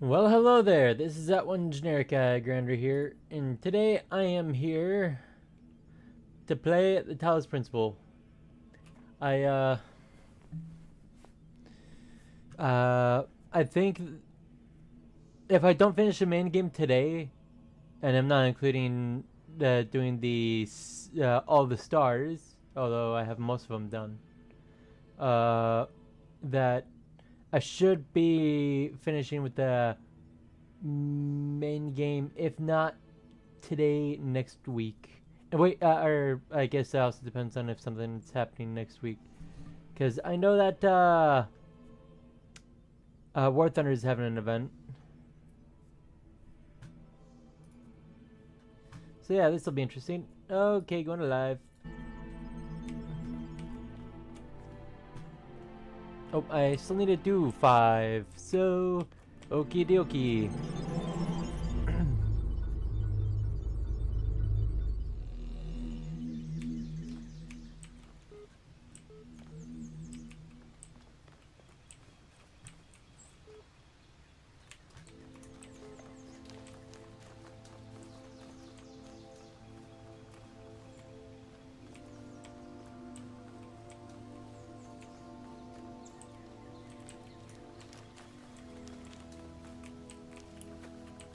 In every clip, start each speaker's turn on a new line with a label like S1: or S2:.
S1: Well, hello there. This is that one generic Grander here, and today I am here to play the Talos Principle. I I think if I don't finish the main game today, and I'm not including doing the all the stars, although I have most of them done, that I should be finishing with the main game, if not today, next week. And wait, or I guess that also depends on if something's happening next week. Because I know that War Thunder is having an event. So yeah, this will be interesting. Okay, going to live. Oh, I still need to do 5. So, okie dokie.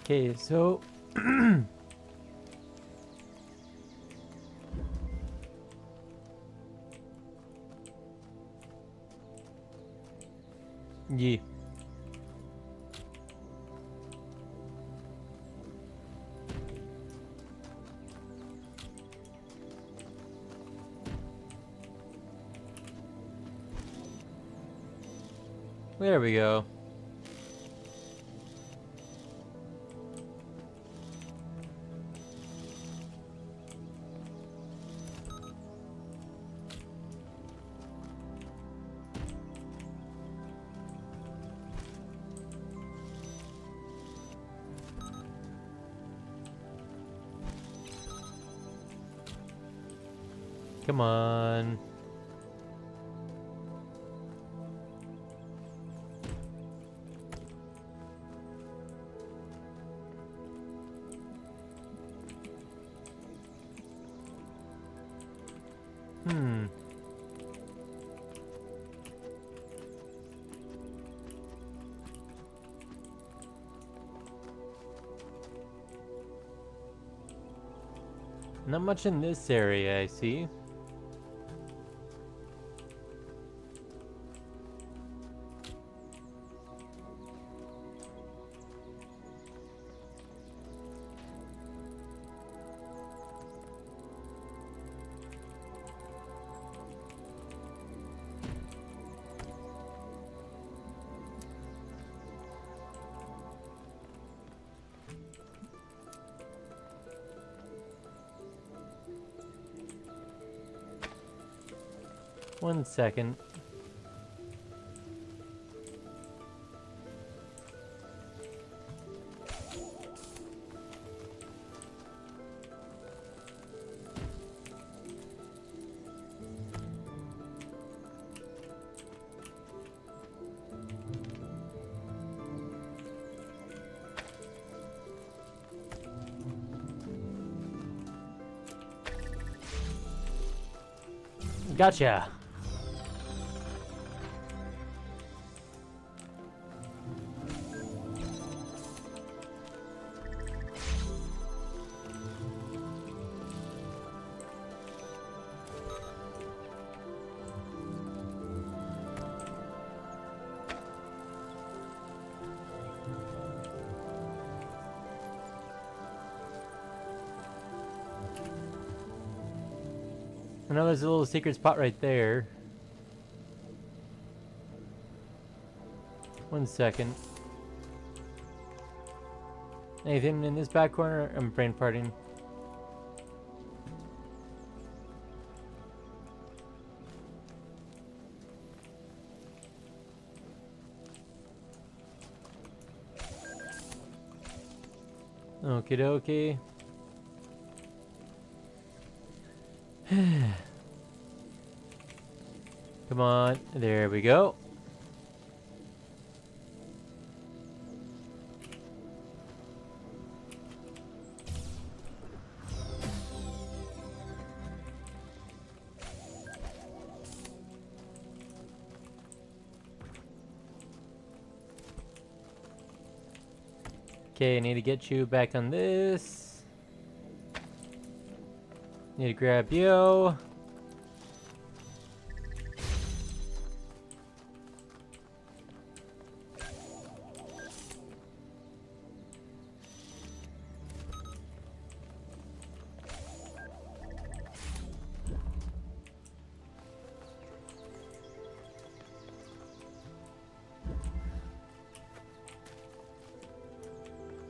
S1: Okay, so yeah. There we go. Come on. Hmm. Not much in this area, I see. One second. Gotcha. I know there's a little secret spot right there. One second. Anything in this back corner? I'm brain farting. Okie dokie. Come on. There we go. Okay, I need to get you back on this. Need to grab you.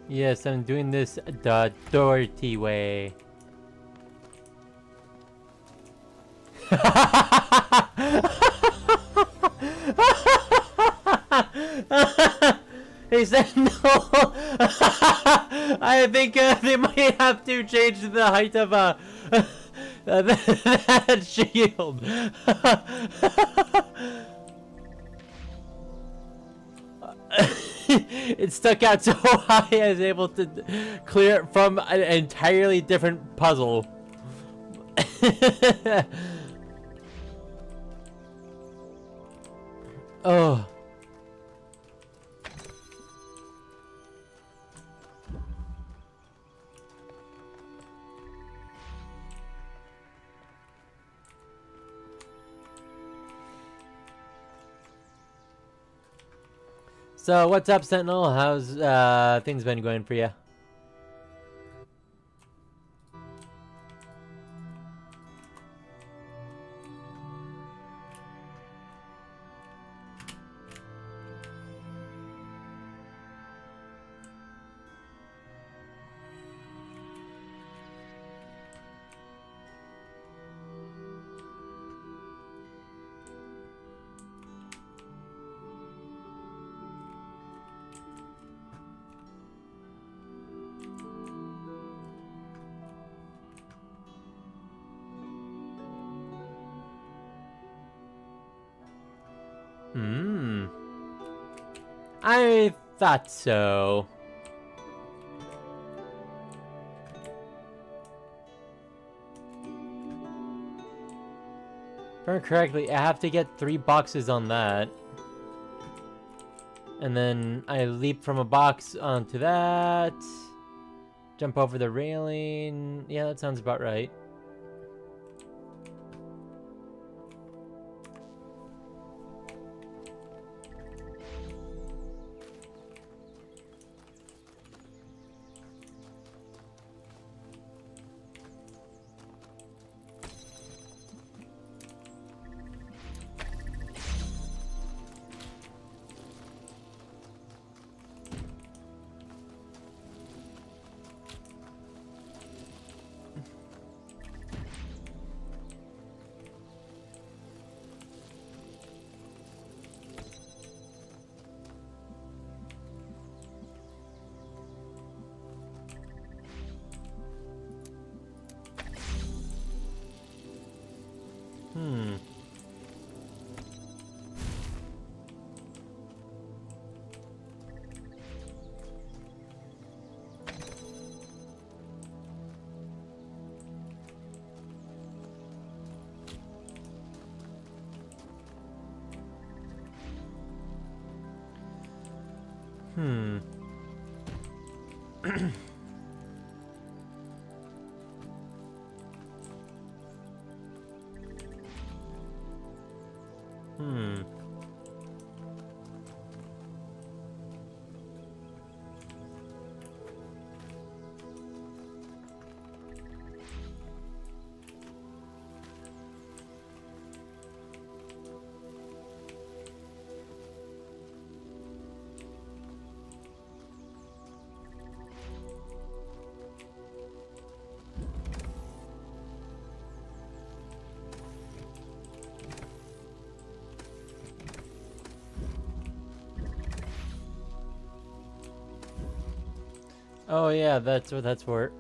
S1: Yes, I'm doing this the Dorothy way. He said no. I think they might have to change the height of that shield. It stuck out so high I was able to clear it from an entirely different puzzle. Oh. So what's up, Sentinel? How's things been going for you? I thought so. If I remember correctly, I have to get 3 boxes on that. And then I leap from a box onto that. Jump over the railing. Yeah, that sounds about right. Oh yeah, that's what that's for.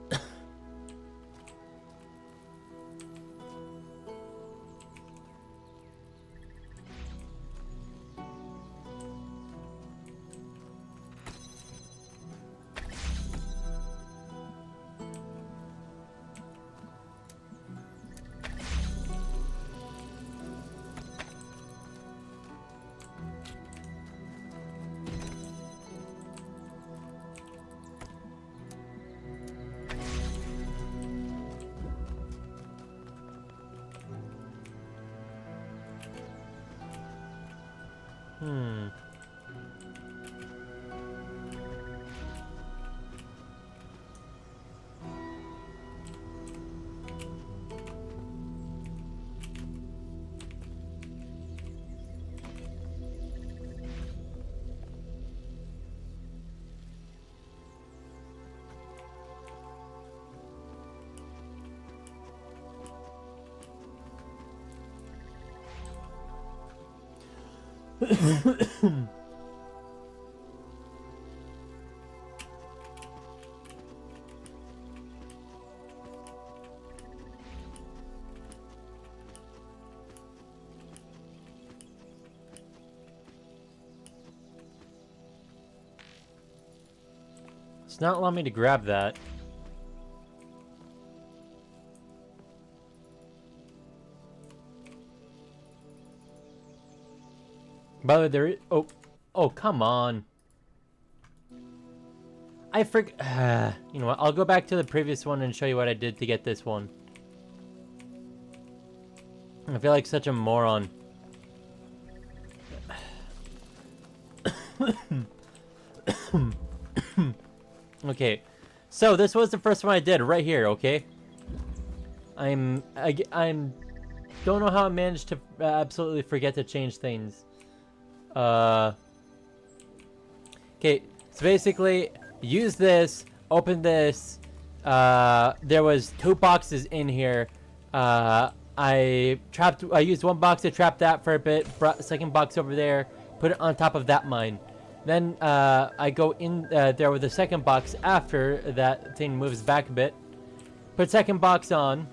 S1: It's not allowing me to grab that. By the way, there is... Oh, come on. I forgot... you know what? I'll go back to the previous one and show you what I did to get this one. I feel like such a moron. Okay. So, this was the first one I did right here, okay? I'm don't know how I managed to absolutely forget to change things. Okay, so basically, use this, open this. There was 2 boxes in here. I used 1 box to trap that for a bit, brought the second box over there, put it on top of that mine. Then I go in there with the second box after that thing moves back a bit. Put second box on.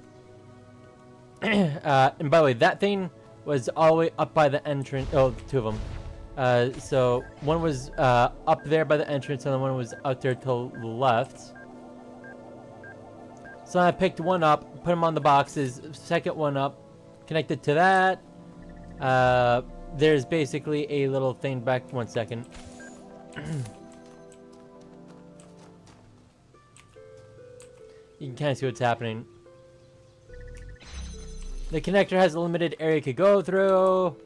S1: And by the way, that thing was all the way up by the entrance. Oh, 2 of them. So one was up there by the entrance and the one was out there to the left. So I picked one up, put them on the boxes, second one up, connected to that. There's basically a little thing back, 1 second. You can kind of see what's happening. The connector has a limited area it could go through.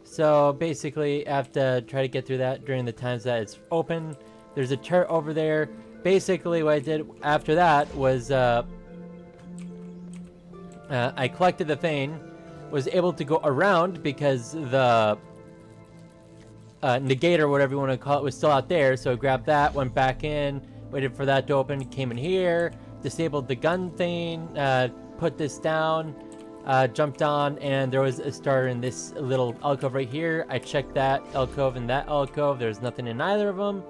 S1: So basically, I have to try to get through that during the times that it's open. There's a turret over there. Basically, what I did after that was I collected the thing, was able to go around because the negator, whatever you want to call it, was still out there. So I grabbed that, went back in, waited for that to open, came in here, disabled the gun thing, put this down, jumped on, and there was a starter in this little alcove right here. I checked that alcove and that alcove. There's nothing in either of them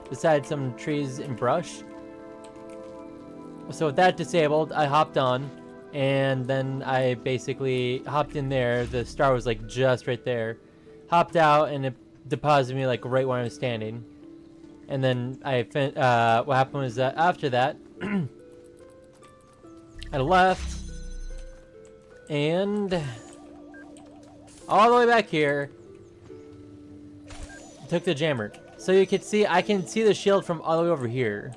S1: besides some trees and brush. So with that disabled, I hopped on, and then I basically hopped in there. The star was like just right there. Hopped out, and it deposited me like right where I was standing. And then what happened was that after that, I left, and all the way back here, took the jammer. So you can see, I can see the shield from all the way over here.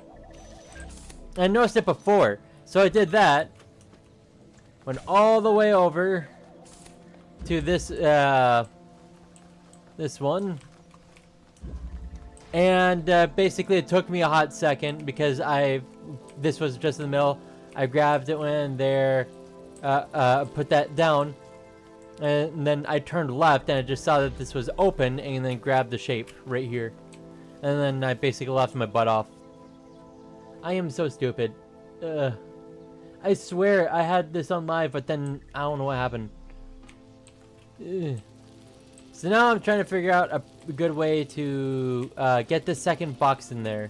S1: I noticed it before, so I did that. Went all the way over to this this one, and basically it took me a hot second because this was just in the middle. I grabbed it, went in there, put that down, and then I turned left and I just saw that this was open, and then grabbed the shape right here, and then I basically left my butt off. I am so stupid. I swear I had this on live, but then I don't know what happened. So now I'm trying to figure out a good way to get the second box in there.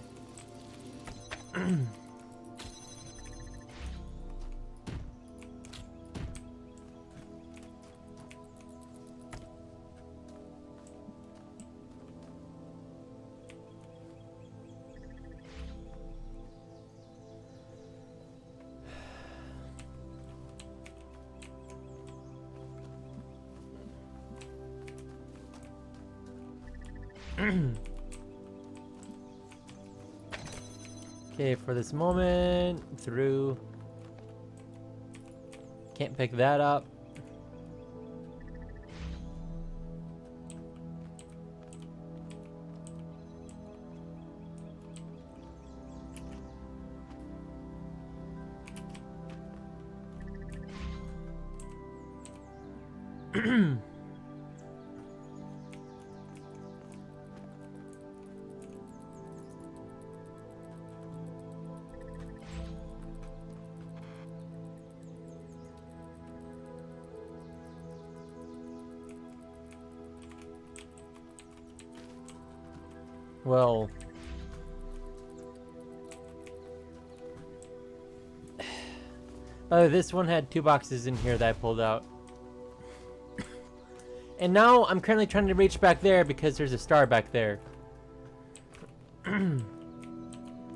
S1: Okay, for this moment, through. Can't pick that up. Well... Oh, this one had 2 boxes in here that I pulled out. And now I'm currently trying to reach back there because there's a star back there.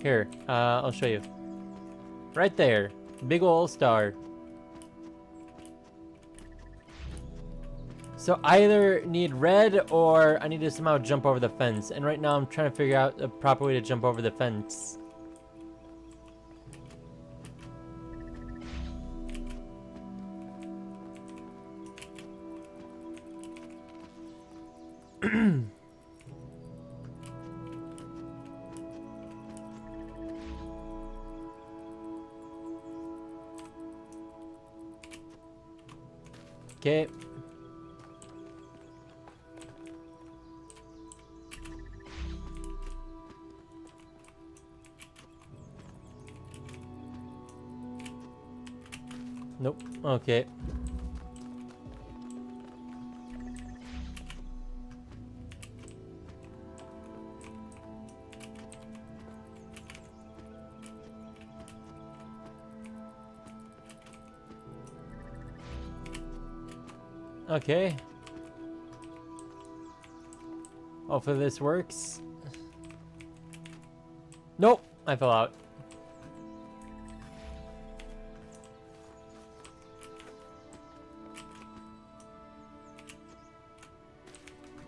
S1: Here, I'll show you. Right there. Big ol' star. So I either need red or I need to somehow jump over the fence. And right now I'm trying to figure out a proper way to jump over the fence. Okay. Nope. Okay. Okay. Hopefully this works. Nope, I fell out.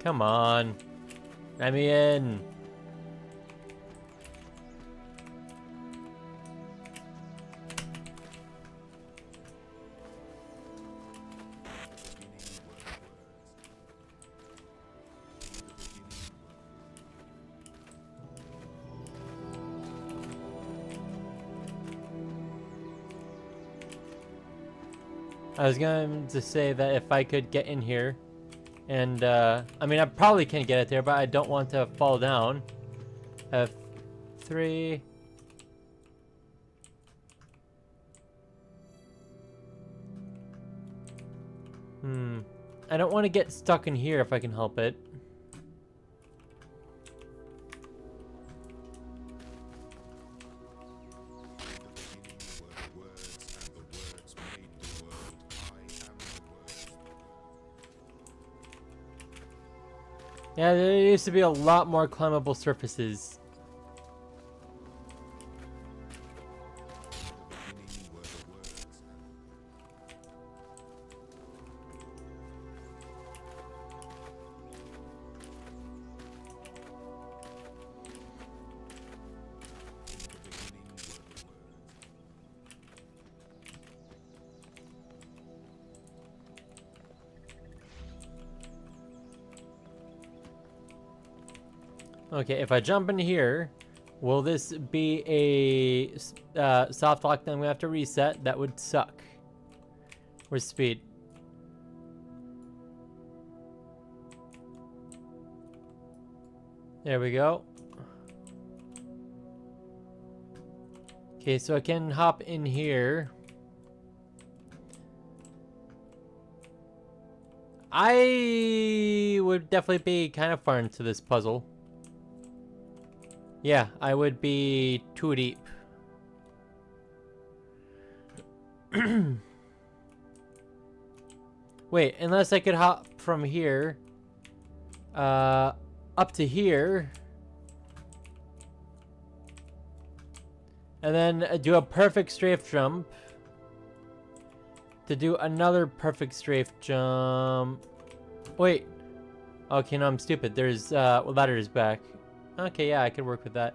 S1: Come on. Let me in. I was going to say that if I could get in here, and I mean I probably can get it there, but I don't want to fall down. F3. I don't want to get stuck in here if I can help it. Yeah, there used to be a lot more climbable surfaces. Okay, if I jump in here, will this be a soft lock that I'm gonna have to reset? That would suck. Where's speed? There we go. Okay, so I can hop in here. I would definitely be kind of far into this puzzle. Yeah, I would be too deep. Wait, unless I could hop from here up to here and then do a perfect strafe jump to do another perfect strafe jump. Wait. Okay, no, I'm stupid. There's ladders back. Okay, yeah, I could work with that.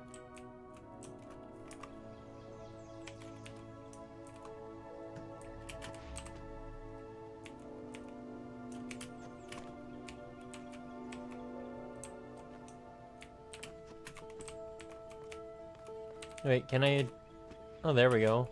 S1: Wait, can I... Oh, there we go.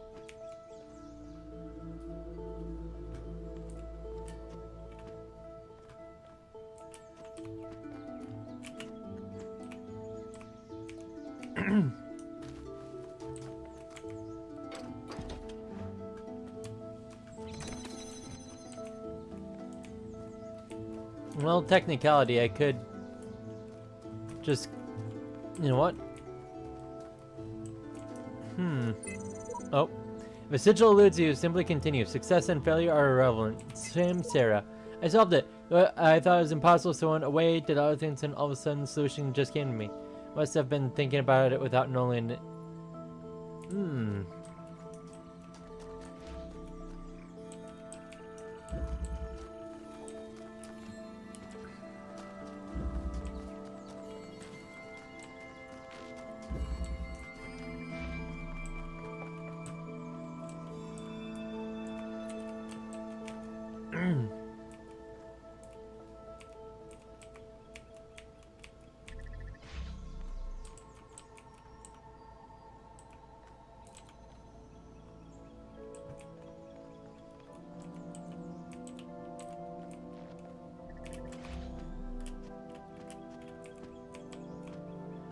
S1: Well, technicality, I could just You know what? Oh. If a sigil eludes you, simply continue. Success and failure are irrelevant. Same Sarah. I solved it. I thought it was impossible, so I went away, did other things, and all of a sudden the solution just came to me. Must have been thinking about it without knowing it.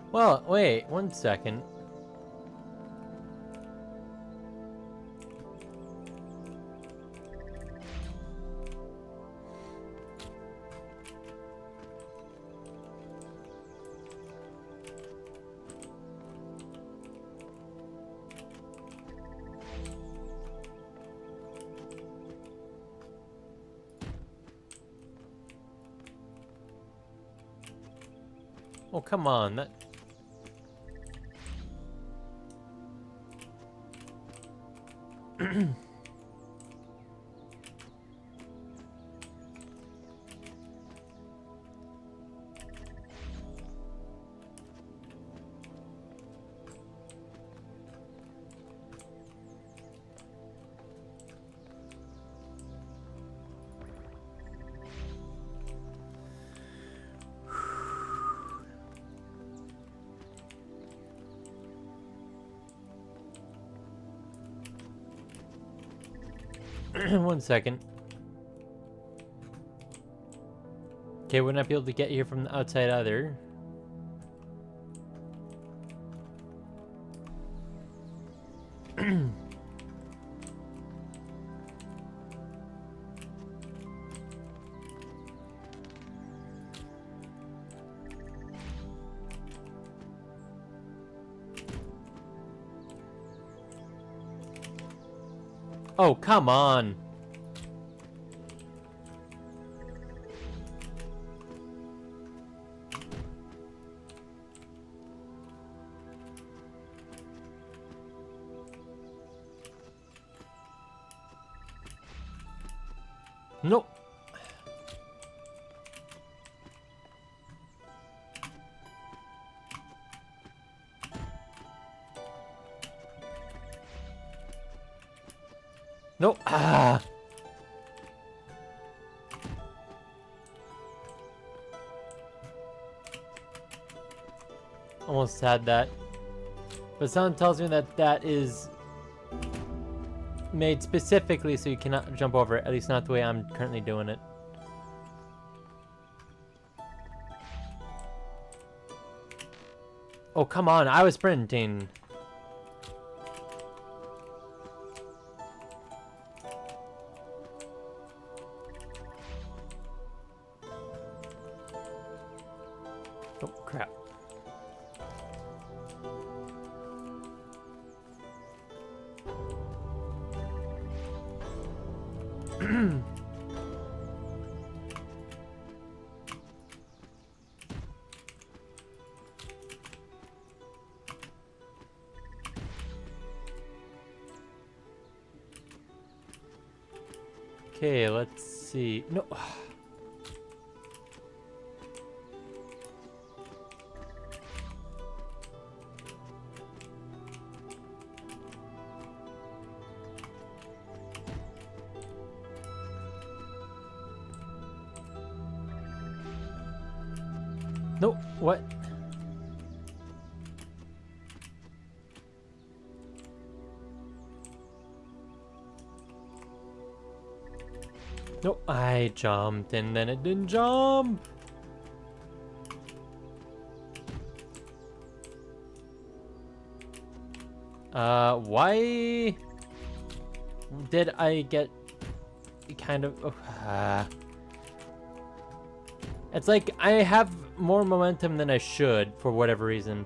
S1: Well, wait, 1 second. Oh, come on, that... One second. Okay, would not be able to get here from the outside either. Oh, come on. Nope. Nope. Ah. Almost had that. But someone tells me that that is made specifically so you cannot jump over it. At least not the way I'm currently doing it. Oh, come on. I was sprinting. Oh, crap. Okay, let's see. No. No, what? No, I jumped and then it didn't jump. Why did I get kind of... It's like I have more momentum than I should for whatever reason.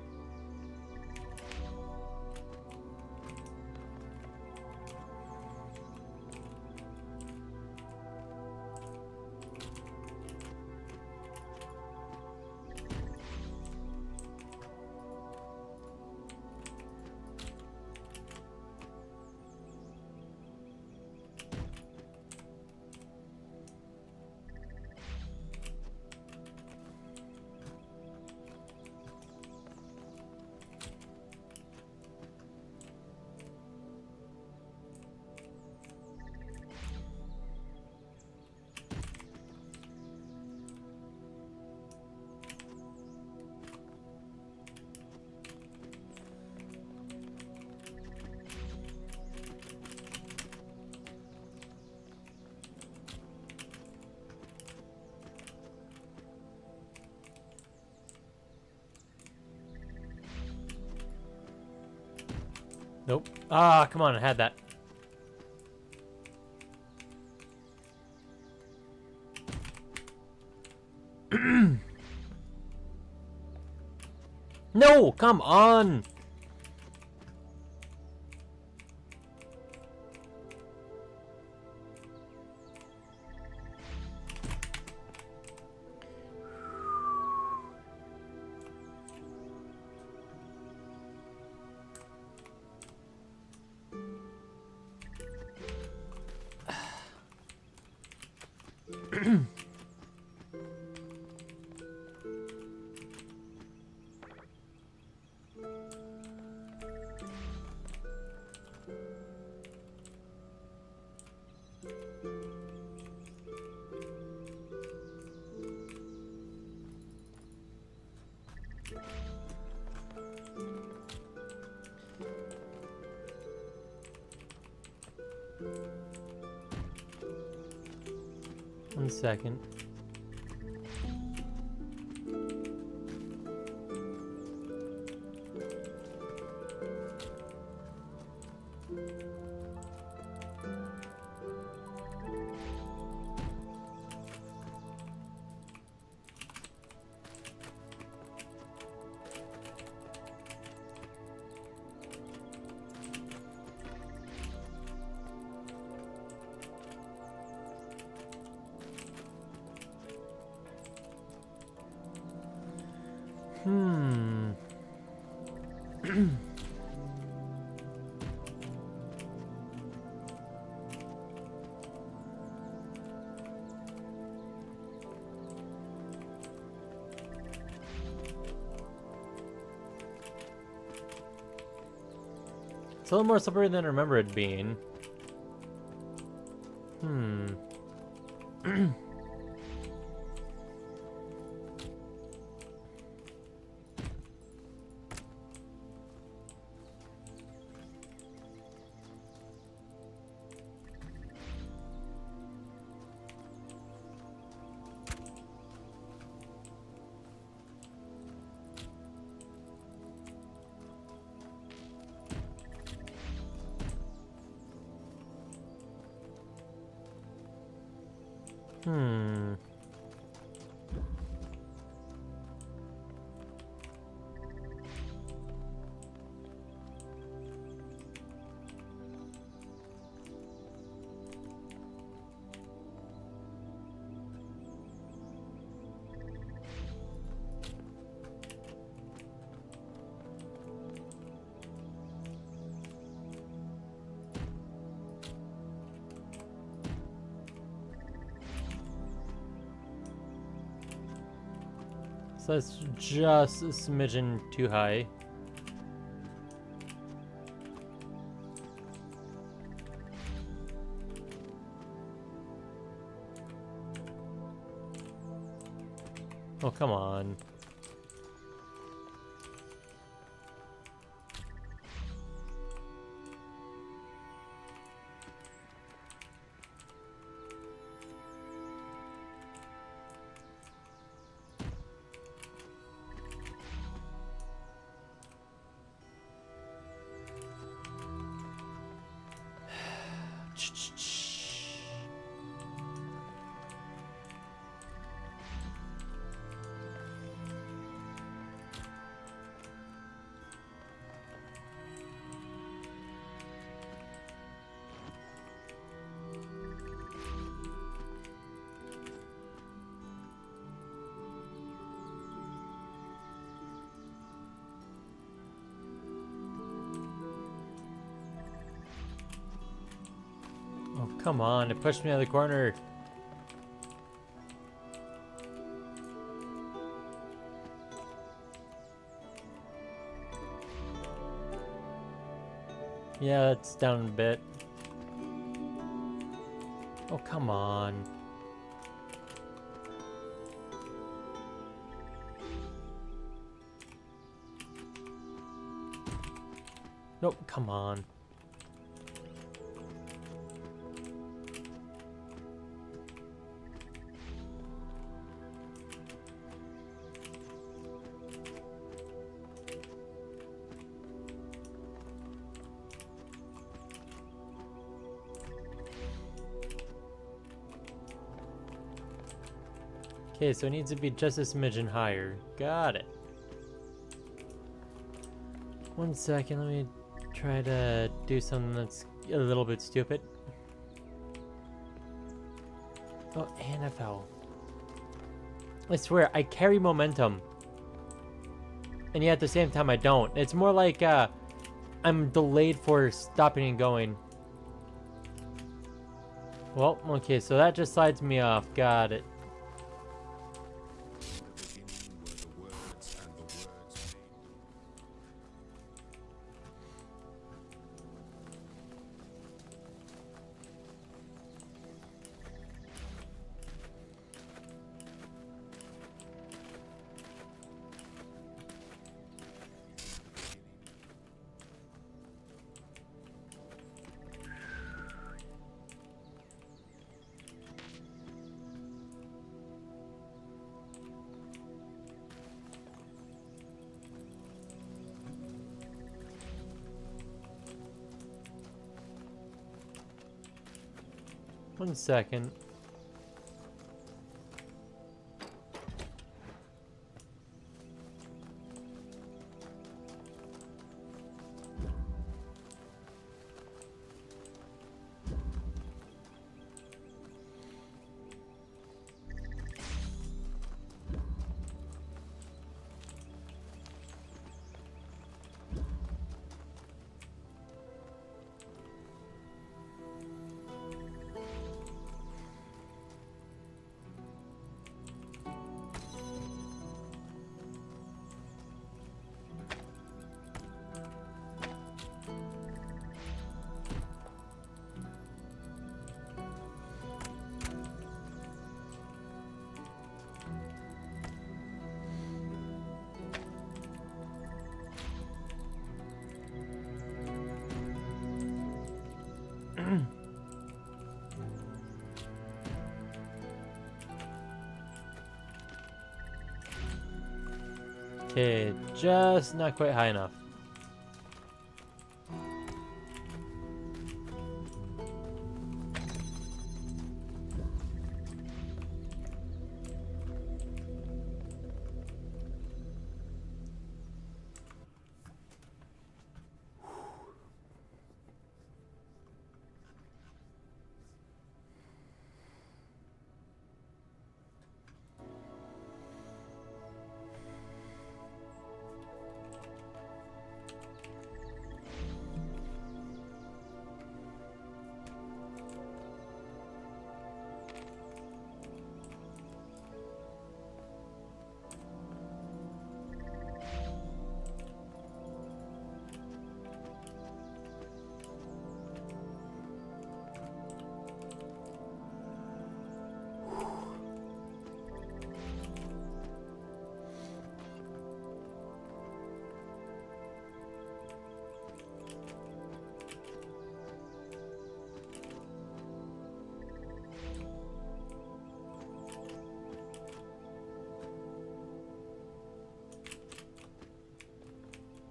S1: Nope. Ah, come on, I had that. No, come on. One second. It's a little more slippery than I remember it being. So that's just a smidgen too high. Oh, come on. Oh, come on, it pushed me out of the corner. Yeah, it's down a bit. Oh, come on. Nope, come on. Okay, so it needs to be just a smidgen higher. Got it. 1 second, let me try to do something that's a little bit stupid. Oh, and I fell. I swear, I carry momentum. And yet at the same time, I don't. It's more like I'm delayed for stopping and going. Well, okay, so that just slides me off. Got it. One second. Okay, just not quite high enough.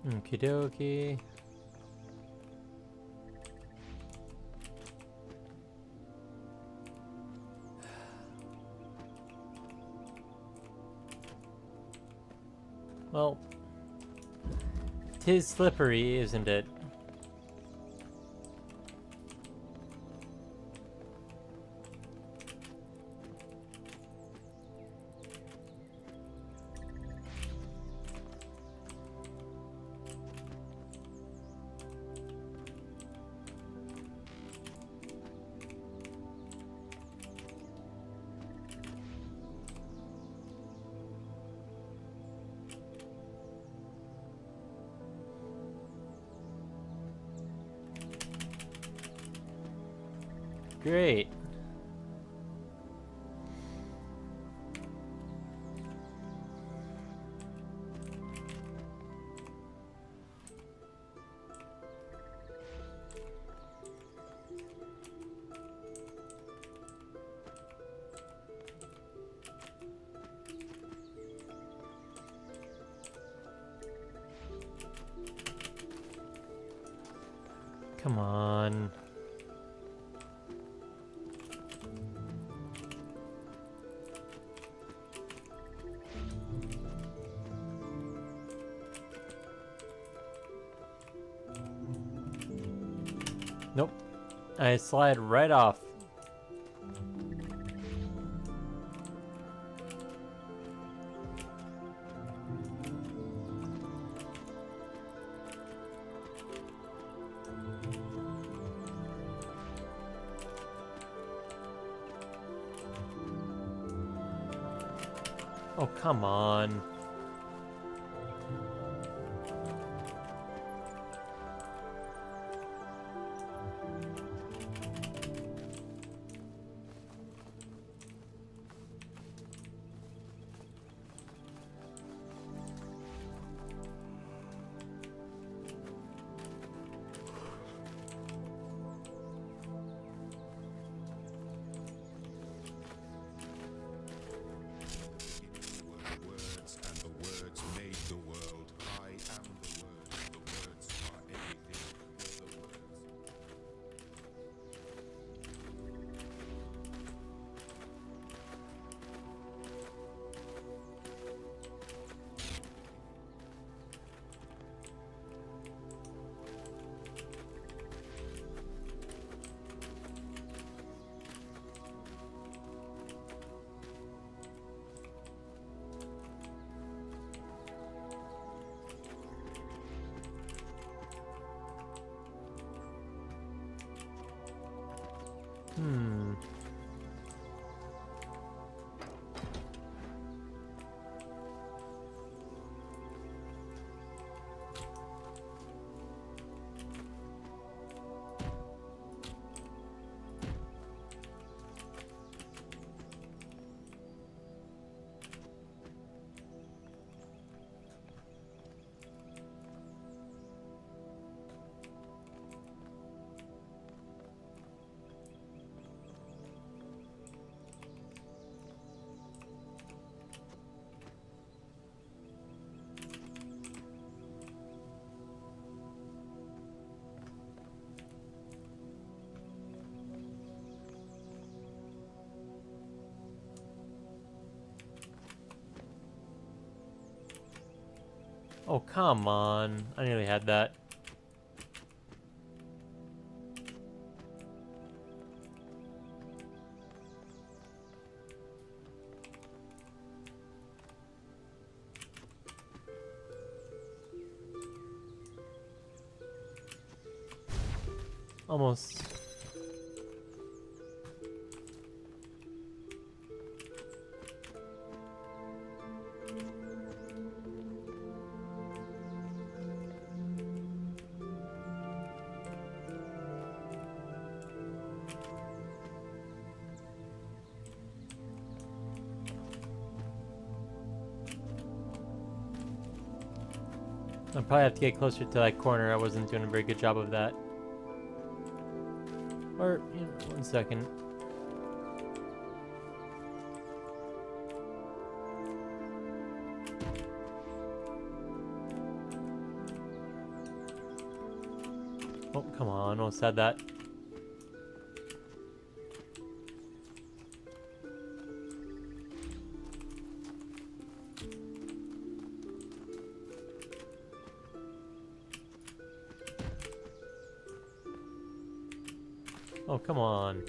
S1: Okie dokie. Well, 'tis slippery, isn't it? Great. Come on. Nope. I slide right off. Oh, come on. Hmm. Oh, come on. I nearly had that. Almost. I probably have to get closer to that corner. I wasn't doing a very good job of that. Or, you know, 1 second. Oh, come on. Almost had that. Oh, come on.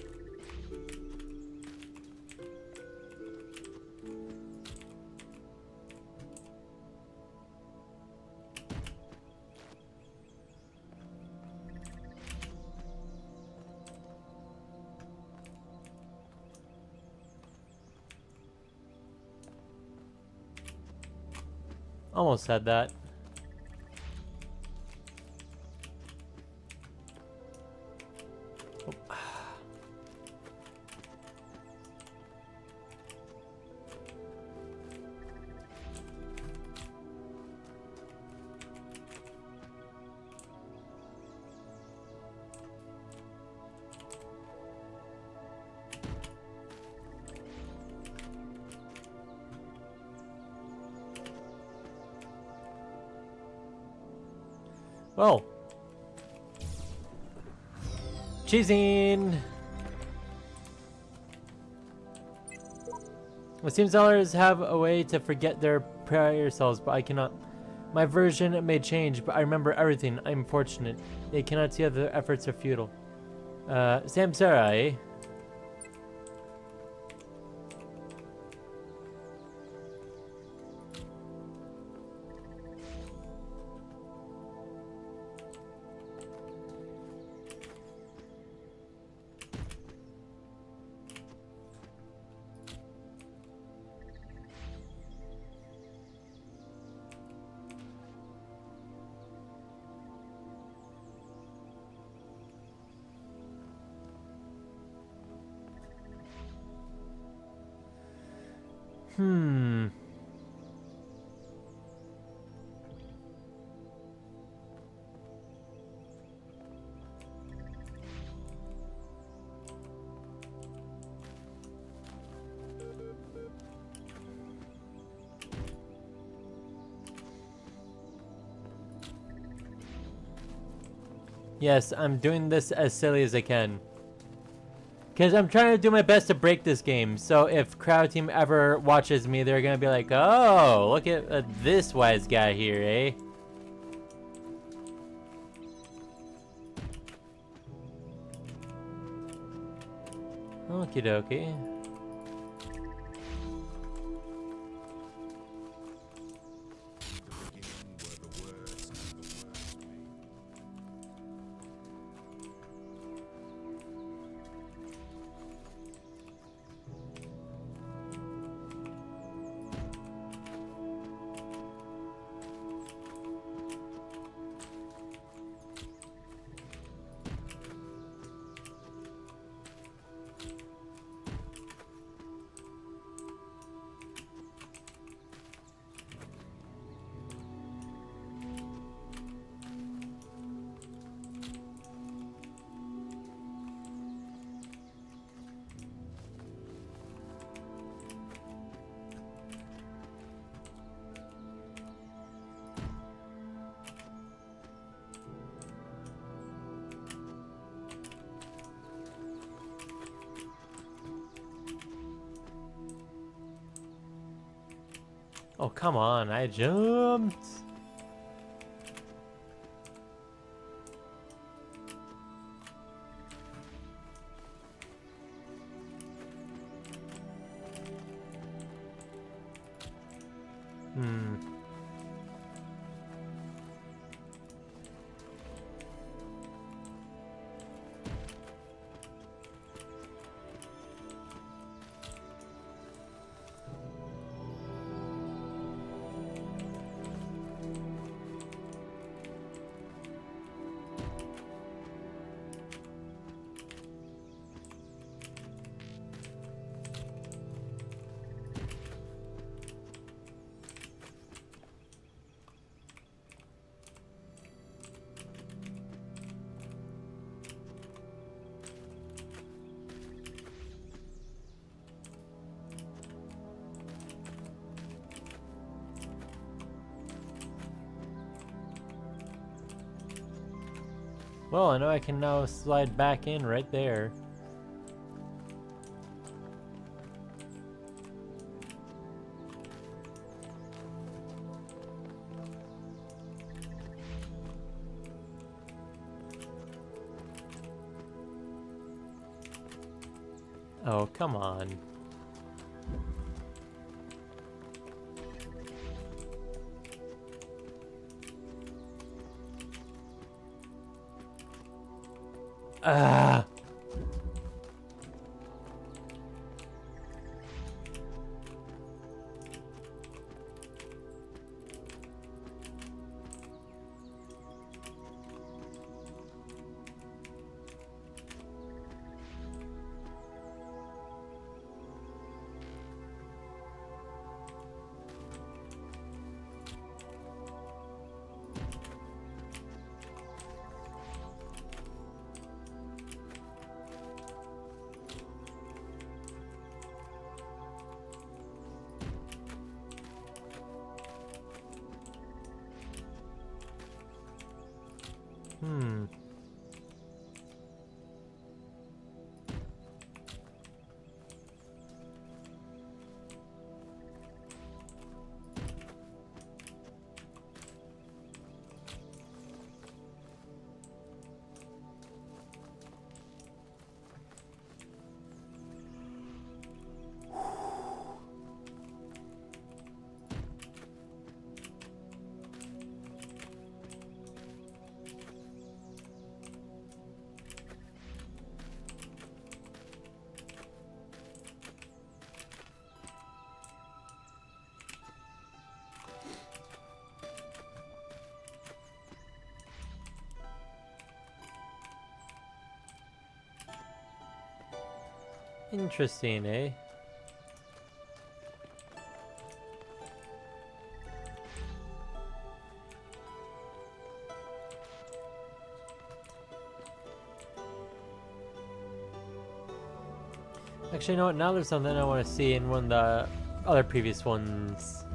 S1: Almost had that. Well. Cheesing! It seems others have a way to forget their prior selves, but I cannot. My version may change, but I remember everything. I'm fortunate. They cannot see that their efforts are futile. Samsara, eh? Hmm. Yes, I'm doing this as silly as I can. Because I'm trying to do my best to break this game. So if Crowd Team ever watches me, they're going to be like, oh, look at this wise guy here, eh? Okie dokie. Oh, come on, I jumped. Hmm. Well, I know I can now slide back in right there. Oh, come on. Ah. Hmm. Interesting, eh? Actually, you know what? Now there's something I want to see in one of the other previous ones.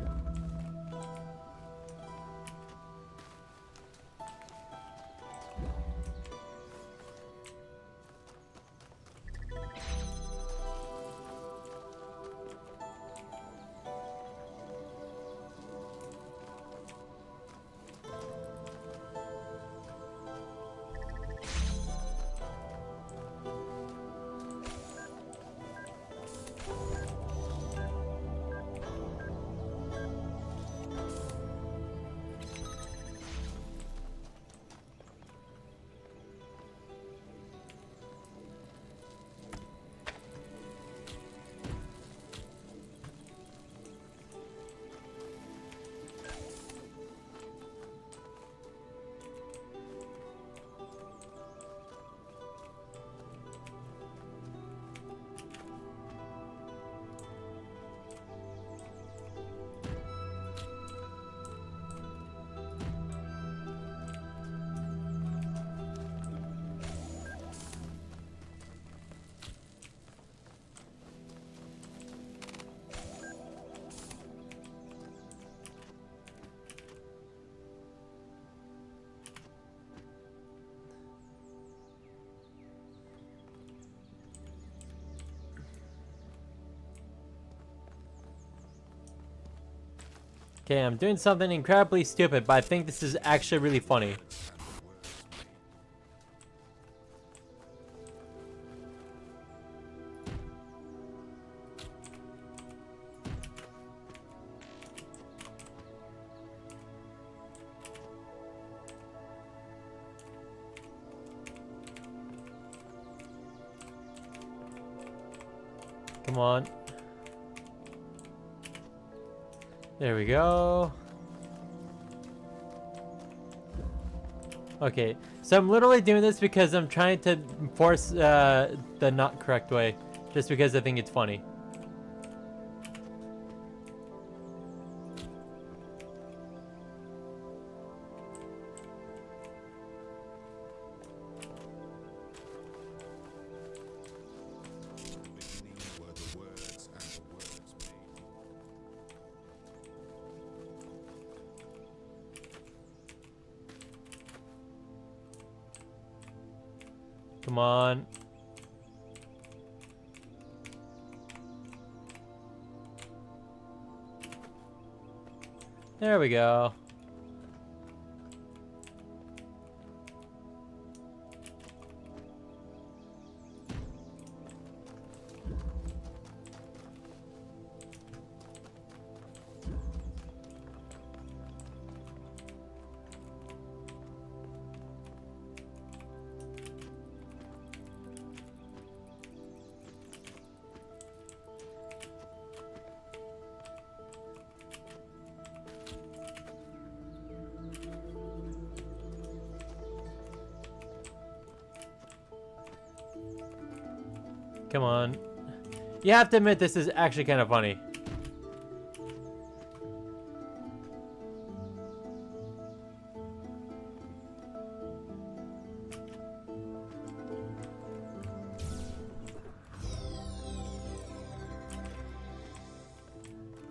S1: Okay, I'm doing something incredibly stupid, but I think this is actually really funny. Come on. There we go. Okay, so I'm literally doing this because I'm trying to force the not correct way, just because I think it's funny. Come on. There we go. Come on. You have to admit this is actually kind of funny.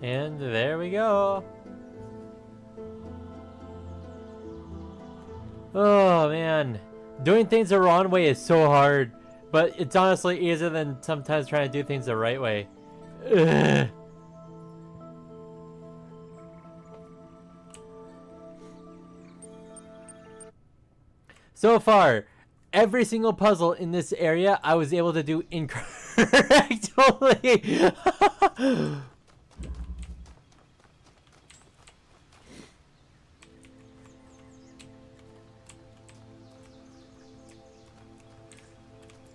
S1: And there we go. Oh man. Doing things the wrong way is so hard. But it's honestly easier than sometimes trying to do things the right way. Ugh. So far, every single puzzle in this area I was able to do incorrectly.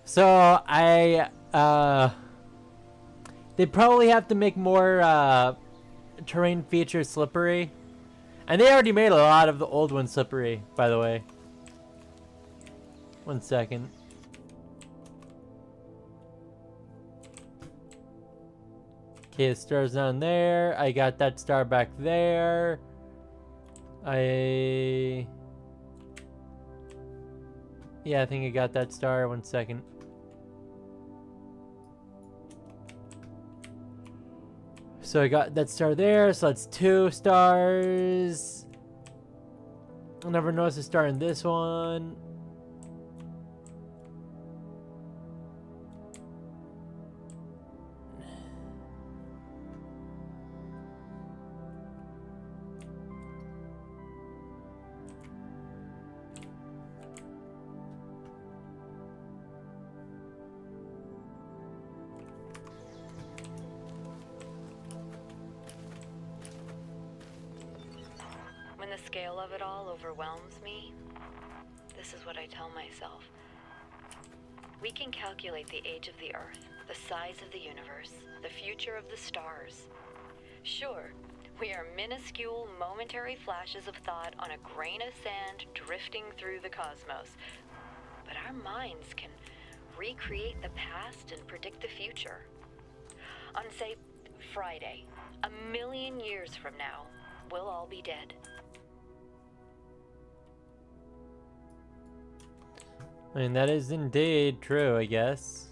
S1: So they probably have to make more terrain features slippery, and they already made a lot of the old ones slippery, by the way. 1 second. Okay, the star's down there. I got that star back there. Yeah, I think I got that star. 1 second. So I got that star there, so that's 2 stars. I'll never notice a star in this one.
S2: When the scale of it all overwhelms me, this is what I tell myself. We can calculate the age of the Earth, the size of the universe, the future of the stars. Sure, we are minuscule, momentary flashes of thought on a grain of sand drifting through the cosmos. But our minds can recreate the past and predict the future. On, say, Friday, 1,000,000 years from now, we'll all be dead.
S1: I mean, that is indeed true, I guess.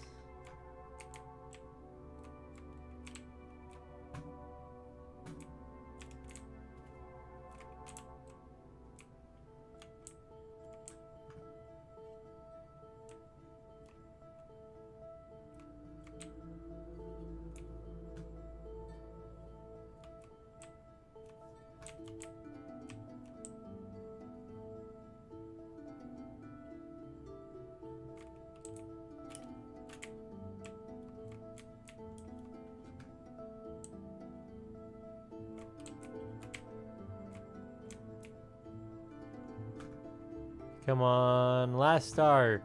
S1: Come on, last star.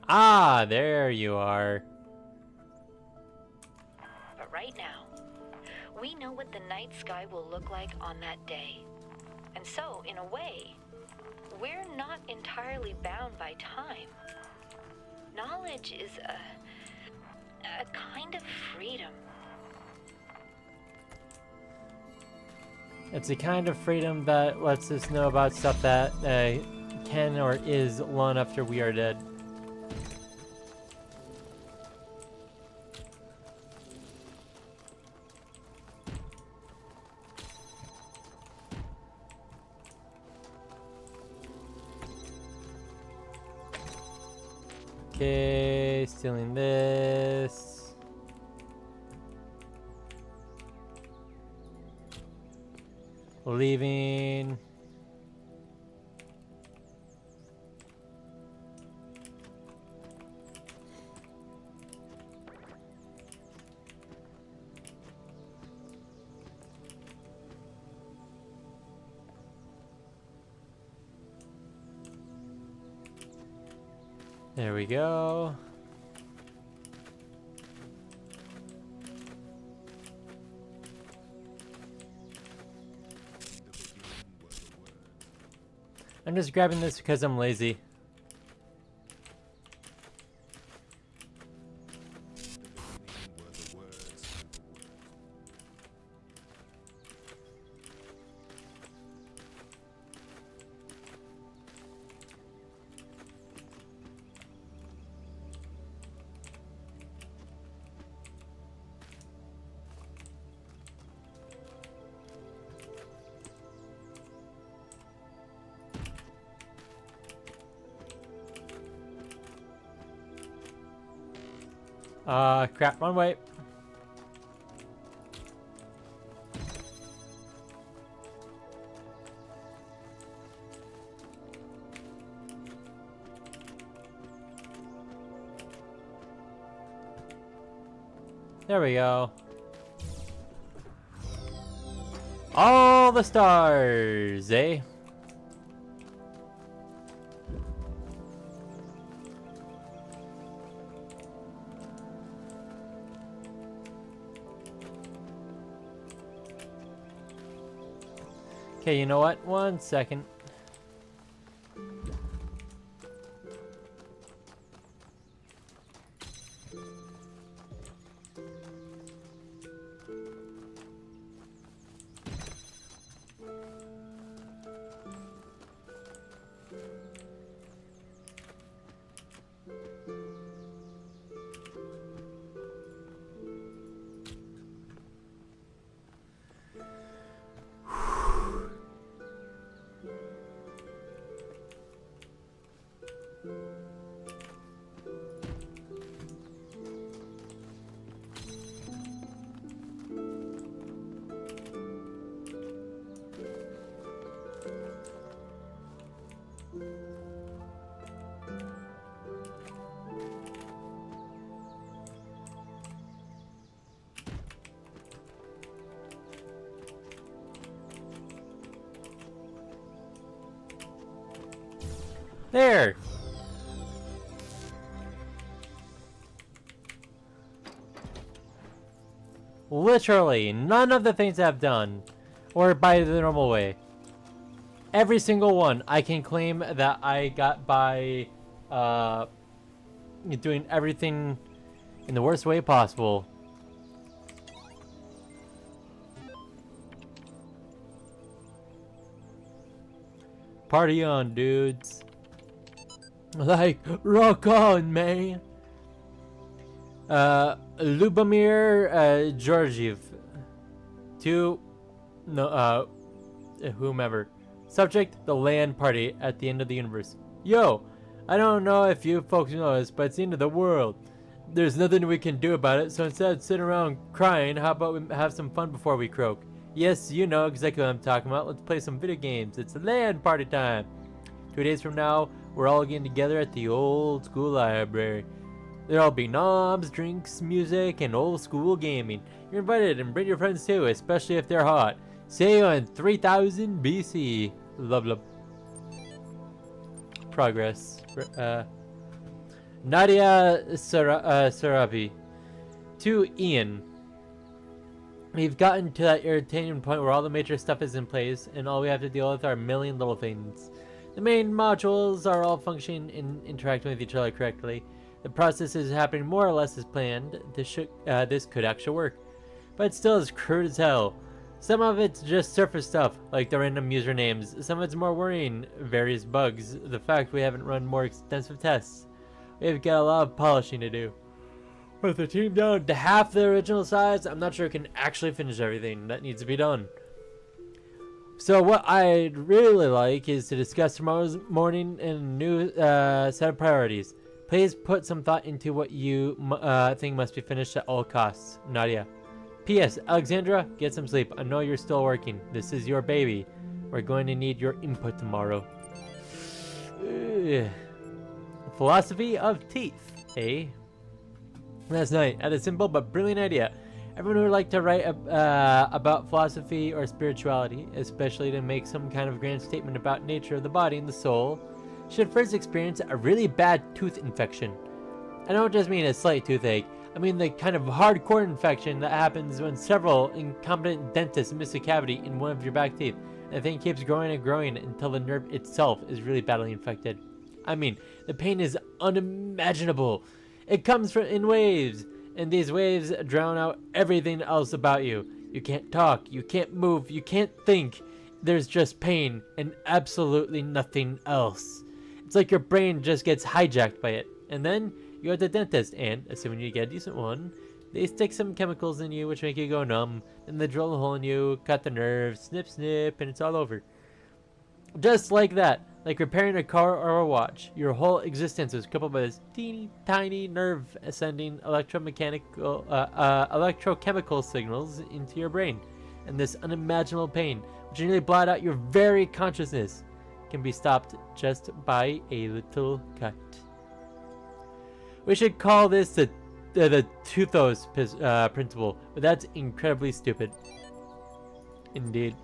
S1: Ah, there you are.
S2: But right now, we know what the night sky will look like on that day. And so, in a way, we're not entirely bound by time. Knowledge is a kind of freedom.
S1: It's a kind of freedom that lets us know about stuff that can or is long after we are dead. Okay, stealing this. Leaving. There we go. I'm just grabbing this because I'm lazy. Crap, one way. There we go. All the stars, eh? Okay, you know what? 1 second. There! Literally, none of the things I've done, or by the normal way. Every single one, I can claim that I got by doing everything in the worst way possible. Party on, dudes. Like, rock on, man. Lubomir Georgiev. To whomever. Subject, the land party at the end of the universe. Yo, I don't know if you folks know this, but it's the end of the world. There's nothing we can do about it, so instead of sitting around crying, how about we have some fun before we croak? Yes, you know exactly what I'm talking about. Let's play some video games. It's land party time. 2 days from now, we're all getting together at the old school library. There'll be knobs, drinks, music, and old school gaming. You're invited, and bring your friends too, especially if they're hot. See you in 3000 BC. Love, love. Progress. Nadia Sarabi. To Ian. We've gotten to that irritating point where all the major stuff is in place, and all we have to deal with are a million little things. The main modules are all functioning and interacting with each other correctly. The process is happening more or less as planned. This could actually work. But it still is crude as hell. Some of it's just surface stuff, like the random usernames. Some of it's more worrying, various bugs, the fact we haven't run more extensive tests. We've got a lot of polishing to do. With the team down to half the original size, I'm not sure we can actually finish everything that needs to be done. So what I'd really like is to discuss tomorrow's morning in a new set of priorities. Please put some thought into what you think must be finished at all costs. Nadia. P.S. Alexandra, get some sleep. I know you're still working. This is your baby. We're going to need your input tomorrow. Philosophy of teeth, eh? Last night, I had a simple but brilliant idea. Everyone who would like to write about philosophy or spirituality, especially to make some kind of grand statement about nature of the body and the soul, should first experience a really bad tooth infection. I don't just mean a slight toothache. I mean the kind of hardcore infection that happens when several incompetent dentists miss a cavity in one of your back teeth, and the thing keeps growing and growing until the nerve itself is really badly infected. I mean, the pain is unimaginable. It comes in waves, and these waves drown out everything else about you. You can't talk, you can't move, you can't think. There's just pain and absolutely nothing else. It's like your brain just gets hijacked by it. And then you go to the dentist, and assuming you get a decent one, they stick some chemicals in you which make you go numb, and they drill a hole in you, cut the nerve, snip snip, and it's all over. Just like that, like repairing a car or a watch. Your whole existence is coupled by this teeny tiny nerve sending electrochemical signals into your brain, and this unimaginable pain, which nearly blot out your very consciousness, can be stopped just by a little cut. We should call this the Talos Principle, but that's incredibly stupid. Indeed.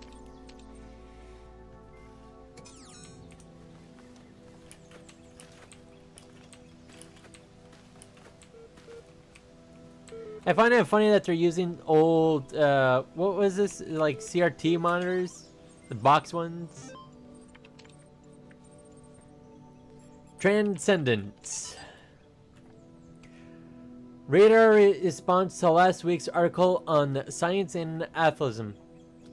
S1: I find it funny that they're using old, what was this, like CRT monitors? The box ones? Transcendence. Reader response to last week's article on science and atheism.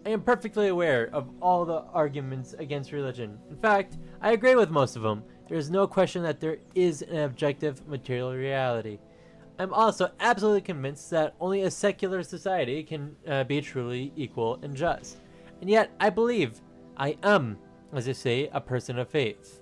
S1: I am perfectly aware of all the arguments against religion. In fact, I agree with most of them. There is no question that there is an objective material reality. I'm also absolutely convinced that only a secular society can be truly equal and just. And yet, I believe I am, as they say, a person of faith.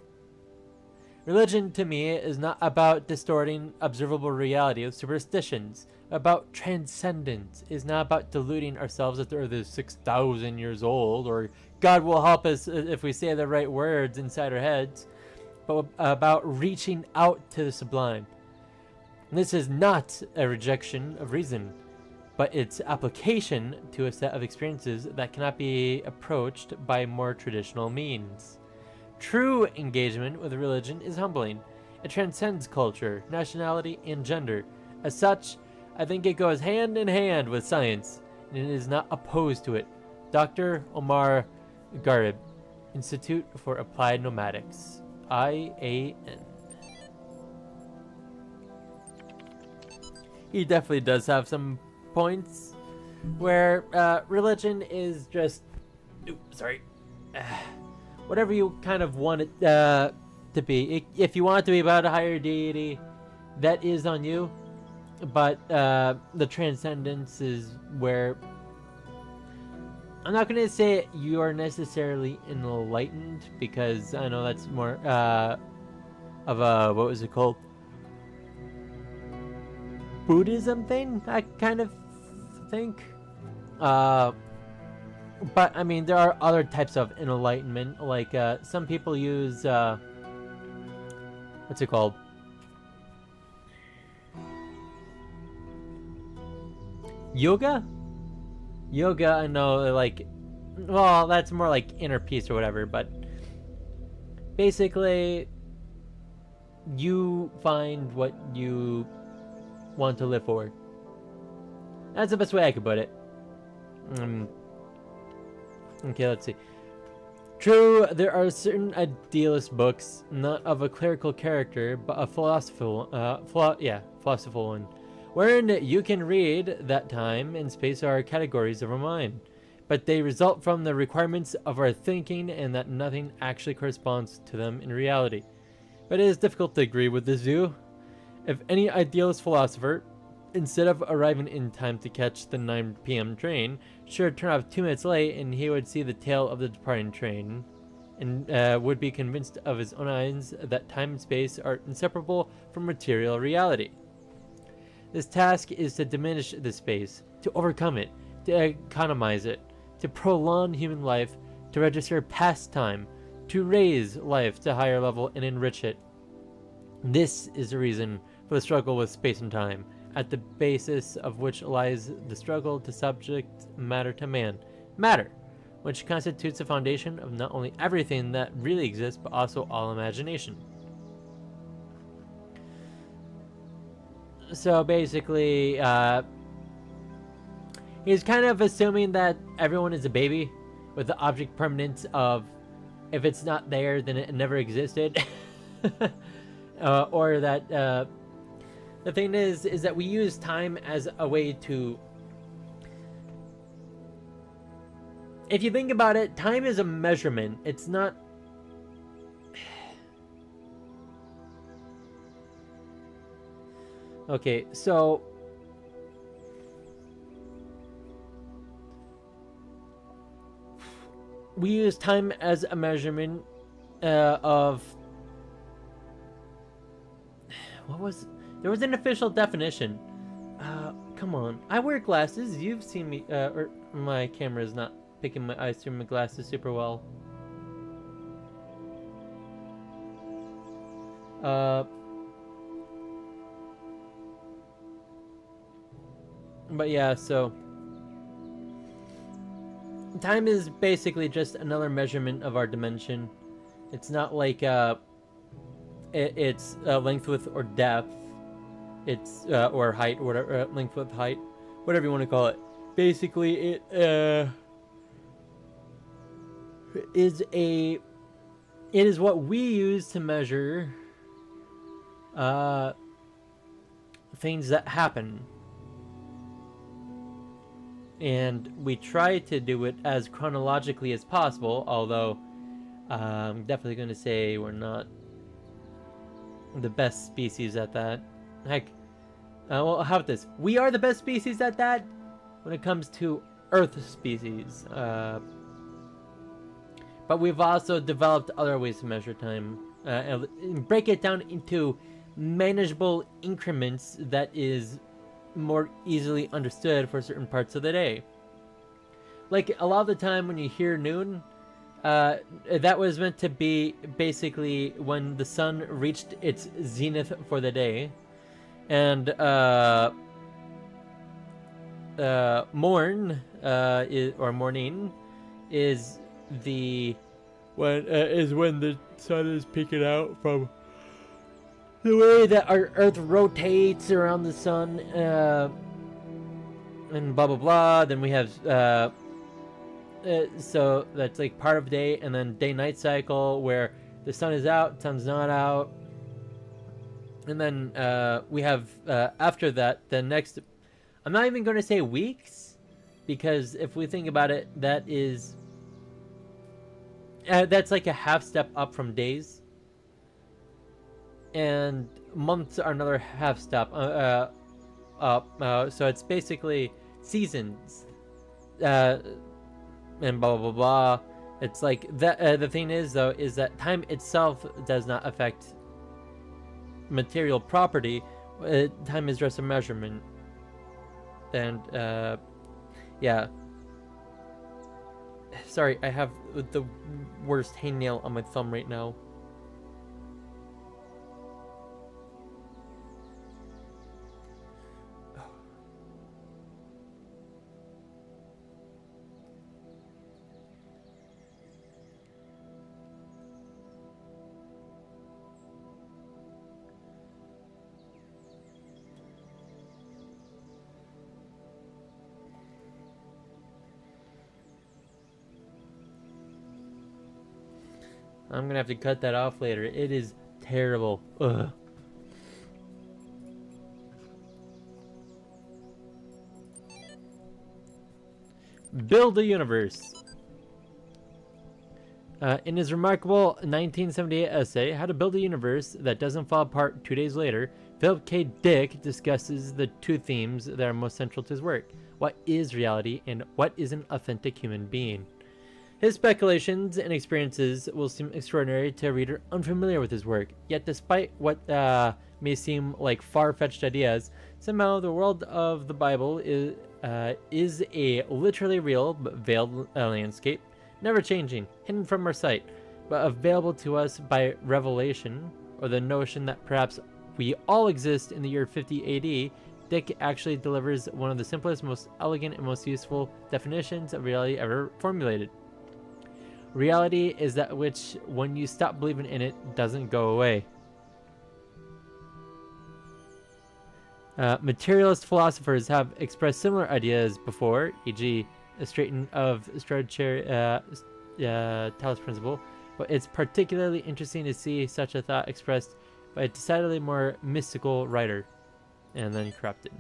S1: Religion, to me, is not about distorting observable reality with superstitions. About transcendence. It is not about deluding ourselves that the Earth is 6,000 years old, or God will help us if we say the right words inside our heads, but about reaching out to the sublime. And this is not a rejection of reason, but its application to a set of experiences that cannot be approached by more traditional means. True engagement with religion is humbling. It transcends culture, nationality, and gender. As such, I think it goes hand in hand with science, and it is not opposed to it. Dr. Omar Garib, Institute for Applied Nomadics, IAN. He definitely does have some points where religion is just, whatever you kind of want it to be. If you want it to be about a higher deity, that is on you. But the transcendence is where I'm not gonna say you are necessarily enlightened, because I know that's more of a, what was it called? Buddhism thing, I kind of think. But I mean, there are other types of enlightenment. Like some people use what's it called? Yoga? Yoga, I know, like, well, that's more like inner peace or whatever, but basically, you find what you want to live for. That's the best way I could put it. Okay, let's see. True, there are certain idealist books, not of a clerical character, but a philosophical one, wherein you can read that time and space are categories of our mind, but they result from the requirements of our thinking and that nothing actually corresponds to them in reality. But it is difficult to agree with this view. If any idealist philosopher, instead of arriving in time to catch the 9 p.m. train, should turn off 2 minutes late, and he would see the tail of the departing train, and would be convinced of his own eyes that time and space are inseparable from material reality. This task is to diminish the space, to overcome it, to economize it, to prolong human life, to register past time, to raise life to a higher level and enrich it. This is the reason for the struggle with space and time, at the basis of which lies the struggle to subject matter to man. Matter, which constitutes the foundation of not only everything that really exists, but also all imagination. So basically, he's kind of assuming that everyone is a baby, with the object permanence of, if it's not there, then it never existed. Or that the thing is that we use time as a way to, if you think about it, time is a measurement. It's not, okay, so we use time as a measurement of, what was, there was an official definition. Come on, I wear glasses. You've seen me, or my camera is not picking my eyes through my glasses super well. But yeah, so time is basically just another measurement of our dimension. It's not like it's length, width, or depth. It's or height, or whatever, length, width, height, whatever you want to call it. Basically, it is what we use to measure things that happen, and we try to do it as chronologically as possible. Although I'm definitely going to say we're not the best species at that. Heck, well, how about this? We are the best species at that when it comes to Earth species. But we've also developed other ways to measure time and break it down into manageable increments that is more easily understood for certain parts of the day. Like, a lot of the time when you hear noon, that was meant to be basically when the sun reached its zenith for the day. And morn or morning is the when is when the sun is peeking out from the way that our Earth rotates around the sun, and blah blah blah. Then we have so that's like part of day, and then day-night cycle where the sun is out, sun's not out, and then we have after that the next. I'm not even going to say weeks, because if we think about it, that is that's like a half step up from days. And months are another half step up. So it's basically seasons, and blah blah blah. It's like that. The thing is, though, is that time itself does not affect material property. Time is just a measurement, and yeah. Sorry, I have the worst hangnail on my thumb right now. I'm gonna have to cut that off later. It is terrible. Ugh. Build a universe. In his remarkable 1978 essay, How to Build a Universe That Doesn't Fall Apart 2 Days Later, Philip K. Dick discusses the two themes that are most central to his work. What is reality, and what is an authentic human being? His speculations and experiences will seem extraordinary to a reader unfamiliar with his work, yet despite what may seem like far-fetched ideas, somehow the world of the Bible is a literally real but veiled landscape, never changing, hidden from our sight, but available to us by revelation, or the notion that perhaps we all exist in the year 50 AD. Dick actually delivers one of the simplest, most elegant, and most useful definitions of reality ever formulated. Reality is that which, when you stop believing in it, doesn't go away. Materialist philosophers have expressed similar ideas before, e.g. Straighten of Talos Principle, but it's particularly interesting to see such a thought expressed by a decidedly more mystical writer. And then corrupted.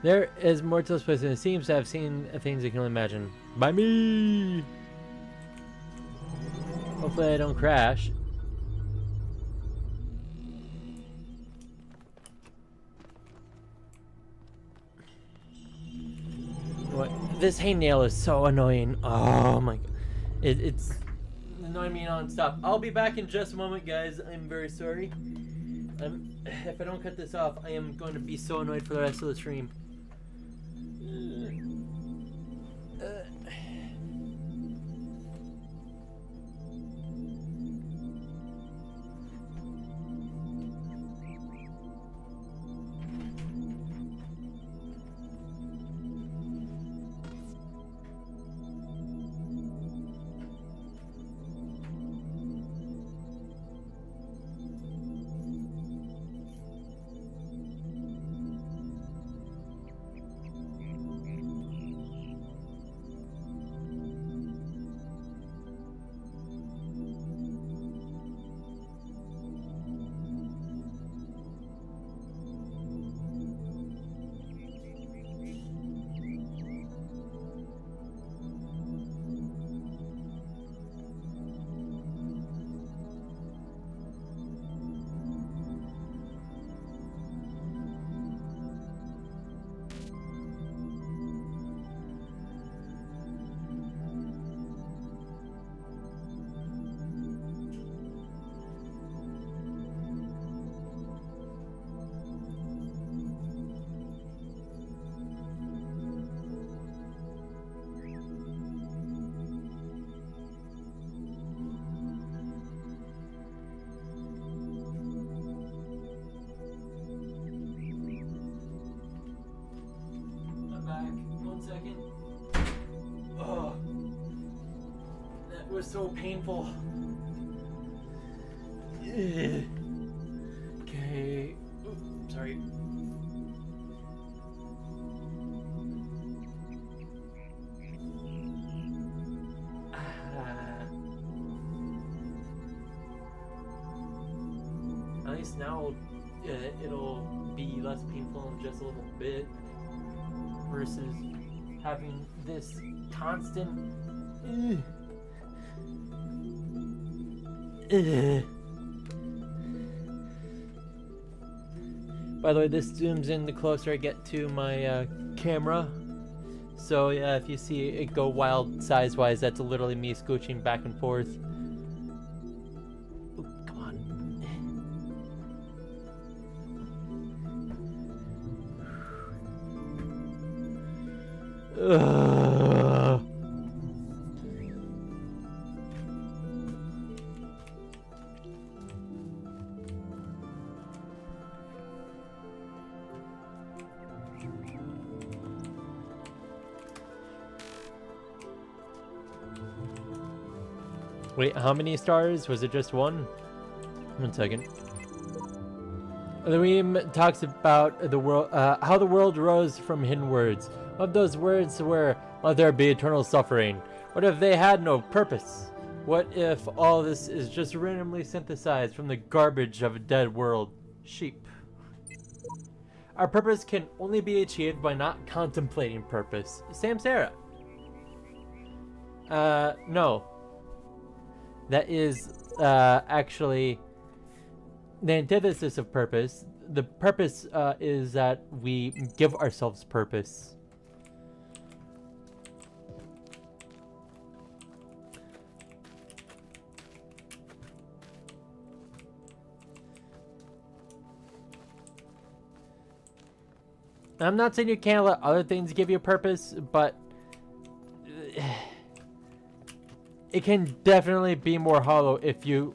S1: There is more to this place than it seems to have seen things you can only imagine. By me! Hopefully I don't crash. What? This hangnail is so annoying. Oh my god. It's annoying me non-stop. I'll be back in just a moment, guys. I'm very sorry. If I don't cut this off, I am going to be so annoyed for the rest of the stream. was so painful. Ugh. Okay. Ooh, sorry. At least now it'll be less painful in just a little bit versus having this constant. Ugh. Ugh. By the way, this zooms in the closer I get to my camera. So yeah, if you see it go wild size-wise, that's literally me scooching back and forth. Ooh, come on. Ugh. Wait, how many stars? Was it just one? 1 second. The meme talks about the world, how the world rose from hidden words. What if those words were, let there be eternal suffering? What if they had no purpose? What if all this is just randomly synthesized from the garbage of a dead world? Sheep. Our purpose can only be achieved by not contemplating purpose. Sam Sarah. No. That is actually the antithesis of purpose. The purpose is that we give ourselves purpose. I'm not saying you can't let other things give you purpose, but it can definitely be more hollow if you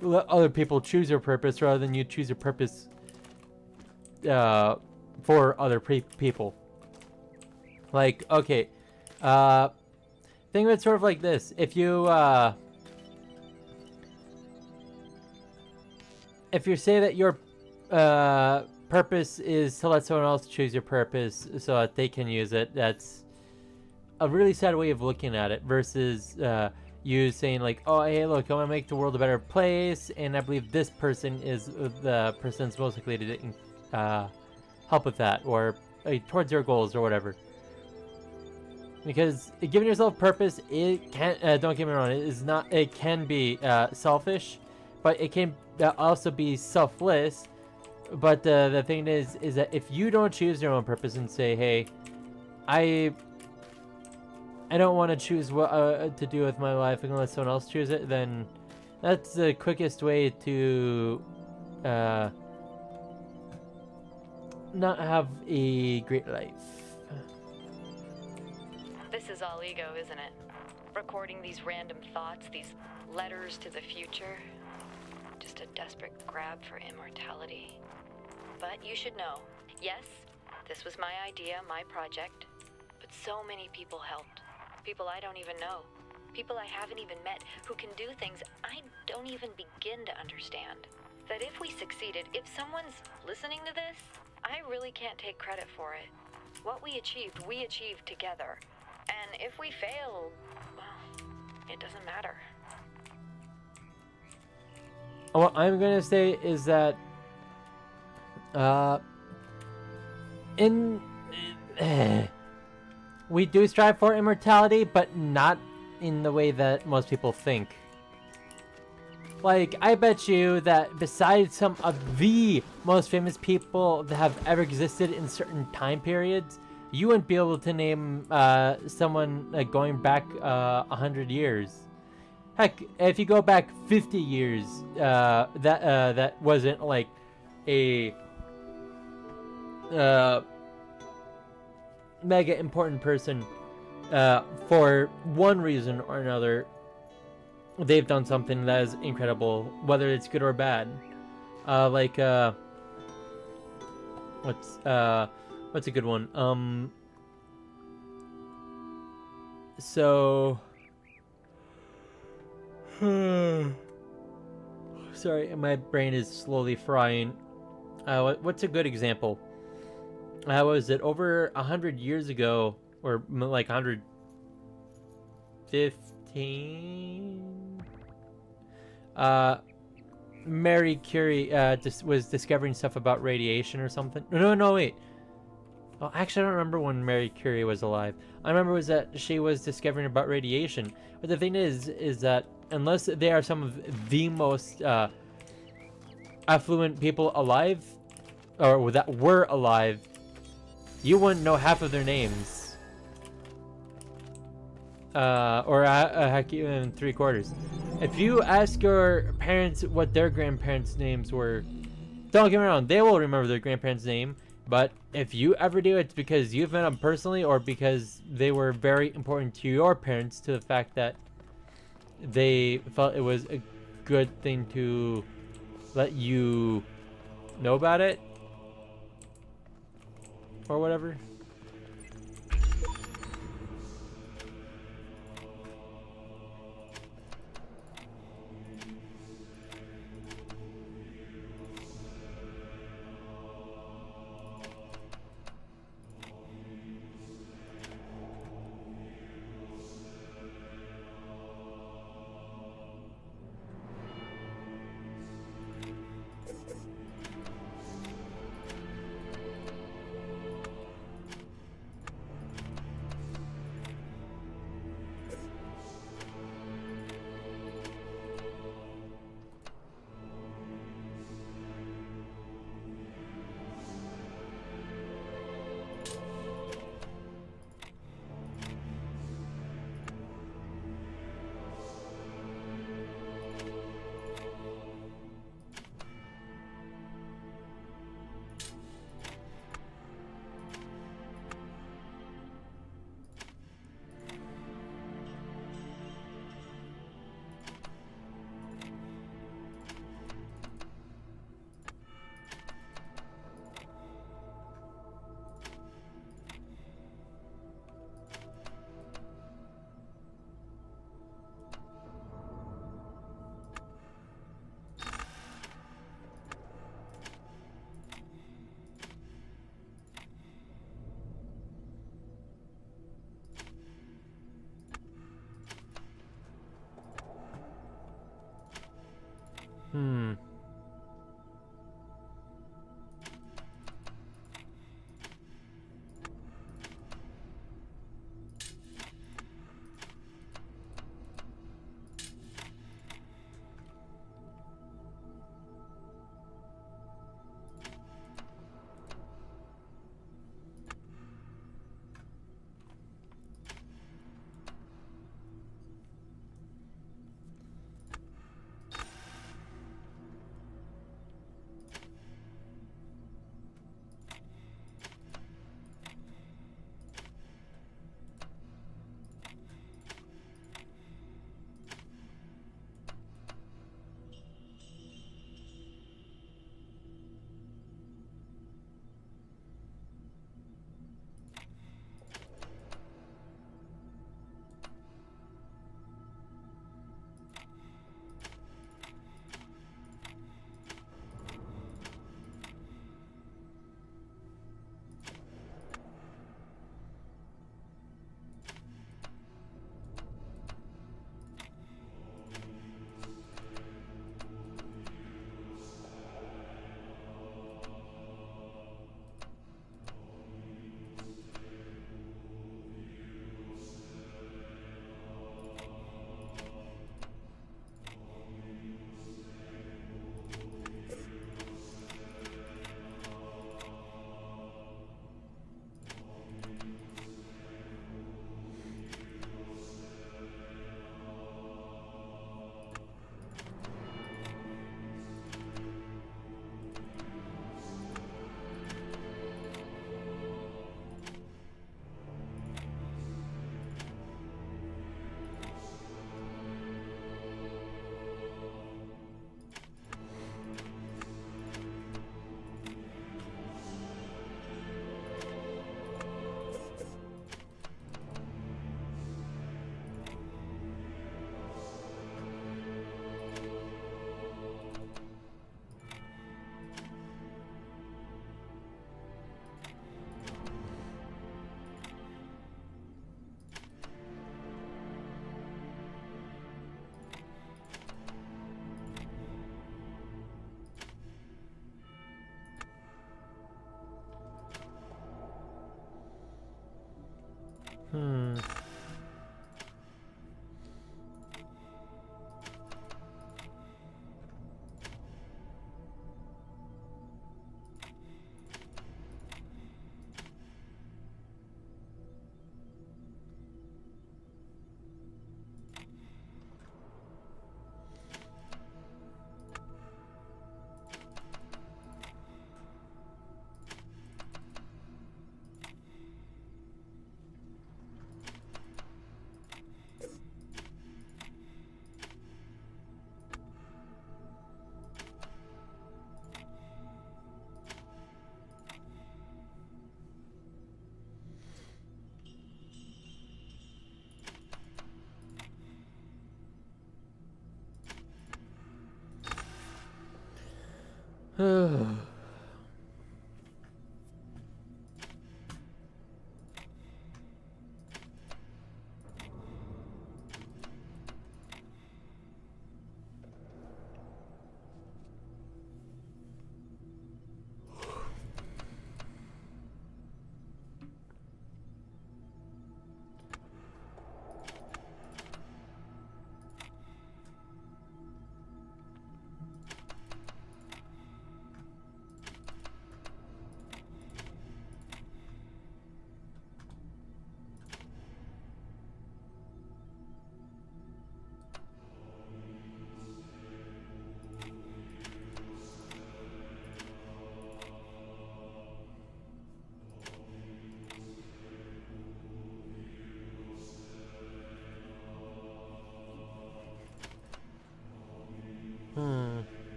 S1: let other people choose your purpose rather than you choose your purpose for other people. Like, okay, think of it sort of like this. If you say that your purpose is to let someone else choose your purpose so that they can use it, that's a really sad way of looking at it versus you saying like, oh, hey, look, I want to make the world a better place, and I believe this person is the person that's most likely to help with that, or towards your goals or whatever. Because giving yourself purpose, it can don't get me wrong, it can be selfish, but it can also be selfless. But the thing is that if you don't choose your own purpose and say, hey, I don't want to choose what to do with my life and let someone else choose it, then that's the quickest way to not have a great life.
S2: This is all ego, isn't it? Recording these random thoughts, these letters to the future. Just a desperate grab for immortality. But you should know, yes, this was my idea, my project, but so many people helped. People I don't even know. People I haven't even met who can do things I don't even begin to understand. That if we succeeded, if someone's listening to this, I really can't take credit for it. What we achieved together. And if we fail, well, it doesn't matter.
S1: What I'm gonna say is that we do strive for immortality, but not in the way that most people think. Like, I bet you that besides some of the most famous people that have ever existed in certain time periods, you wouldn't be able to name someone going back 100 years. Heck, if you go back 50 years, that wasn't like a mega important person. For one reason or another, they've done something that is incredible, whether it's good or bad. What's a good one? Sorry, my brain is slowly frying. What's a good example? Was it over 100 years ago, or like 115? Mary Curie was discovering stuff about radiation or something. No, wait. Oh, actually, I don't remember when Mary Curie was alive. I remember was that she was discovering about radiation. But the thing is that unless they are some of the most affluent people alive, or that were alive, you wouldn't know half of their names. Or heck, even 3/4. If you ask your parents what their grandparents' names were, don't get me wrong, they will remember their grandparents' name. But if you ever do, it's because you've met them personally, or because they were very important to your parents, to the fact that they felt it was a good thing to let you know about it, or whatever. Hmm. Hmm.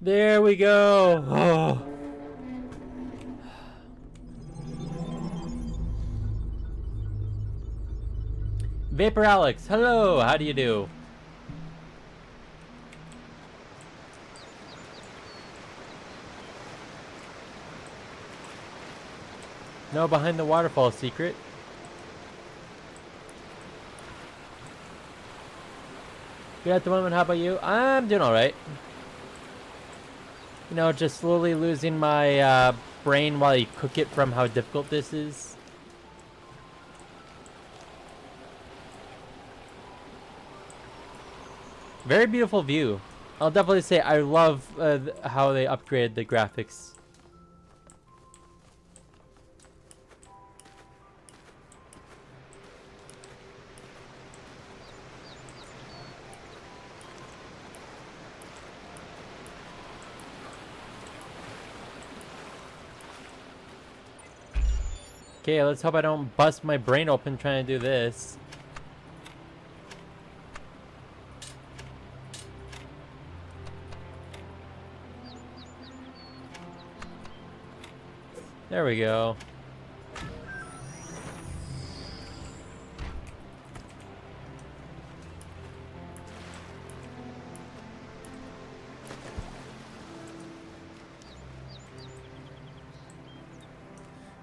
S1: There we go. Oh. Vapor Alex, hello. How do you do? No behind the waterfall secret. Good at the moment. How about you? I'm doing all right. You know, just slowly losing my brain while you cook it from how difficult this is. Very beautiful view. I'll definitely say I love how they upgraded the graphics. Okay, let's hope I don't bust my brain open trying to do this. There we go.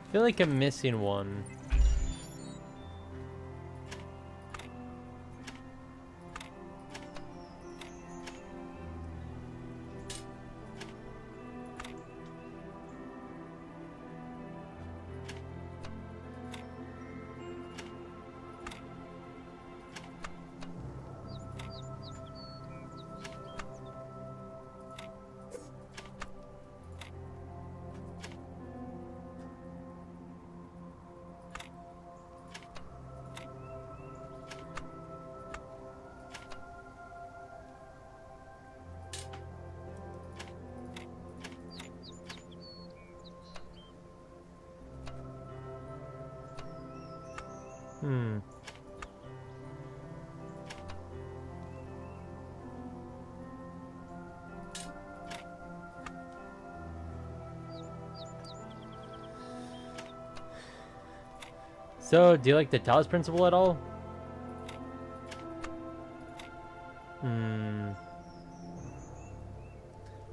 S1: I feel like I'm missing one. Hmm. So, do you like the Talos Principle at all? Hmm.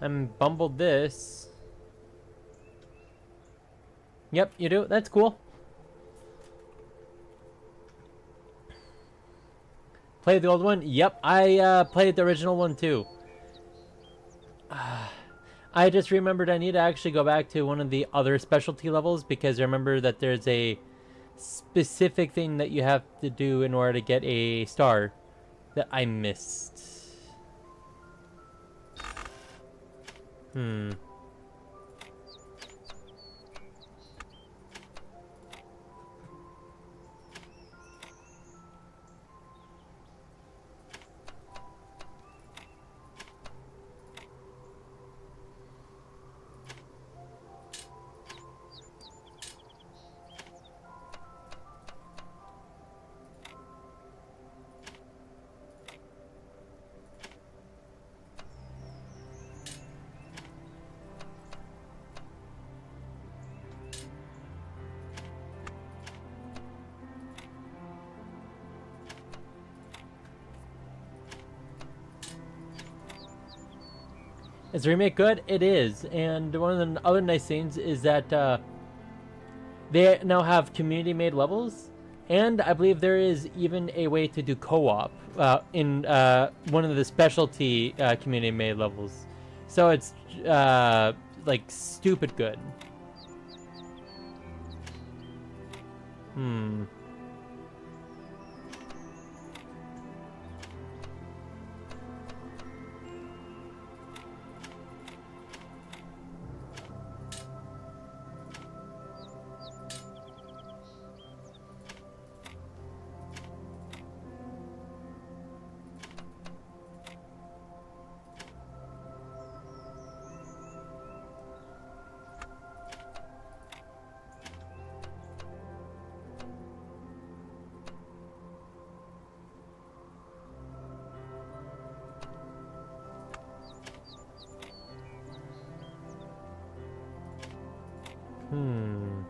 S1: I'm bumbled this. Yep, you do. That's cool. Played the old one? Yep, I played the original one too. I just remembered I need to actually go back to one of the other specialty levels because I remember that there's a specific thing that you have to do in order to get a star that I missed. Hmm. Is the remake good? It is. And one of the other nice things is that they now have community-made levels, and I believe there is even a way to do co-op in one of the specialty community-made levels. So it's like stupid good. Hmm. Hmm.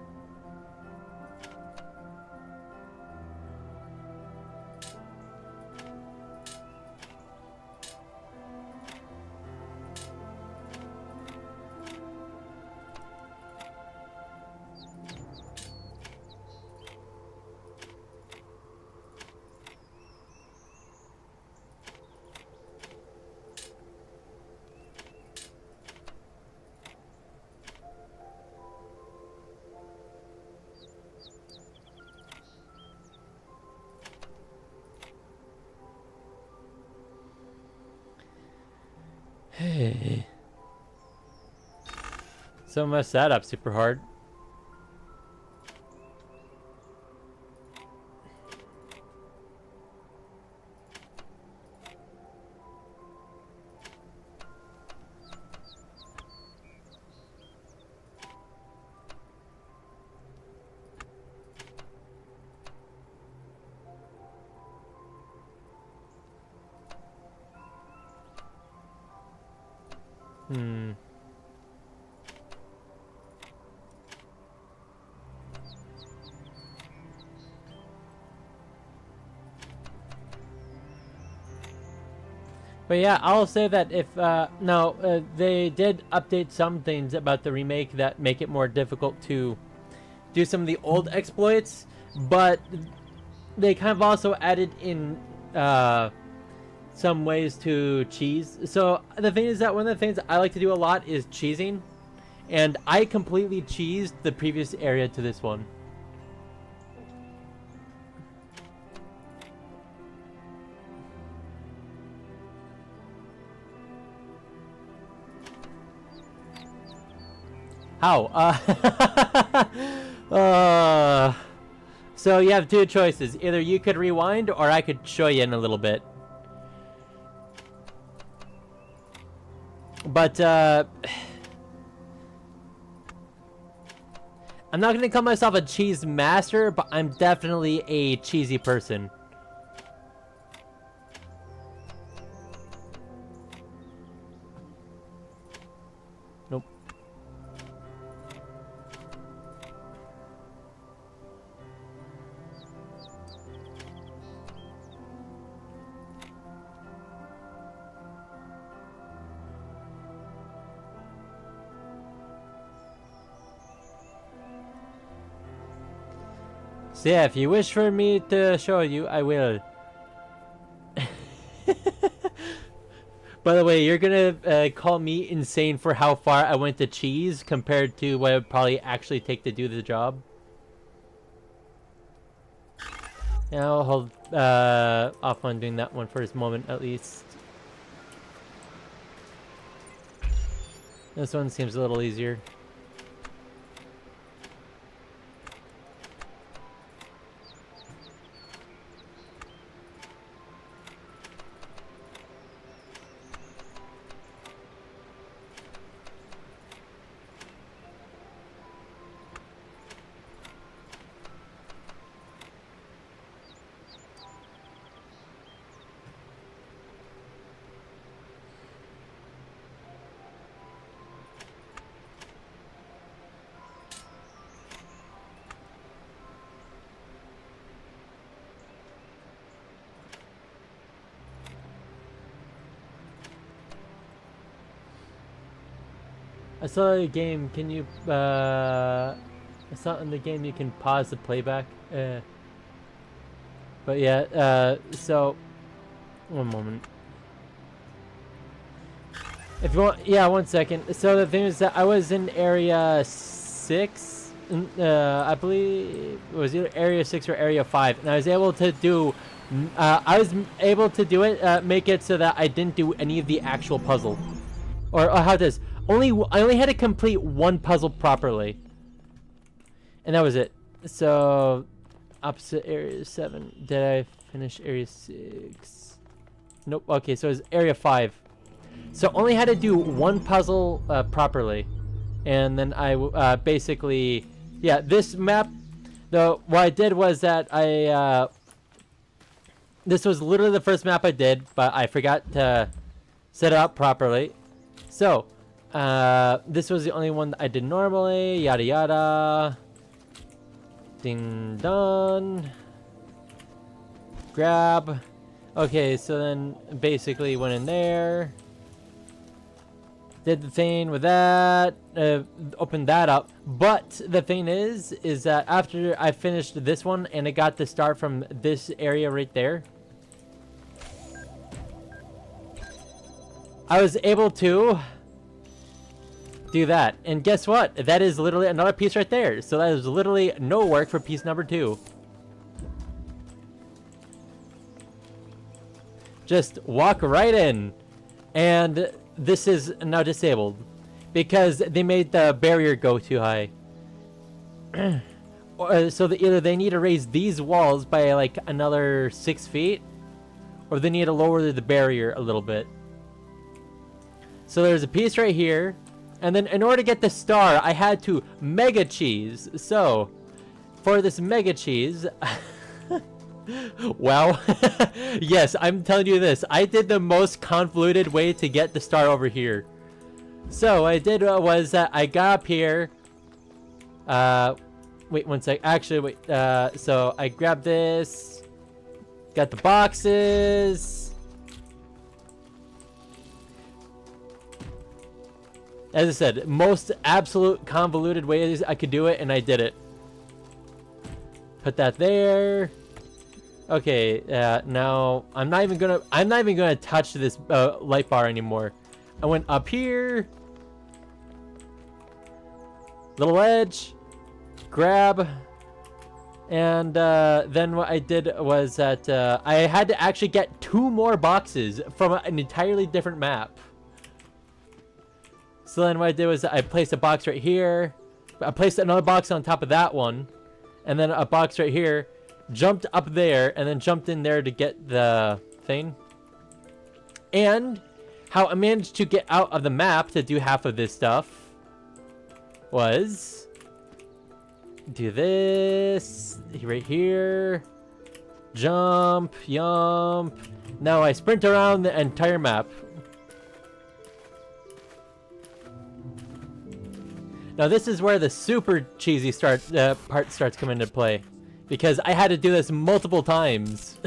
S1: Hey. So messed that up super hard. Hmm. But yeah, I'll say that if they did update some things about the remake that make it more difficult to do some of the old exploits, but they kind of also added in some ways to cheese. So the thing is that one of the things I like to do a lot is cheesing, and I completely cheesed the previous area to this one. How? uh, so you have two choices. Either you could rewind, or I could show you in a little bit. But I'm not gonna call myself a cheese master, but I'm definitely a cheesy person. Nope. So yeah, if you wish for me to show you, I will. By the way, you're gonna call me insane for how far I went to cheese compared to what it would probably actually take to do the job. Yeah, I'll hold off on doing that one for this moment at least. This one seems a little easier. I saw a game. Can you I saw in the game you can pause the playback. But yeah. So one moment. If you want, yeah, 1 second. So the thing is that I was in area 6. I believe it was either area 6 or area 5, and I was able to do. Make it so that I didn't do any of the actual puzzle, or how it is. I only had to complete one puzzle properly, and that was it. So, opposite area 7. Did I finish area 6? Nope. Okay, so it's area 5. So only had to do one puzzle properly, and then I basically, yeah, this map. Though what I did was that this was literally the first map I did, but I forgot to set it up properly. So. This was the only one that I did normally. Yada yada. Ding dong. Grab. Okay, so then basically went in there. Did the thing with that. Opened that up. But the thing is that after I finished this one and it got to start from this area right there, I was able to do that, and guess what? That is literally another piece right there. So that is literally no work for piece number 2. Just walk right in, and this is now disabled because they made the barrier go too high. So either they need to raise these walls by like another 6 feet, or they need to lower the barrier a little bit. So there's a piece right here. And then in order to get the star, I had to mega cheese. So, for this mega cheese, well, yes, I'm telling you this. I did the most convoluted way to get the star over here. So, what I did was that I got up here. Wait 1 sec. Actually, wait. So, I grabbed this. Got the boxes. As I said, most absolute convoluted ways I could do it, and I did it. Put that there. Okay, now I'm not even gonna touch this light bar anymore. I went up here, little edge, grab, and then what I did was that I had to actually get 2 more boxes from an entirely different map. So then what I did was I placed a box right here. I placed another box on top of that one. And then a box right here. Jumped up there and then jumped in there to get the thing. And how I managed to get out of the map to do half of this stuff was Do this right here. Jump, yump. Now I sprint around the entire map. Now this is where the super cheesy part starts coming into play. Because I had to do this multiple times.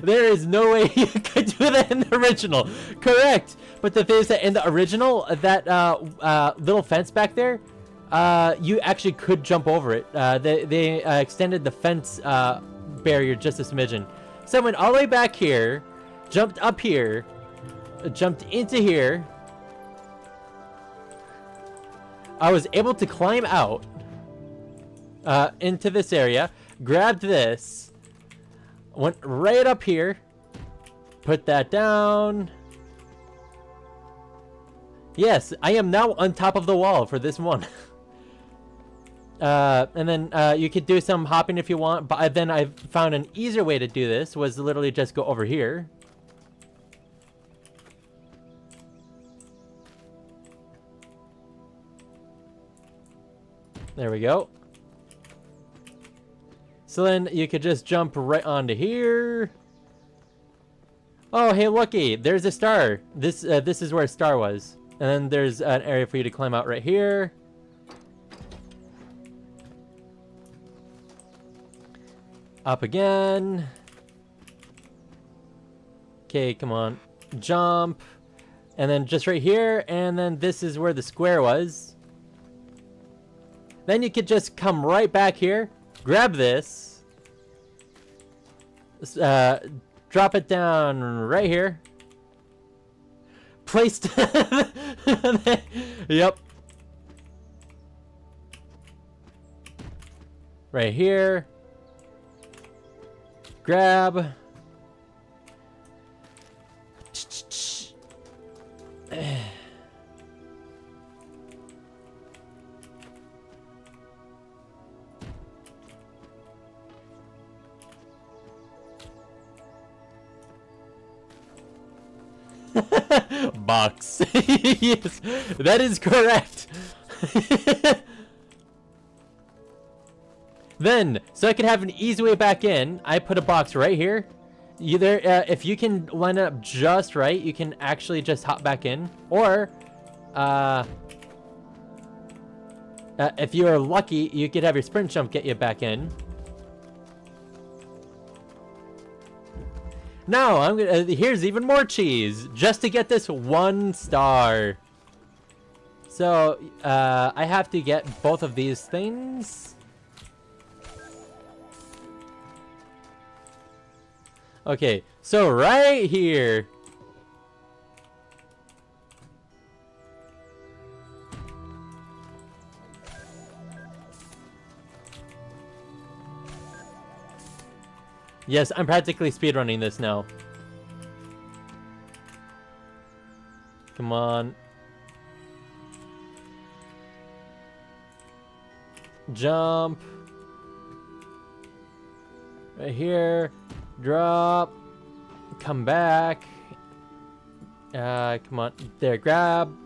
S1: There is no way you could do that in the original. Correct. But the thing is that in the original, that little fence back there, you actually could jump over it. They extended the fence barrier just a smidgen. So I went all the way back here, jumped up here, jumped into here. I was able to climb out into this area, grabbed this, went right up here, put that down. Yes, I am now on top of the wall for this one. And then you could do some hopping if you want, but then I found an easier way to do this was literally just go over here. There we go. So then you could just jump right onto here. Oh, hey, looky, there's a star. This is where a star was. And then there's an area for you to climb out right here. Up again. Okay, come on. Jump. And then just right here. And then this is where the square was. Then you could just come right back here. Grab this. Drop it down right here. Placed. Yep. Right here. Grab. Box. Yes, that is correct. Then, so I can have an easy way back in, I put a box right here. Either if you can line it up just right, you can actually just hop back in, or if you're lucky, you could have your sprint jump get you back in. Now I'm gonna. Here's even more cheese just to get this 1 star. So I have to get both of these things. Okay, so right here. Yes, I'm practically speedrunning this now. Come on. Jump. Right here. Drop. Come back. Come on. There, grab.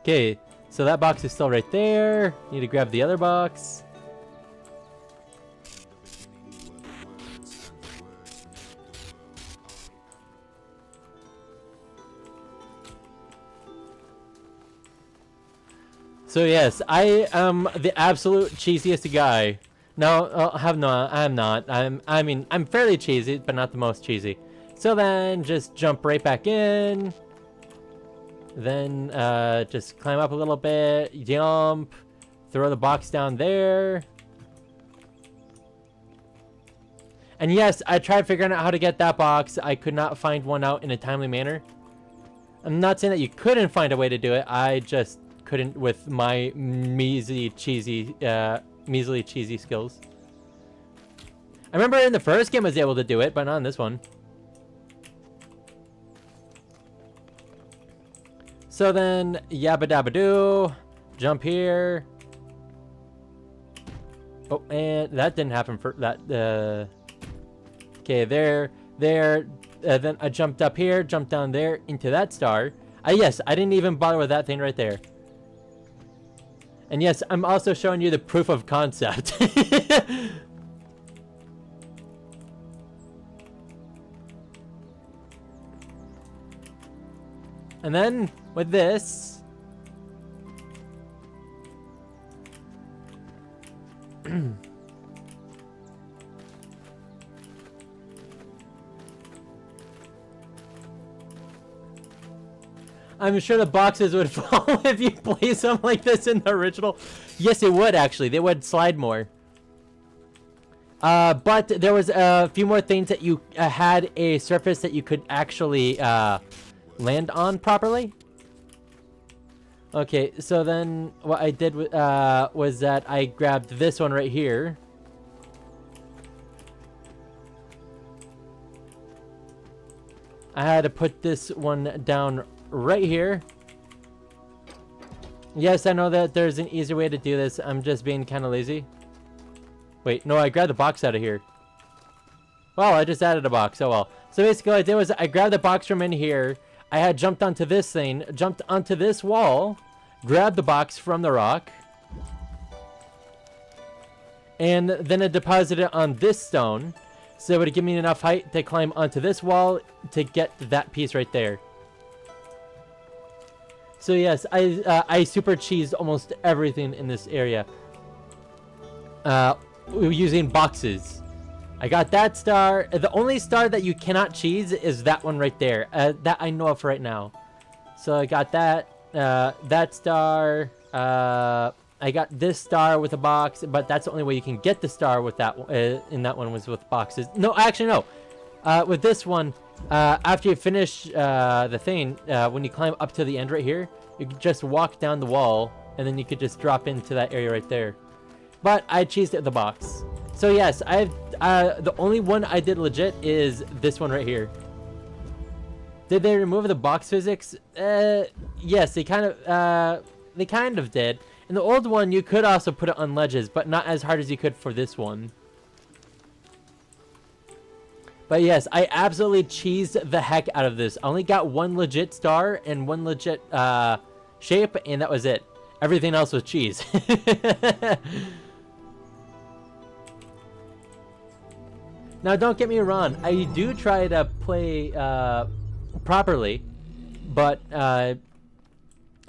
S1: Okay, so that box is still right there. Need to grab the other box. So yes, I am the absolute cheesiest guy. No, I'm not. I'm fairly cheesy, but not the most cheesy. So then, just jump right back in. Then, just climb up a little bit, jump, throw the box down there. And yes, I tried figuring out how to get that box. I could not find one out in a timely manner. I'm not saying that you couldn't find a way to do it. I just couldn't with my measly cheesy skills. I remember in the first game I was able to do it, but not in this one. So then, yabba dabba doo, jump here. Oh, and that didn't happen for that. Okay, there. Then I jumped up here, jumped down there into that star. Yes, I didn't even bother with that thing right there. And yes, I'm also showing you the proof of concept. And then with this, I'm sure the boxes would fall if you place them like this in the original. Yes, it would actually. They would slide more. But there was a few more things that you had a surface that you could actually land on properly. Okay, so then what I did was that I grabbed this one right here. I had to put this one down right here. Yes, I know that there's an easier way to do this. I'm just being kind of lazy. Wait, no, I grabbed the box out of here. Well, I just added a box. Oh well. So basically what I did was I grabbed the box from in here. I had jumped onto this thing, jumped onto this wall, grabbed the box from the rock, and then I deposited it on this stone. So it would give me enough height to climb onto this wall to get that piece right there. So yes, I super cheesed almost everything in this area. Using boxes. I got that star. The only star that you cannot cheese is that one right there. That I know of right now. So I got that. That star. I got this star with a box, but that's the only way you can get the star with that. In that one was with boxes. No, actually no. With this one, after you finish the thing, when you climb up to the end right here, you can just walk down the wall, and then you could just drop into that area right there. But I cheesed it the box. So yes, the only one I did legit is this one right here. Did they remove the box physics? Yes, they kind of did. In the old one, you could also put it on ledges, but not as hard as you could for this one. But yes, I absolutely cheesed the heck out of this. I only got one legit star and one legit shape, and that was it. Everything else was cheese. Now, don't get me wrong. I do try to play properly, but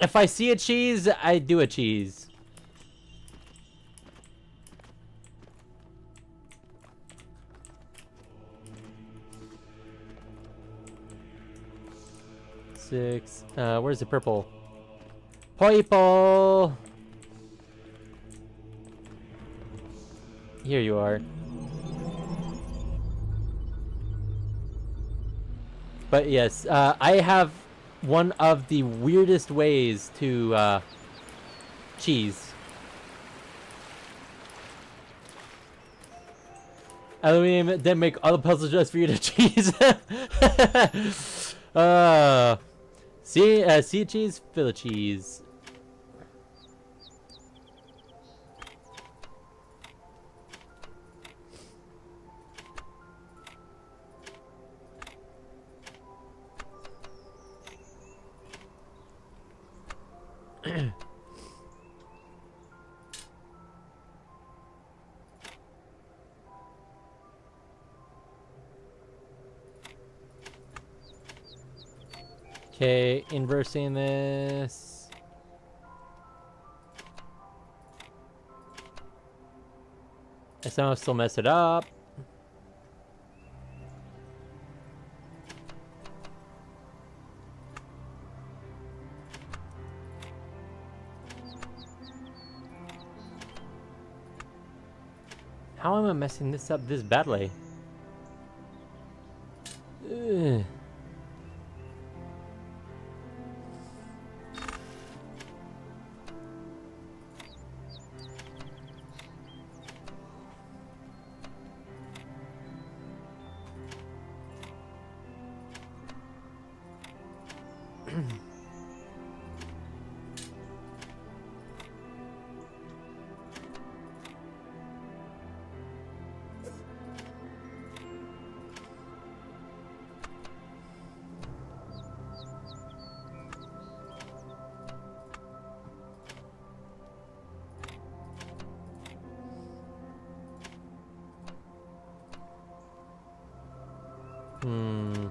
S1: if I see a cheese, I do a cheese. Six. Where's the purple? Purple. Here you are. But yes, I have one of the weirdest ways to cheese. Elohim didn't make all the puzzles just for you to cheese. See cheese, fill cheese. Okay, inversing this. I somehow still mess it up. How am I messing this up this badly? Ugh. Hmm.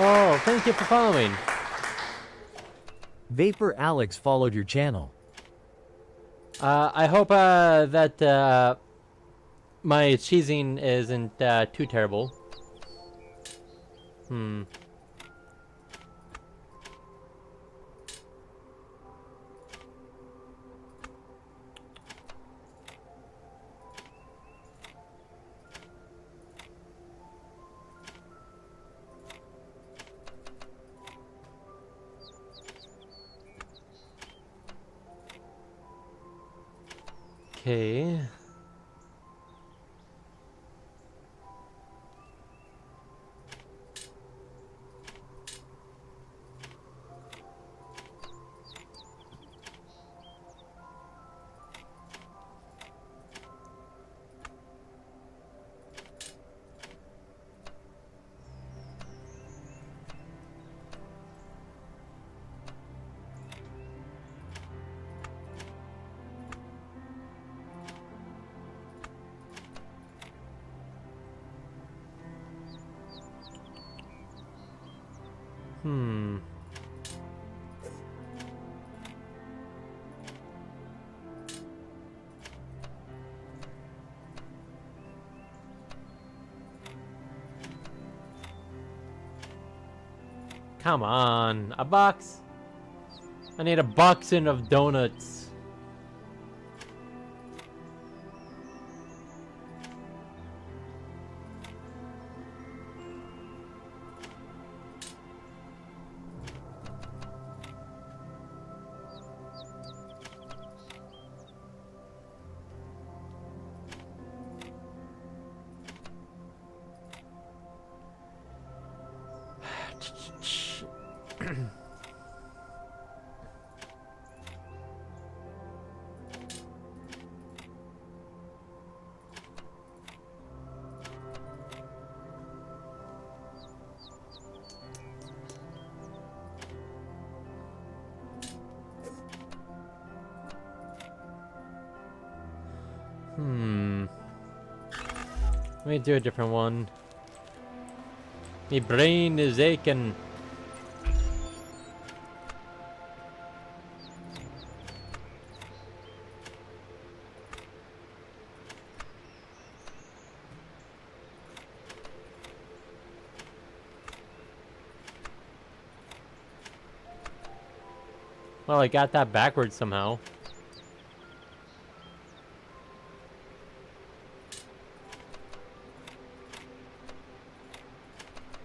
S1: Oh, thank you for following.
S3: Vapor Alex followed your channel.
S1: I hope that my cheesing isn't too terrible. Hmm. Okay. Hmm. Come on, a box? I need a boxing of donuts. Hmm. Let me do a different one. My brain is aching. Well, I got that backwards somehow.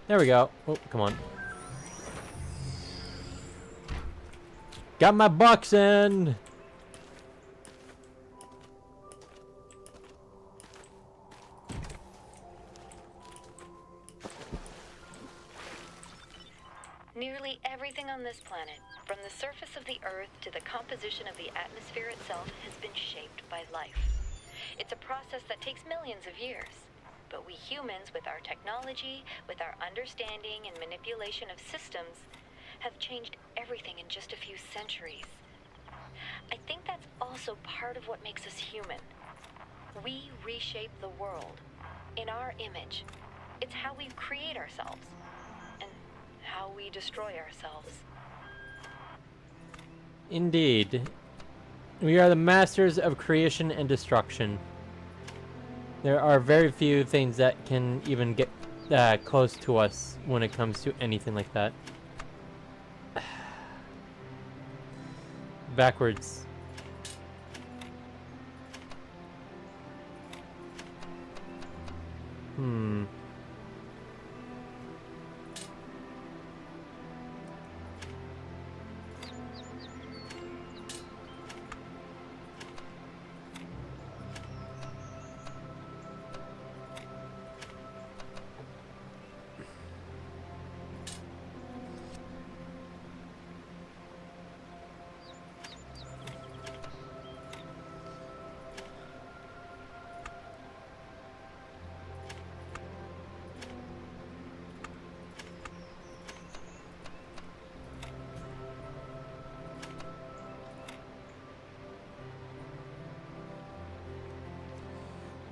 S1: There we go. Oh, come on. Got my box in.
S2: Nearly everything on this planet, from the surface of the Earth to the composition of the atmosphere itself, has been shaped by life. It's a process that takes millions of years. But we humans, with our technology, with our understanding and manipulation of systems, have changed everything in just a few centuries. I think that's also part of what makes us human. We reshape the world in our image. It's how we create ourselves and how we destroy ourselves.
S1: Indeed. We are the masters of creation and destruction. There are very few things that can even get close to us when it comes to anything like that. Backwards. Hmm.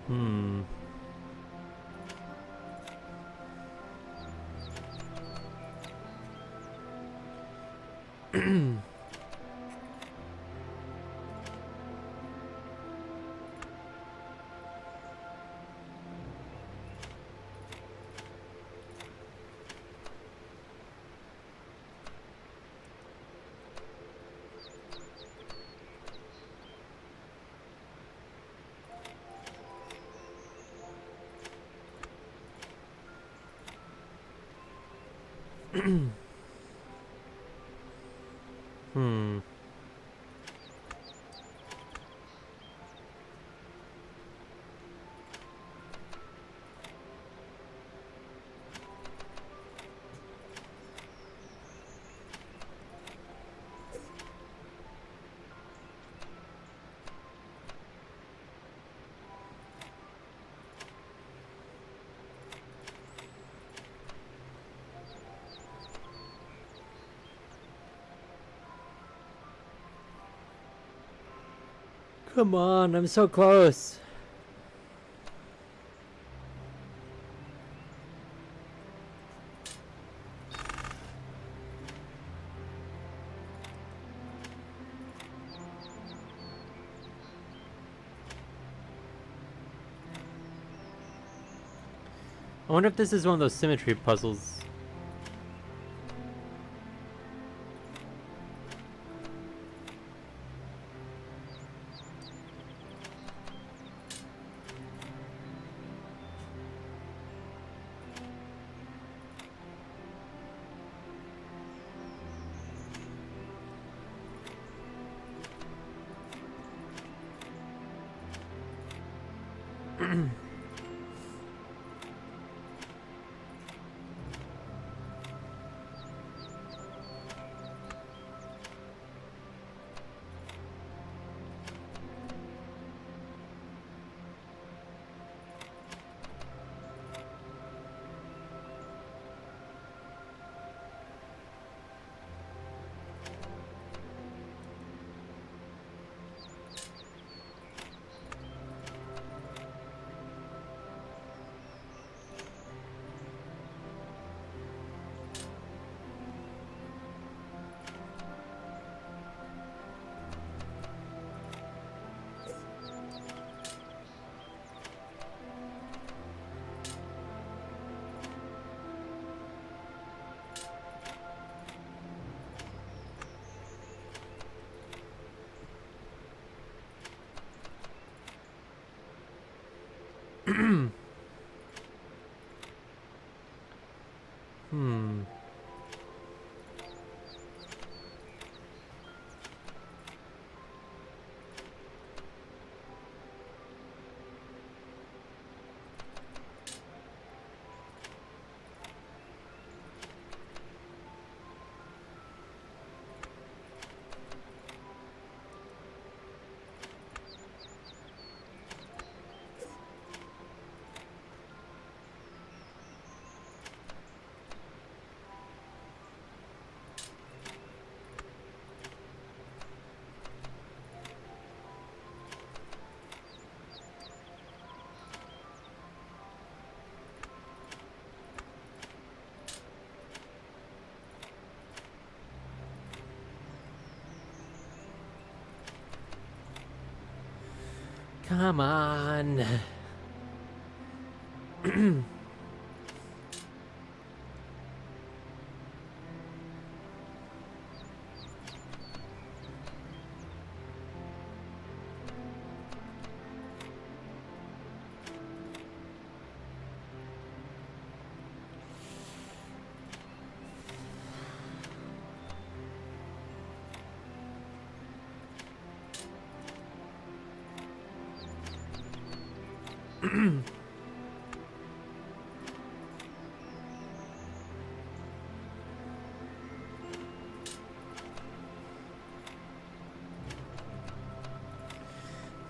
S1: Hmm. Hmm. Come on, I'm so close. I wonder if this is one of those symmetry puzzles. Hmm. Come on.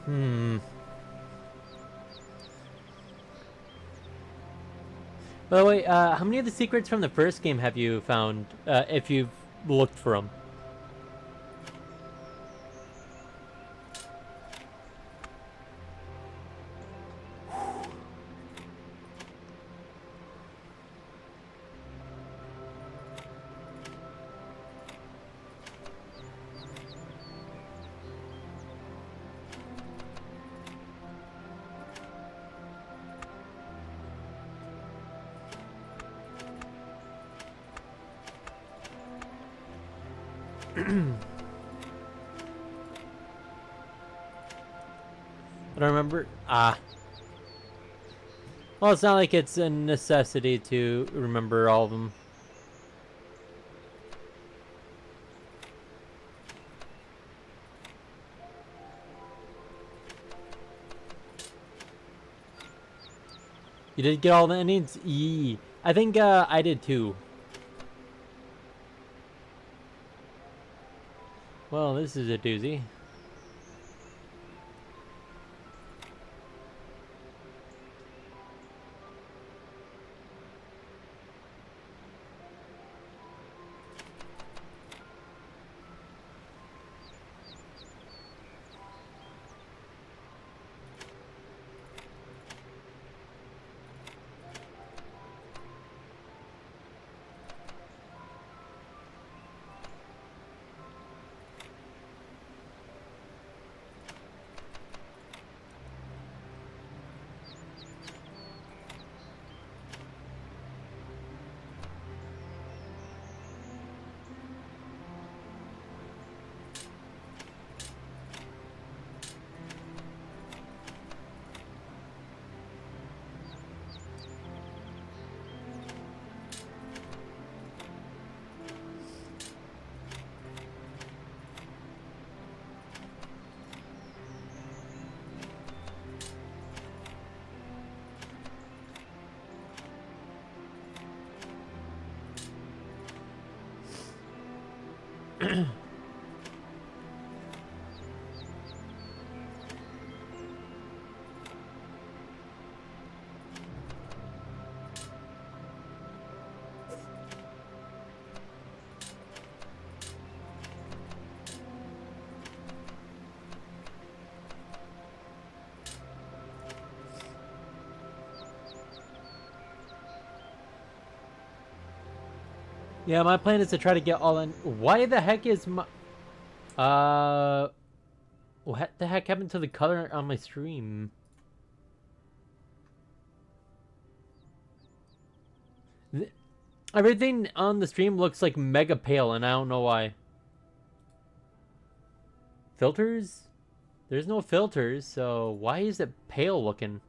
S1: Hmm. By the way, how many of the secrets from the first game have you found, if you've looked for them? I don't remember. Ah. Well, it's not like it's a necessity to remember all of them. You did get all the endings? Yee. I think I did too. Well, this is a doozy. Yeah, my plan is to try to get all in. Why the heck is my... What the heck happened to the color on my stream? Everything on the stream looks like mega pale, and I don't know why. Filters? There's no filters, so why is it pale looking?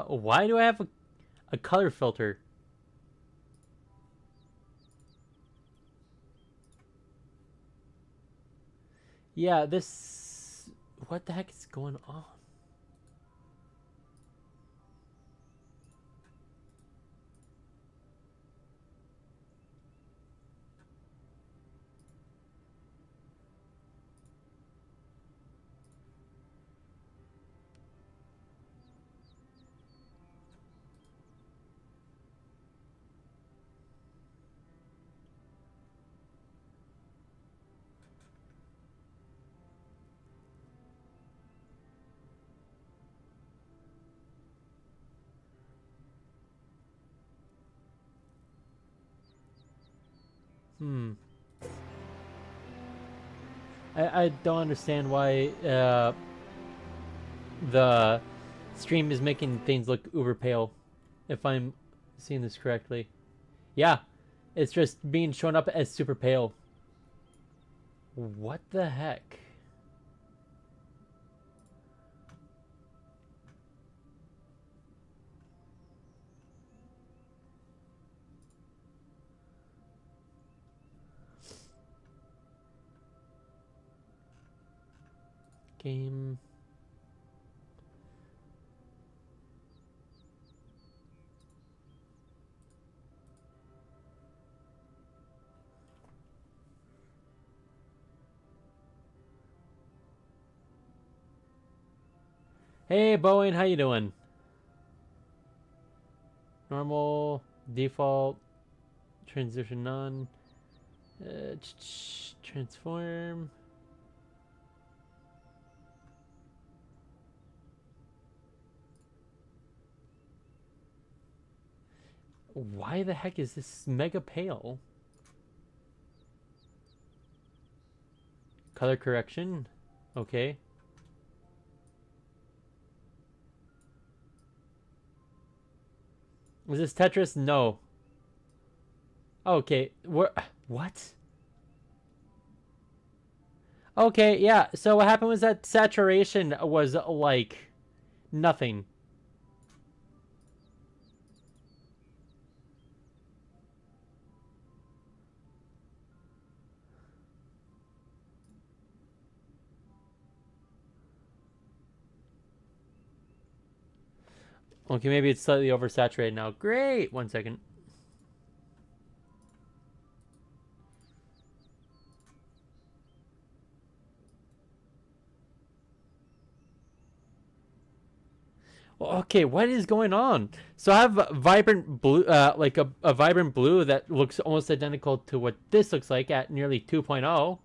S1: Why do I have a color filter? Yeah, this... What the heck is going on? Hmm. I don't understand why the stream is making things look uber pale, if I'm seeing this correctly. Yeah, it's just being shown up as super pale. What the heck? Game. Hey, Bowen, how you doing? Normal, default, transition none, transform. Why the heck is this mega pale? Color correction. Okay. Is this Tetris? No. Okay. What? Okay, yeah. So what happened was that saturation was like nothing. Okay, maybe it's slightly oversaturated now. Great. 1 second. Okay, what is going on? So I have vibrant blue, like a vibrant blue that looks almost identical to what this looks like at nearly 2.0.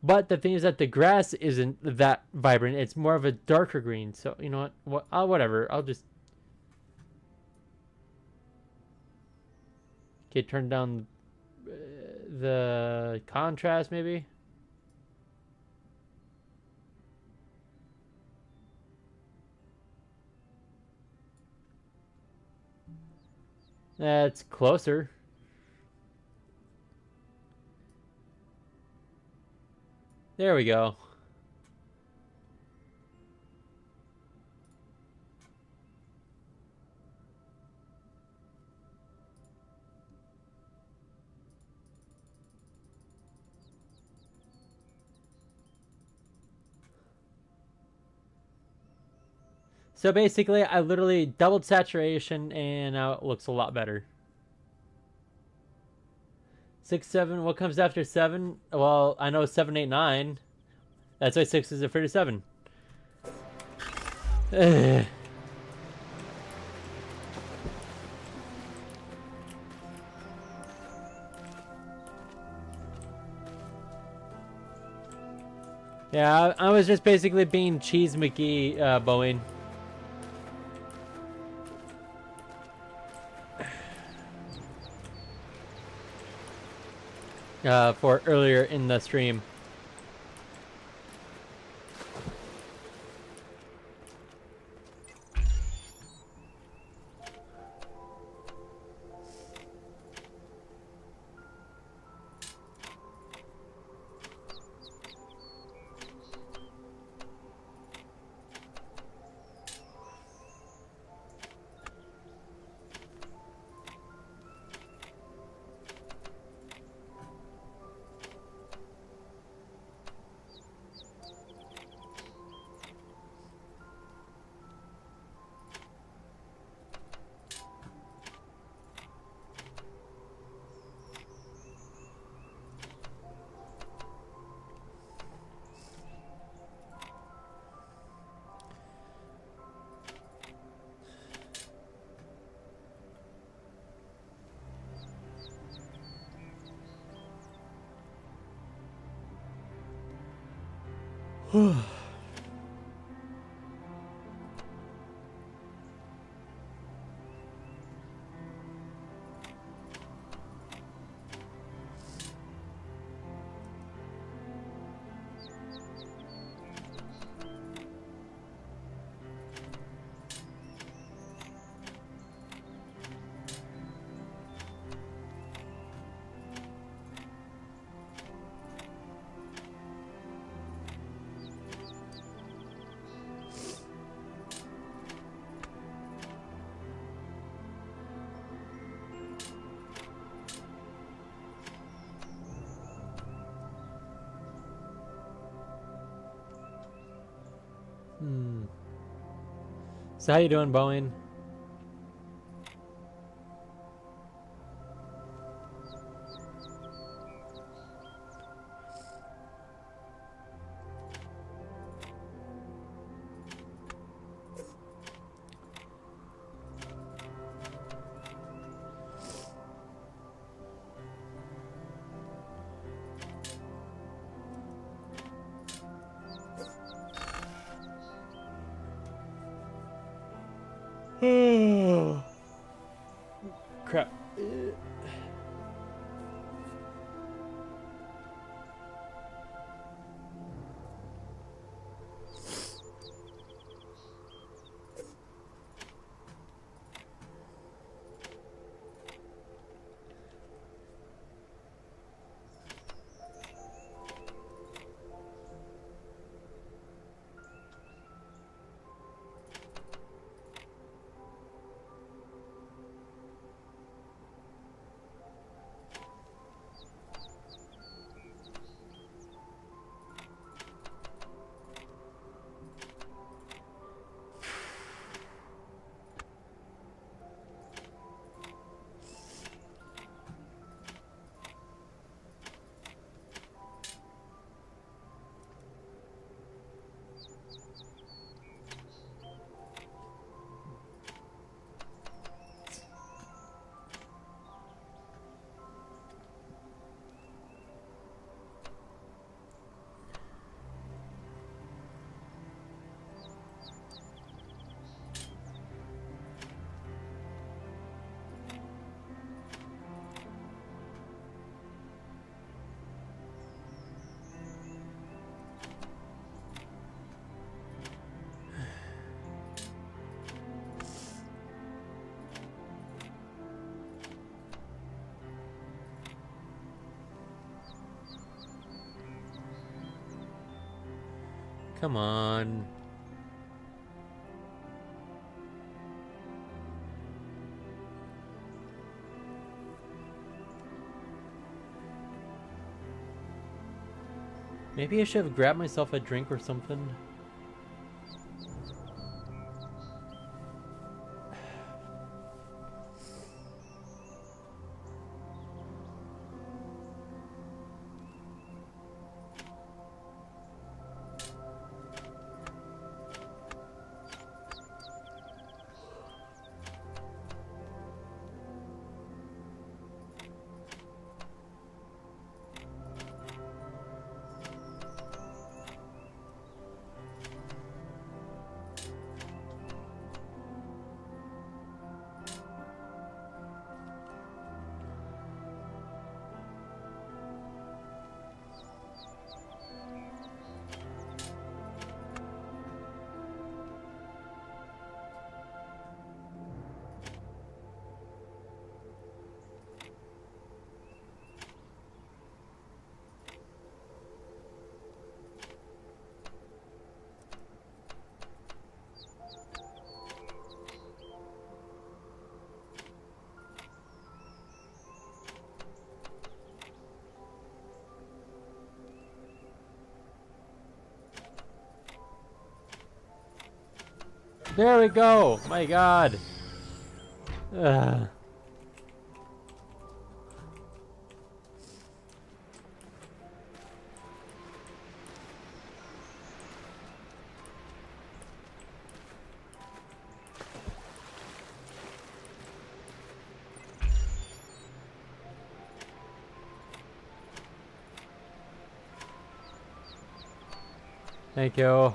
S1: But the thing is that the grass isn't that vibrant. It's more of a darker green. So you know what? Whatever. I'll just turn down the contrast maybe. That's closer. There we go. So basically, I literally doubled saturation, and now it looks a lot better. 6, 7. What comes after 7? Well, I know 7, 8, 9. That's why 6 is a 37. Yeah, I was just basically being Cheese McGee, Boeing. For earlier in the stream. So how you doing, Boeing? Crap. Come on. Maybe I should have grabbed myself a drink or something. There we go! My god! Ugh. Thank you.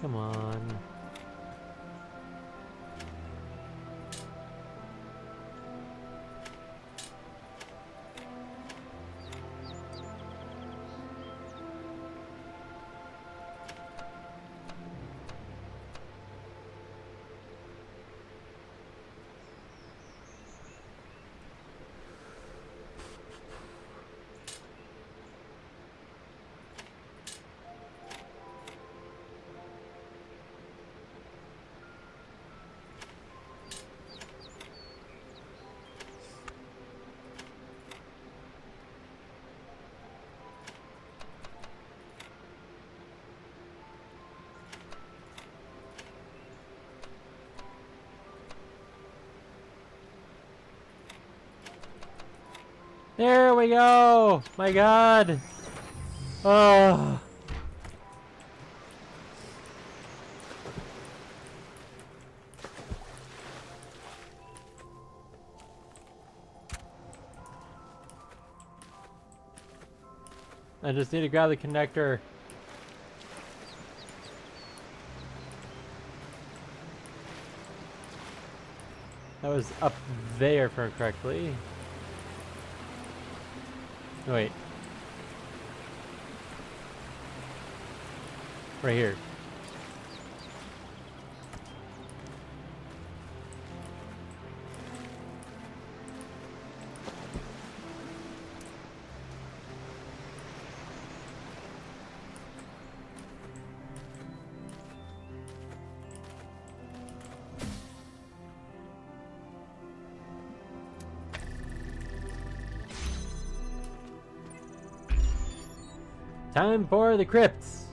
S1: Come on. There we go! My god! Oh! I just need to grab the connector. That was up there, if I remember correctly. Wait. Right here. Time for the crypts.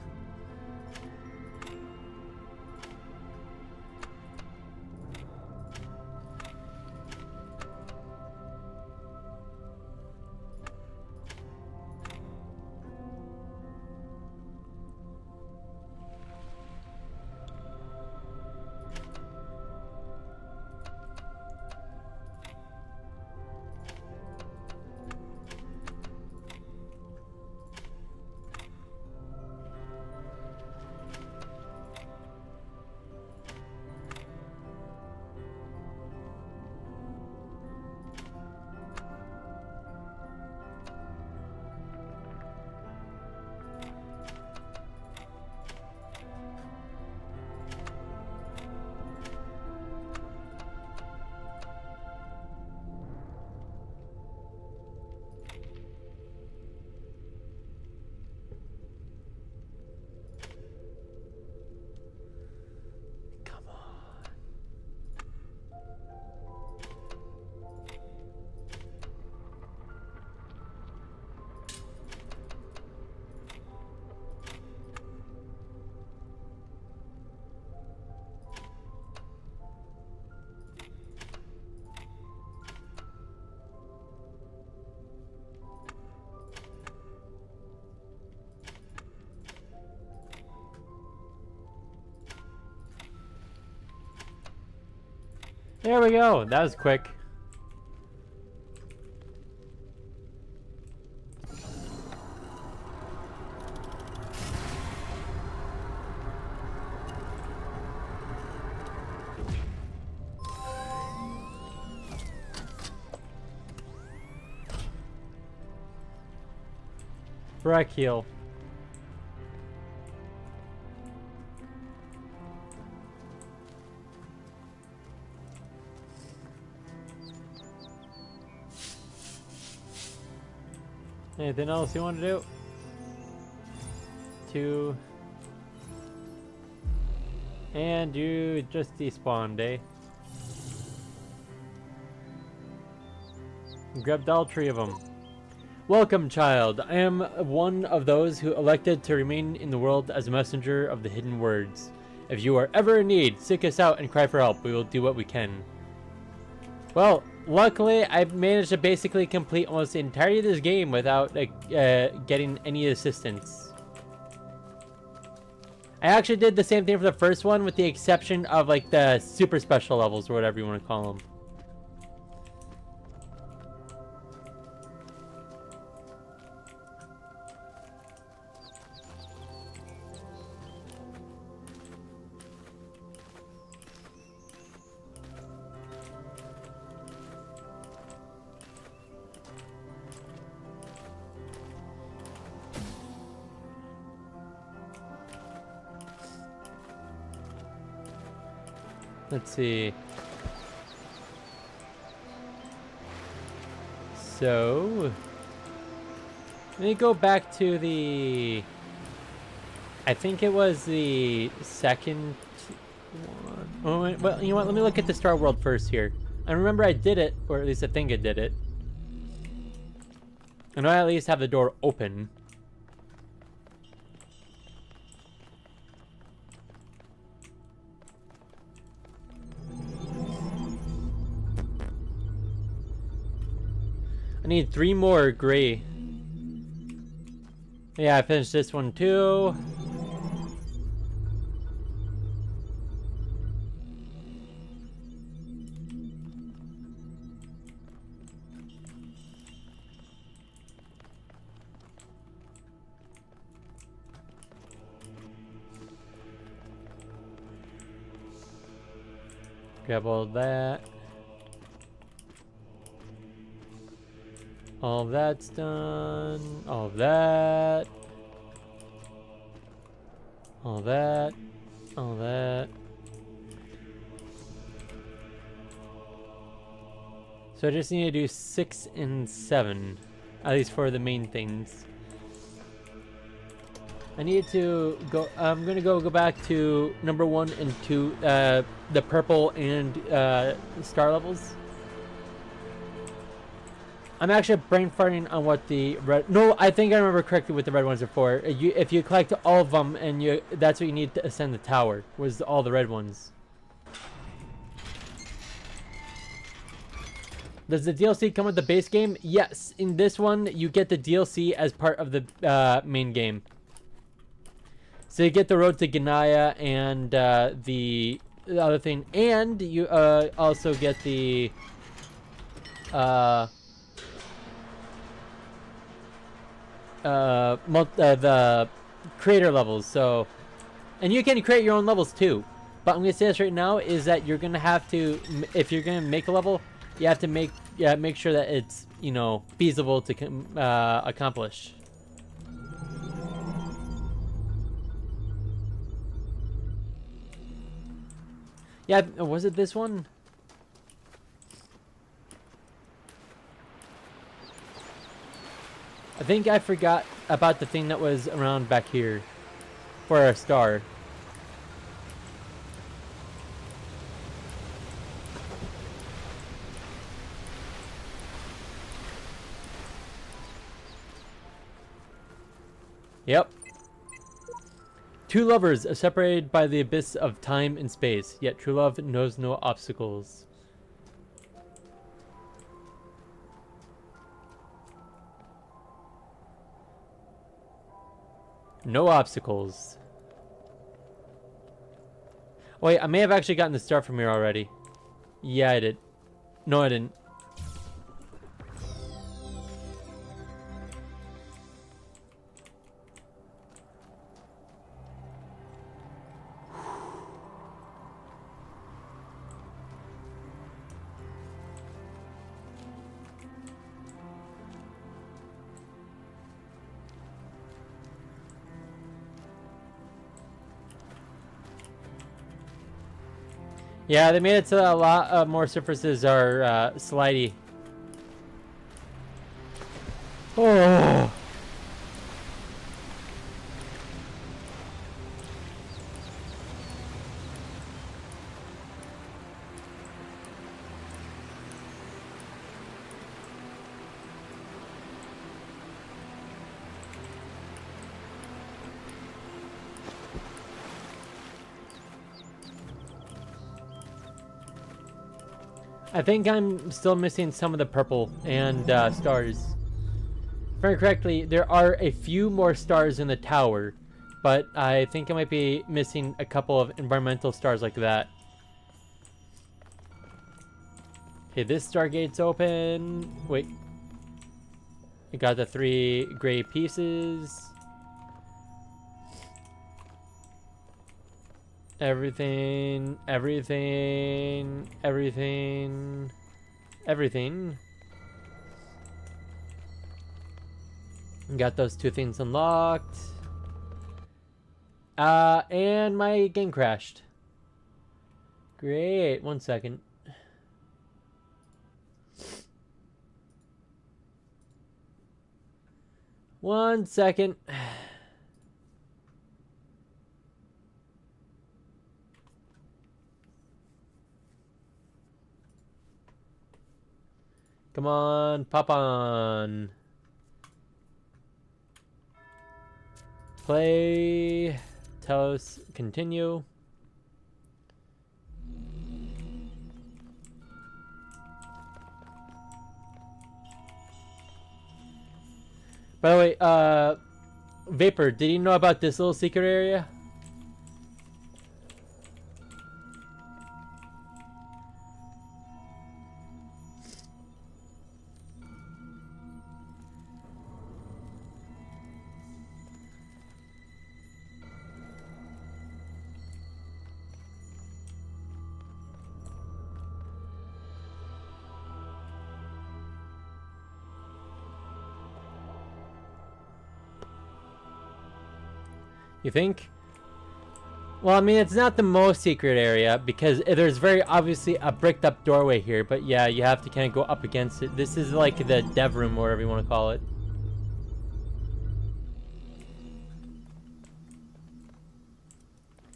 S1: There we go. That was quick. Brachio. Anything else you want to do? 2. And you just despawned, eh? Grabbed all 3 of them. Welcome, child. I am one of those who elected to remain in the world as a messenger of the hidden words. If you are ever in need, seek us out and cry for help. We will do what we can. Well, luckily, I've managed to basically complete almost the entirety of this game without getting any assistance. I actually did the same thing for the first one, with the exception of like the super special levels or whatever you want to call them. Let's see. So, let me go back to the... I think it was the second one. Oh, wait, well, you know what? Let me look at the Star World first here. I remember I did it, or at least I think I did it. I know I at least have the door open. I need 3 more gray. Yeah, I finished this one too. Grab all that. All that's done. All that. All that. All that. So I just need to do 6 and 7. At least for the main things. I need to go. I'm gonna go back to number 1 and 2, the purple and star levels. I'm actually brain farting on what the red. No, I think I remember correctly what the red ones are for. If you collect all of them, and that's what you need to ascend the tower. Was all the red ones. Does the DLC come with the base game? Yes. In this one, you get the DLC as part of the main game. So you get the road to Ganaya and the other thing, and you also get the the creator levels. So, and you can create your own levels too. But I'm gonna say this right now is that you're gonna have to, if you're gonna make a level, you have to make sure that it's, you know, feasible to accomplish. Yeah, was it this one? I think I forgot about the thing that was around back here for our star. Yep. 2 lovers are separated by the abyss of time and space, yet true love knows no obstacles. No obstacles. Wait, I may have actually gotten the star from here already. Yeah, I did. No, I didn't. Yeah, they made it so that a lot more surfaces are slidey. Oh. I think I'm still missing some of the purple and stars. If I remember correctly, there are a few more stars in the tower, but I think I might be missing a couple of environmental stars like that. Okay, this stargate's open. Wait. I got the 3 gray pieces. Everything. Got those 2 things unlocked. And my game crashed. Great. 1 second. One second. Come on, pop on. Play. Talos, continue. By the way, Vapor, did you know about this little secret area? You think? Well, I mean, it's not the most secret area because there's very obviously a bricked up doorway here, but yeah, you have to kind of go up against it. This is like the dev room, or whatever you want to call it.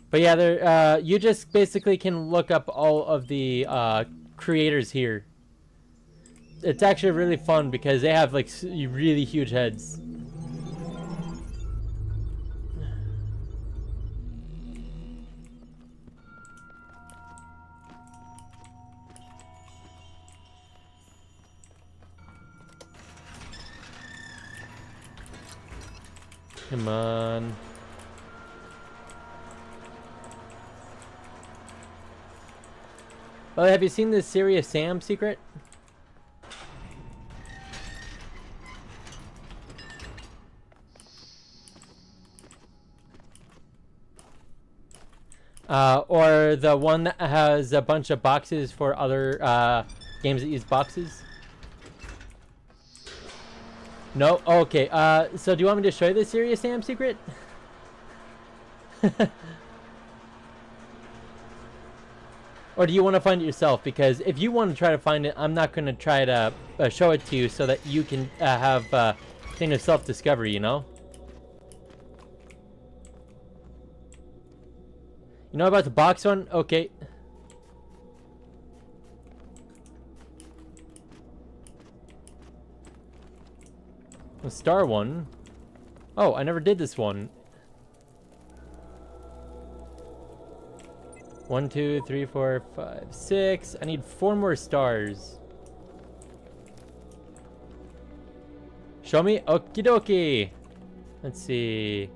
S1: But yeah, there, you just basically can look up all of the creators here. It's actually really fun because they have like really huge heads. Come on. Well, have you seen this Serious Sam secret? Or the one that has a bunch of boxes for other games that use boxes? No? Okay. So do you want me to show you the Serious Sam secret? Or do you want to find it yourself? Because if you want to try to find it, I'm not going to try to show it to you so that you can have a thing of self-discovery, you know? You know about the box one? Okay. The star one? Oh, I never did this one. 1, 2, 3, 4, 5, 6. I need 4 more stars. Show me? Okie dokie. Let's see.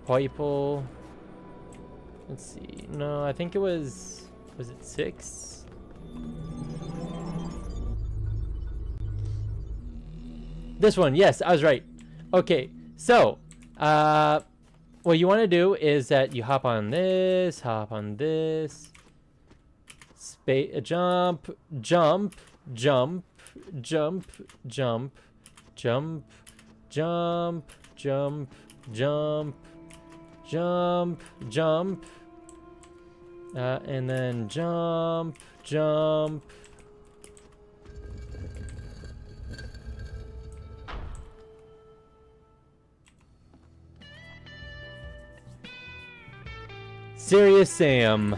S1: Purple. Let's see. No, I think it was it 6? This one, yes, I was right. Okay, so, what you want to do is that you hop on this, jump, jump, jump, jump, jump, jump, jump, jump, jump, jump, jump, and then jump, jump. Serious Sam.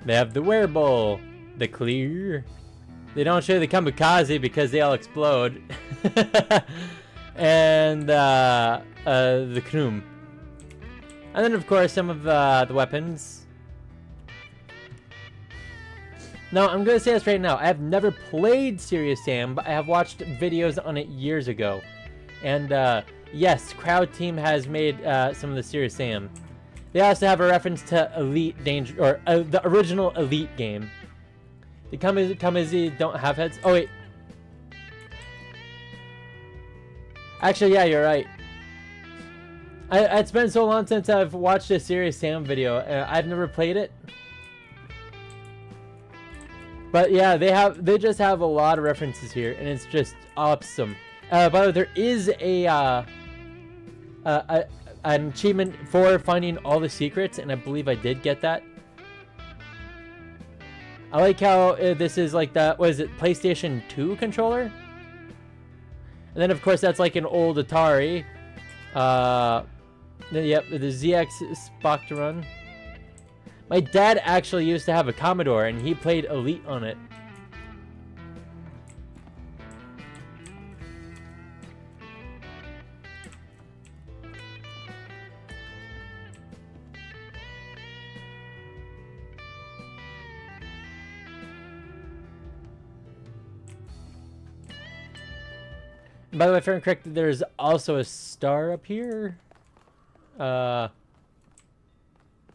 S1: They have the wearable, the clear. They don't show the kamikaze because they all explode. And the Knum. And then of course some of the weapons. Now I'm gonna say this right now. I have never played Serious Sam, but I have watched videos on it years ago. And yes, Crowd Team has made some of the Serious Sam. They also have a reference to Elite Danger, or the original Elite game. The Kamizi don't have heads. Oh wait. Actually, yeah, you're right. It's been so long since I've watched a Serious Sam video. I've never played it. But yeah, they just have a lot of references here, and it's just awesome. By the way, there is a an achievement for finding all the secrets, and I believe I did get that. I like how this is like the, what is it, PlayStation 2 controller? And then of course that's like an old Atari. Yep, the ZX Spectrum. My dad actually used to have a Commodore, and he played Elite on it. By the way, if I'm correct, there's also a star up here. I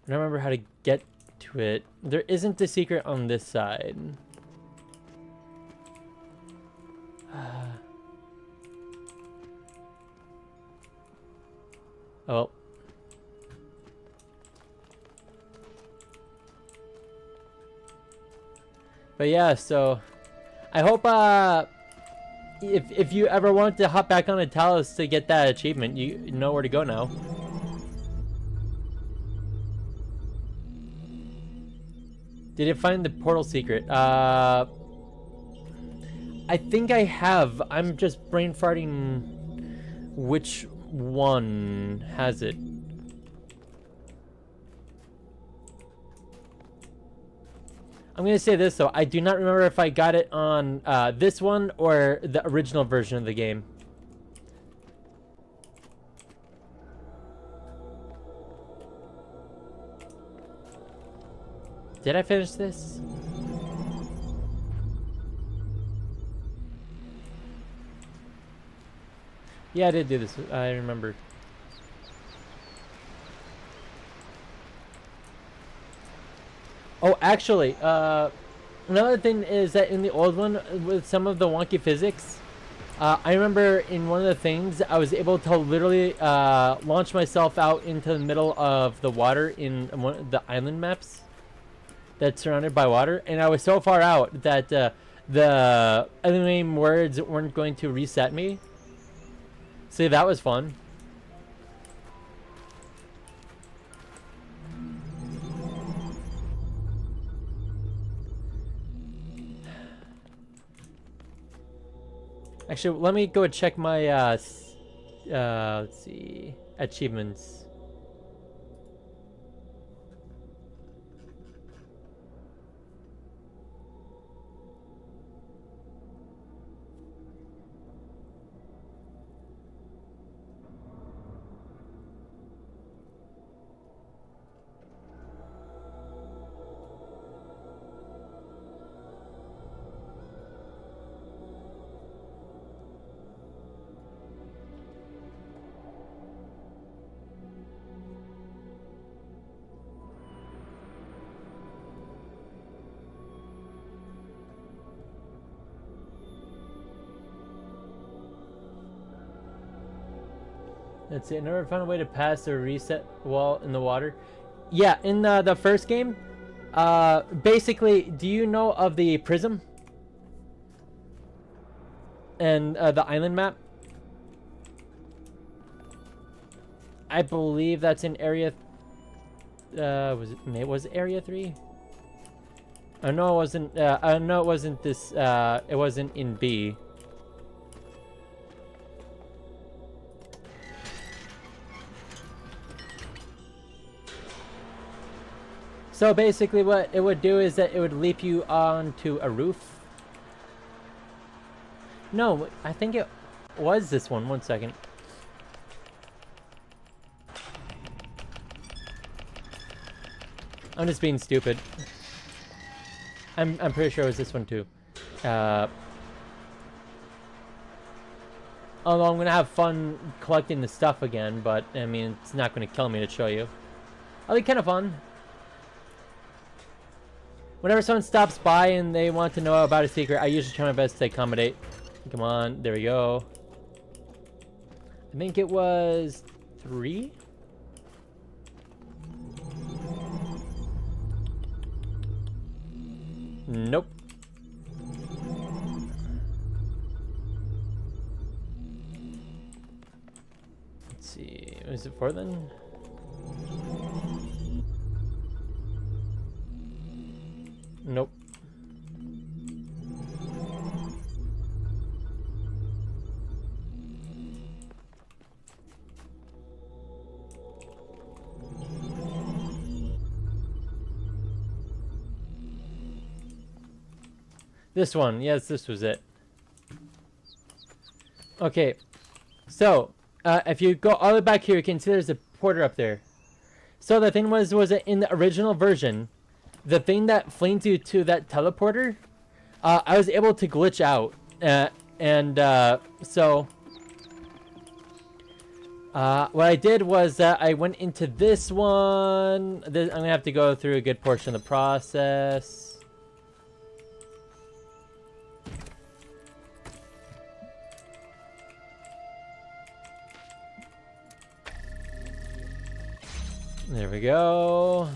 S1: don't remember how to get to it. There isn't a secret on this side. Oh. But yeah, so I hope if you ever want to hop back on a Talos to get that achievement, you know where to go now. Did you find the portal secret? I think I have. I'm just brain farting which one has it. I'm gonna say this though, I do not remember if I got it on this one or the original version of the game. Did I finish this? Yeah, I did do this. I remember. Oh, actually, another thing is that in the old one, with some of the wonky physics, I remember in one of the things, I was able to literally launch myself out into the middle of the water in one of the island maps that's surrounded by water, and I was so far out that the enemy words weren't going to reset me. See, that was fun. Actually, let me go check my let's see, achievements. Let's see, I never found a way to pass the reset wall in the water. Yeah, in the first game, basically, do you know of the prism? And the island map? I believe that's in area... was it area 3? I know it wasn't, I know it wasn't this, it wasn't in B. So basically what it would do is that it would leap you onto a roof. No, I think it was this one. 1 second. I'm just being stupid. I'm pretty sure it was this one too. Although I'm gonna have fun collecting the stuff again, but I mean it's not gonna kill me to show you. It'll be kind of fun. Whenever someone stops by and they want to know about a secret, I usually try my best to accommodate. Come on, there we go. I think it was 3? Nope. Let's see. is it 4 then? Nope. This one, yes, this was it. Okay, so if you go all the way back here, you can see there's a porter up there. So the thing was that in the original version, the thing that flings you to that teleporter, I was able to glitch out, so what I did was that I went into this one. I'm gonna have to go through a good portion of the process. There we go.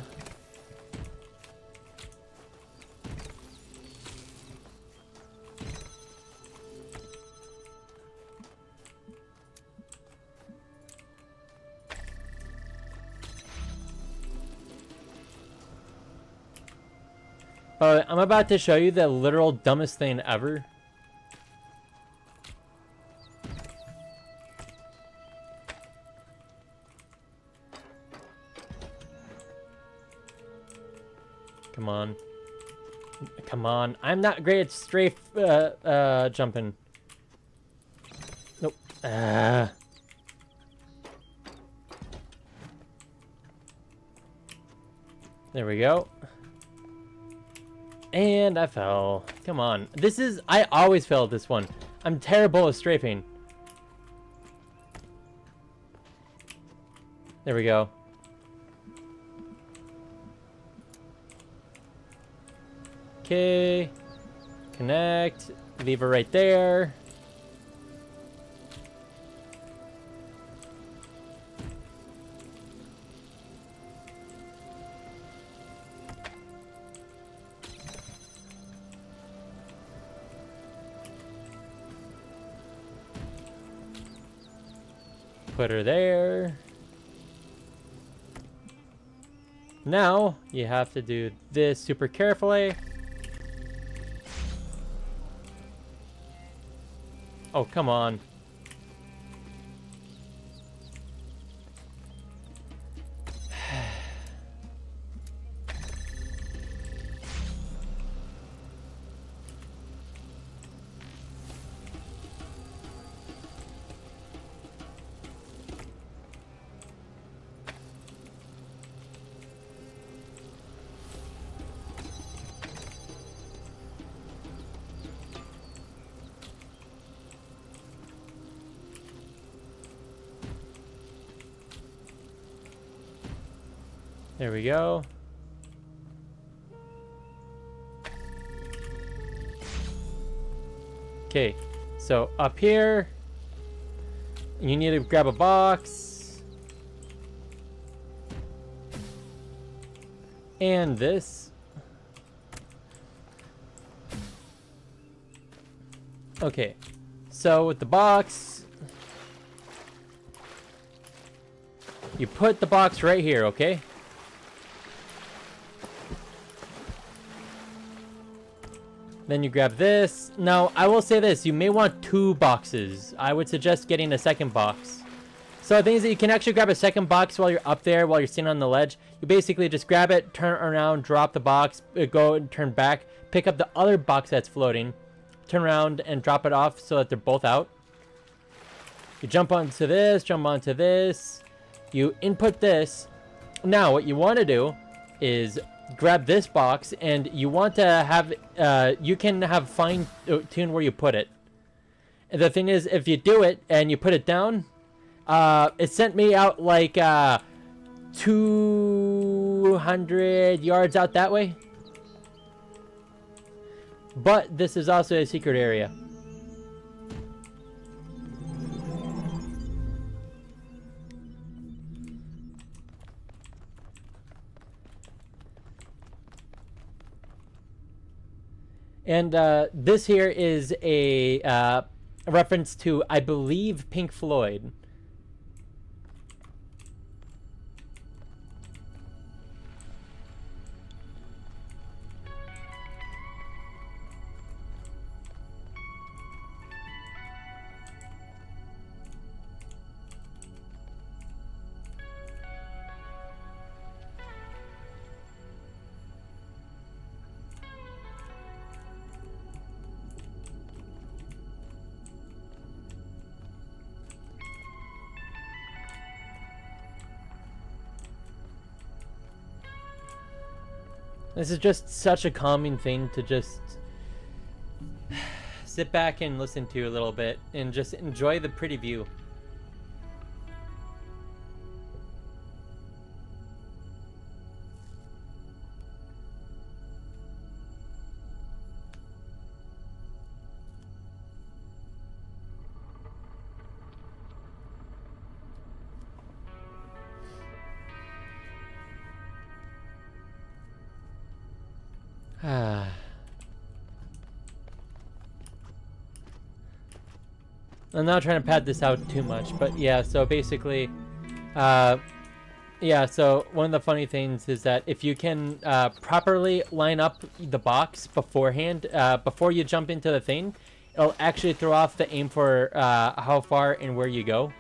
S1: I'm about to show you the literal dumbest thing ever. Come on. Come on. I'm not great at strafe jumping. Nope. There we go. And I fell. Come on. This is... I always fail at this one. I'm terrible at strafing. There we go. Okay. Connect. Leave her right there. Put her there. Now, you have to do this super carefully. Oh, come on. There we go. Okay, so up here, you need to grab a box. And this. Okay, so with the box, you put the box right here, okay? Then you grab this. Now, I will say this. You may want 2 boxes. I would suggest getting a second box. So the thing is that you can actually grab a second box while you're up there, while you're sitting on the ledge. You basically just grab it, turn around, drop the box, go and turn back, pick up the other box that's floating, turn around and drop it off so that they're both out. You jump onto this, jump onto this. You input this. Now, what you want to do is grab this box, and you want to have you can have fine tune where you put it. And the thing is, if you do it and you put it down, it sent me out like 200 yards out that way. But this is also a secret area. And this here is a reference to, I believe, Pink Floyd. This is just such a calming thing to just sit back and listen to a little bit and just enjoy the pretty view. I'm not trying to pad this out too much, but yeah, so basically, yeah, so one of the funny things is that if you can properly line up the box beforehand, before you jump into the thing, it'll actually throw off the aim for how far and where you go.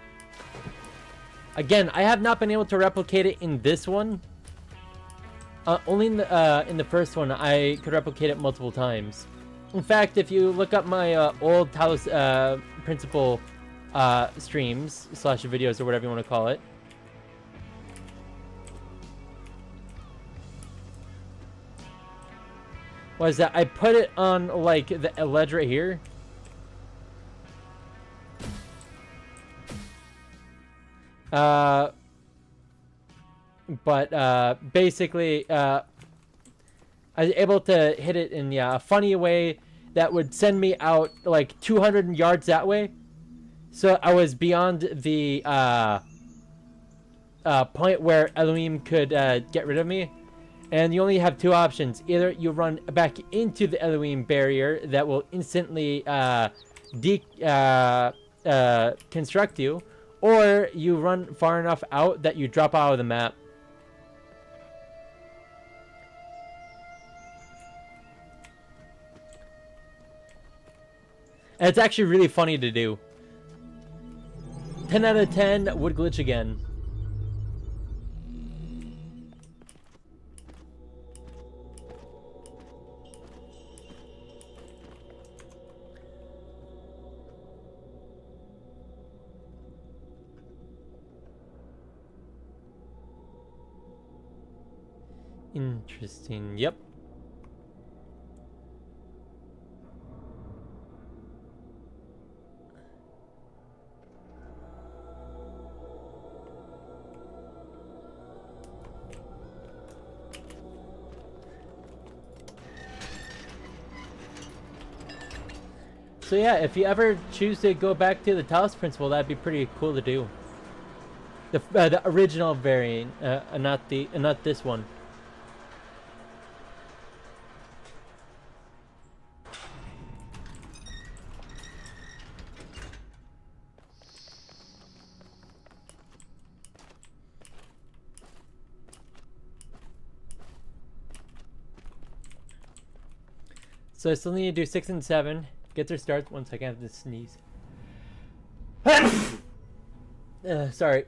S1: Again, I have not been able to replicate it in this one. Only in the first one, I could replicate it multiple times. In fact, if you look up my old Talos Principle streams / videos or whatever you want to call it, was that I put it on like the ledge right here. But basically, I was able to hit it in a funny way that would send me out like 200 yards that way. So I was beyond the point where Elohim could get rid of me. And you only have two options. Either you run back into the Elohim barrier that will instantly construct you, or you run far enough out that you drop out of the map. And it's actually really funny to do. 10 out of 10 would glitch again. Interesting. Yep. So yeah, if you ever choose to go back to the Talos Principle, that'd be pretty cool to do. The original variant, not this one. So I still need to do 6 and 7. Get their starts. 1 second, I have to sneeze. Sorry.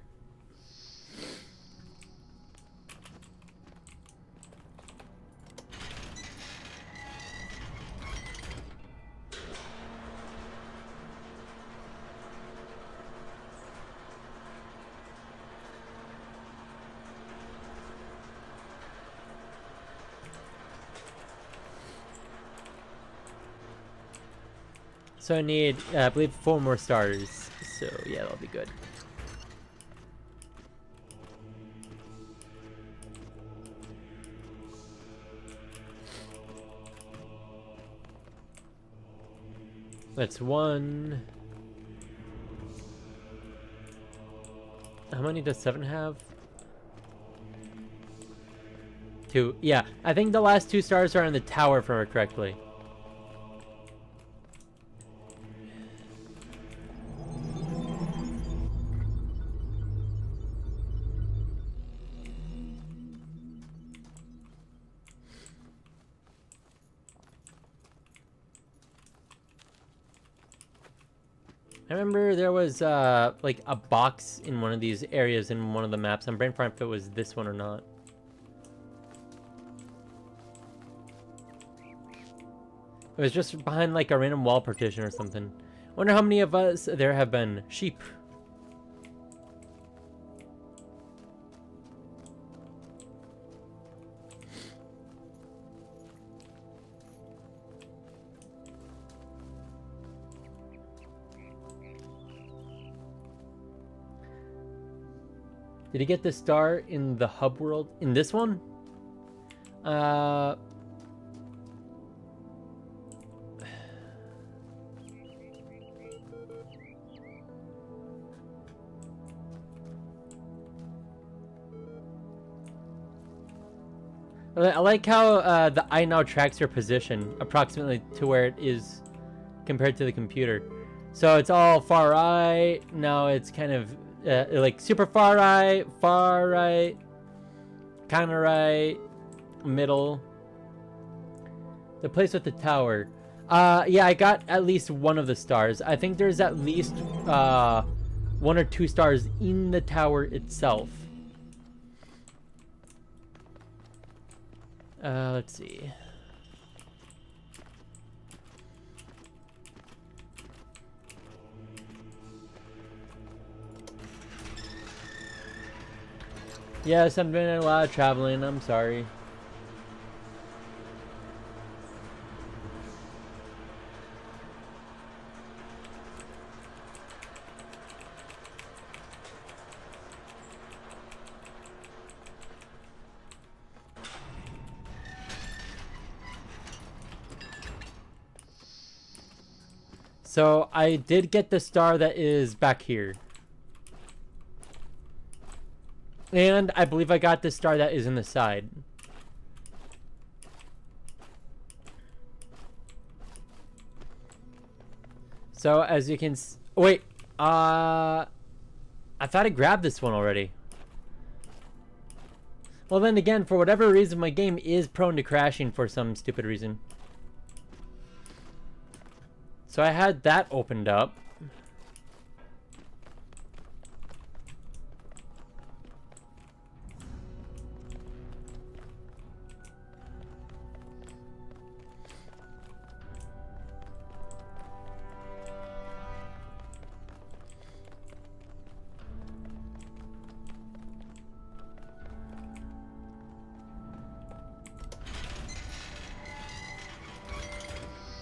S1: So I need, I believe, 4 more stars. So yeah, that'll be good. That's 1. How many does 7 have? 2. Yeah, I think the last 2 stars are in the tower, if I remember correctly. I remember there was like a box in one of these areas in one of the maps. I'm brainstorming if it was this one or not. It was just behind like a random wall partition or something. Wonder how many of us there have been. Sheep. Did he get the star in the hub world? In this one? I like how the eye now tracks your position approximately to where it is compared to the computer. So it's all far right. Now it's kind of like super far right, kind of right, middle. The place with the tower. Yeah, I got at least one of the stars. I think there's at least 1 or 2 stars in the tower itself. Let's see. Yes, I'm doing a lot of traveling. I'm sorry. So I did get the star that is back here. And I believe I got the star that is in the side. So as you can wait, I thought I grabbed this one already. Well then again, for whatever reason, my game is prone to crashing for some stupid reason. So I had that opened up.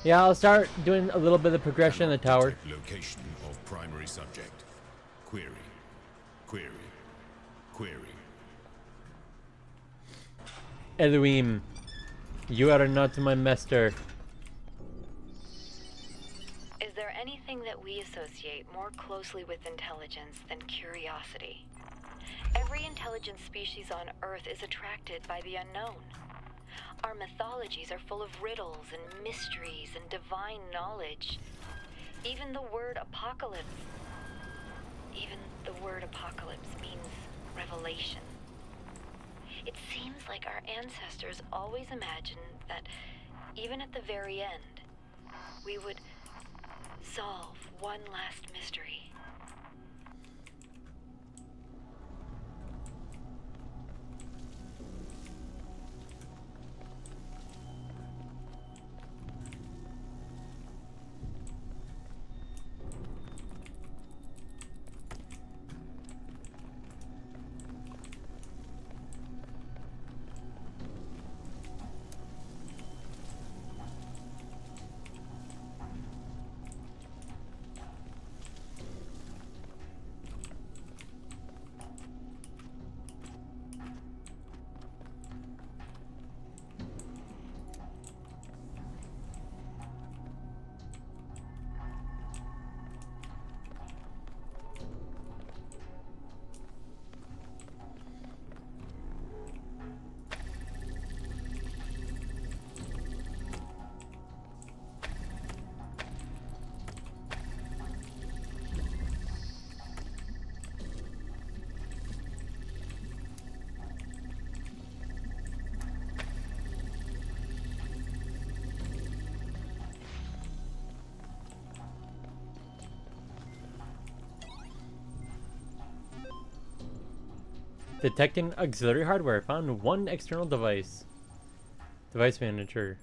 S1: Yeah, I'll start doing a little bit of progression in the tower.
S4: Location of primary subject. Query. Query. Query.
S1: Elohim, you are not my master.
S2: Is there anything that we associate more closely with intelligence than curiosity? Every intelligent species on Earth is attracted by the unknown. Our mythologies are full of riddles and mysteries and divine knowledge. Even the word apocalypse means revelation. It seems like our ancestors always imagined that even at the very end, we would solve one last mystery.
S1: Detecting auxiliary hardware. Found one external device. Device manager.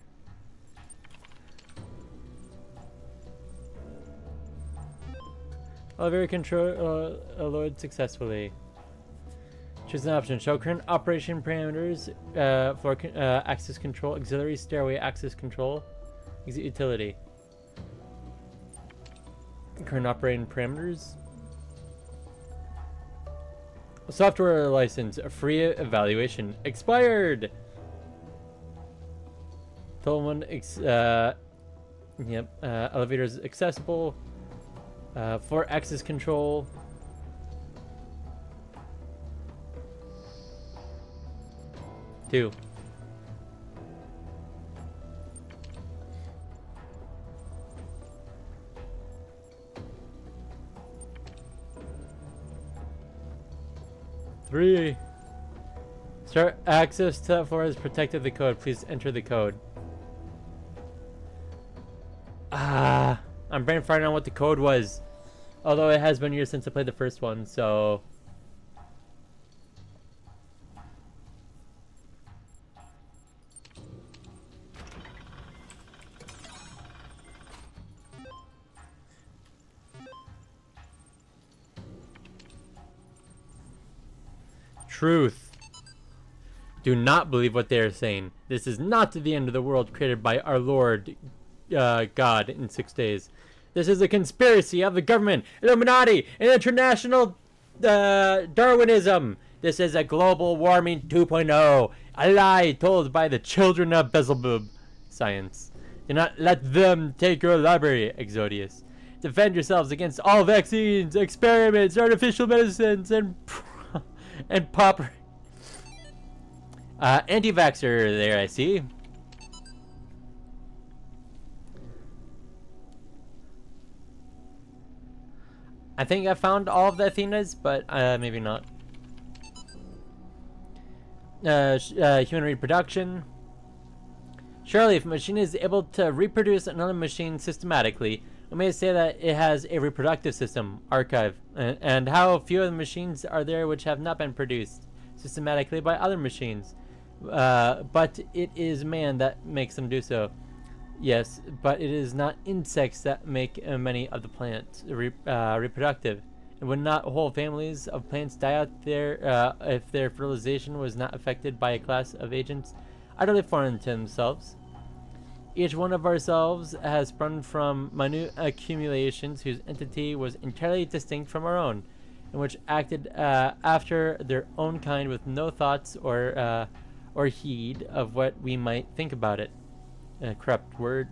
S1: Elevator control load successfully. Choose an option. Show current operation parameters. Floor access control. Auxiliary stairway access control. Exit utility. Current operating parameters. Software license, a free evaluation expired. Total one, elevators accessible. For access control. Two. Three. Start access to that floor has protected the code. Please enter the code. I'm brain farting on what the code was. Although it has been years since I played the first one, so. Truth. Do not believe what they are saying. This is not the end of the world created by our Lord God in 6 days. This is a conspiracy of the government, Illuminati, and international Darwinism. This is a global warming 2.0, a lie told by the children of Beelzebub. Science. Do not let them take your library, Exodius. Defend yourselves against all vaccines, experiments, artificial medicines, and pop. Anti-vaxxer there, I see. I think I found all of the Athenas, but maybe not. Human reproduction. Surely, if a machine is able to reproduce another machine systematically, we may say that it has a reproductive system, archive. And how few of the machines are there which have not been produced systematically by other machines? But it is man that makes them do so. Yes, but it is not insects that make many of the plants reproductive. And would not whole families of plants die out there if their fertilization was not affected by a class of agents utterly foreign to themselves? Each one of ourselves has sprung from minute accumulations whose entity was entirely distinct from our own, and which acted after their own kind with no thoughts or heed of what we might think about it. Corrupt word.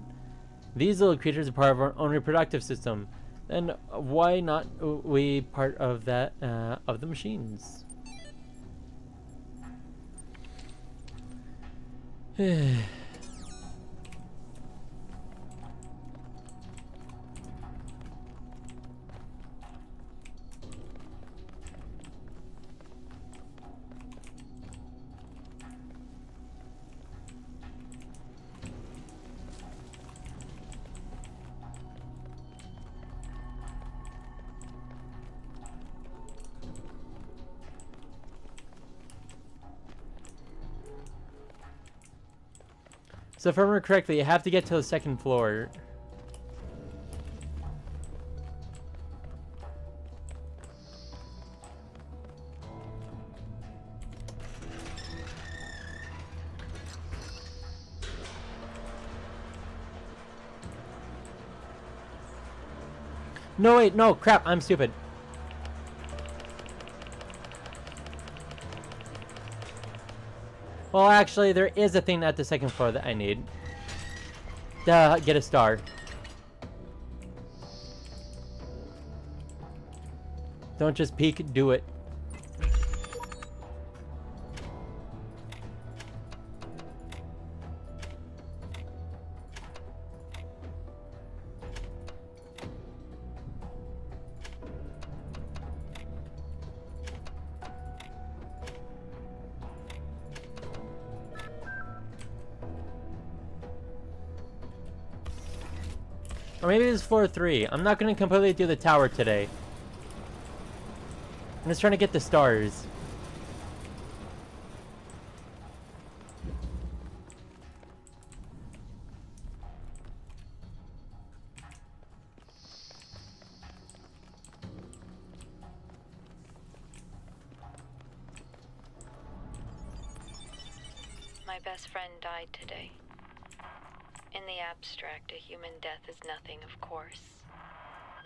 S1: These little creatures are part of our own reproductive system. Then why not we part of that of the machines? So if I remember correctly, you have to get to the second floor. No, wait, no, crap, I'm stupid. Well, actually, there is a thing at the second floor that I need. Get a star. Don't just peek, do it. Or maybe it's floor 3. I'm not going to completely do the tower today. I'm just trying to get the stars.
S2: My best friend died today. In the abstract, a human death is nothing, of course.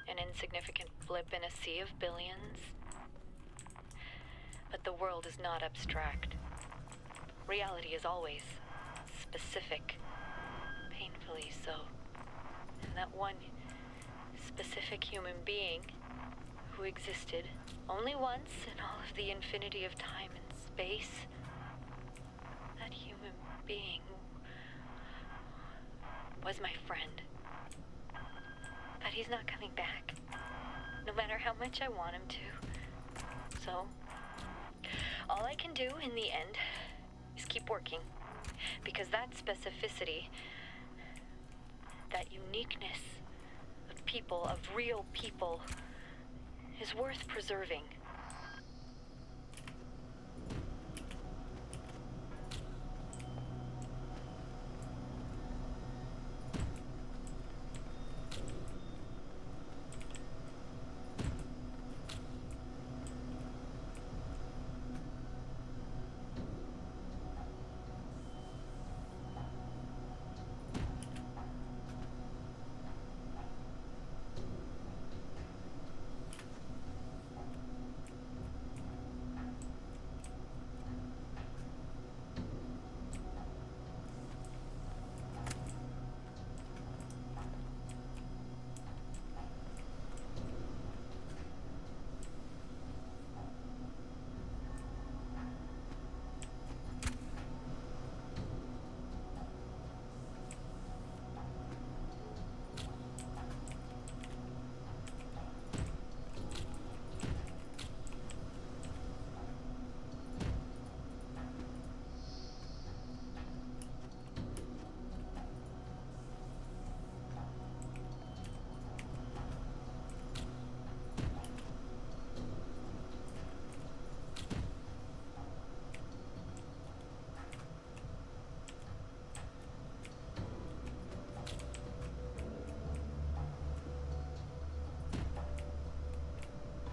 S2: An insignificant blip in a sea of billions. But the world is not abstract. Reality is always specific, painfully so. And that one specific human being who existed only once in all of the infinity of time and space, that human being was my friend. But he's not coming back, no matter how much I want him to. So, all I can do in the end is keep working, because that specificity, that uniqueness of people, of real people, is worth preserving.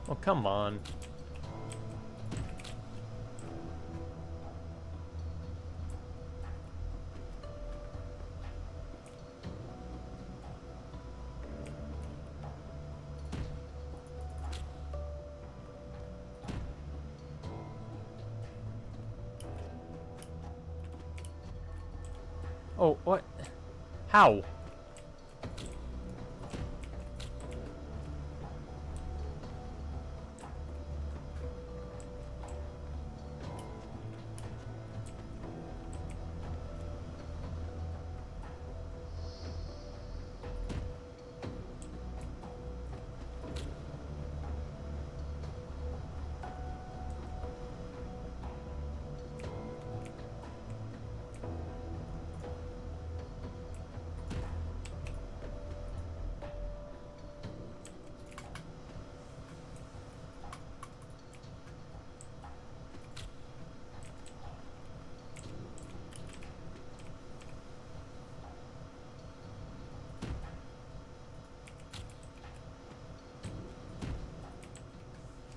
S1: Oh, come on. Oh, what? How?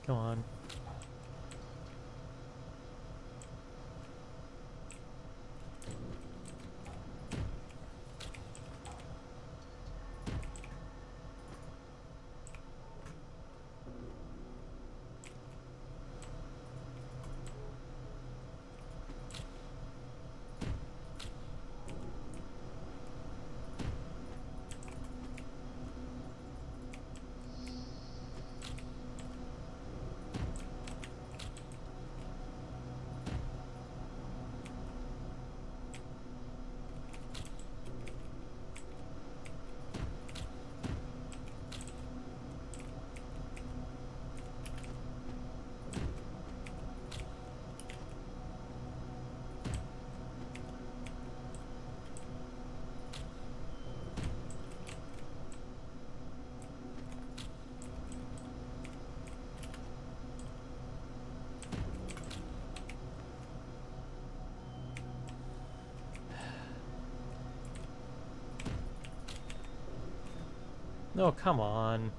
S1: Come on. No, come on.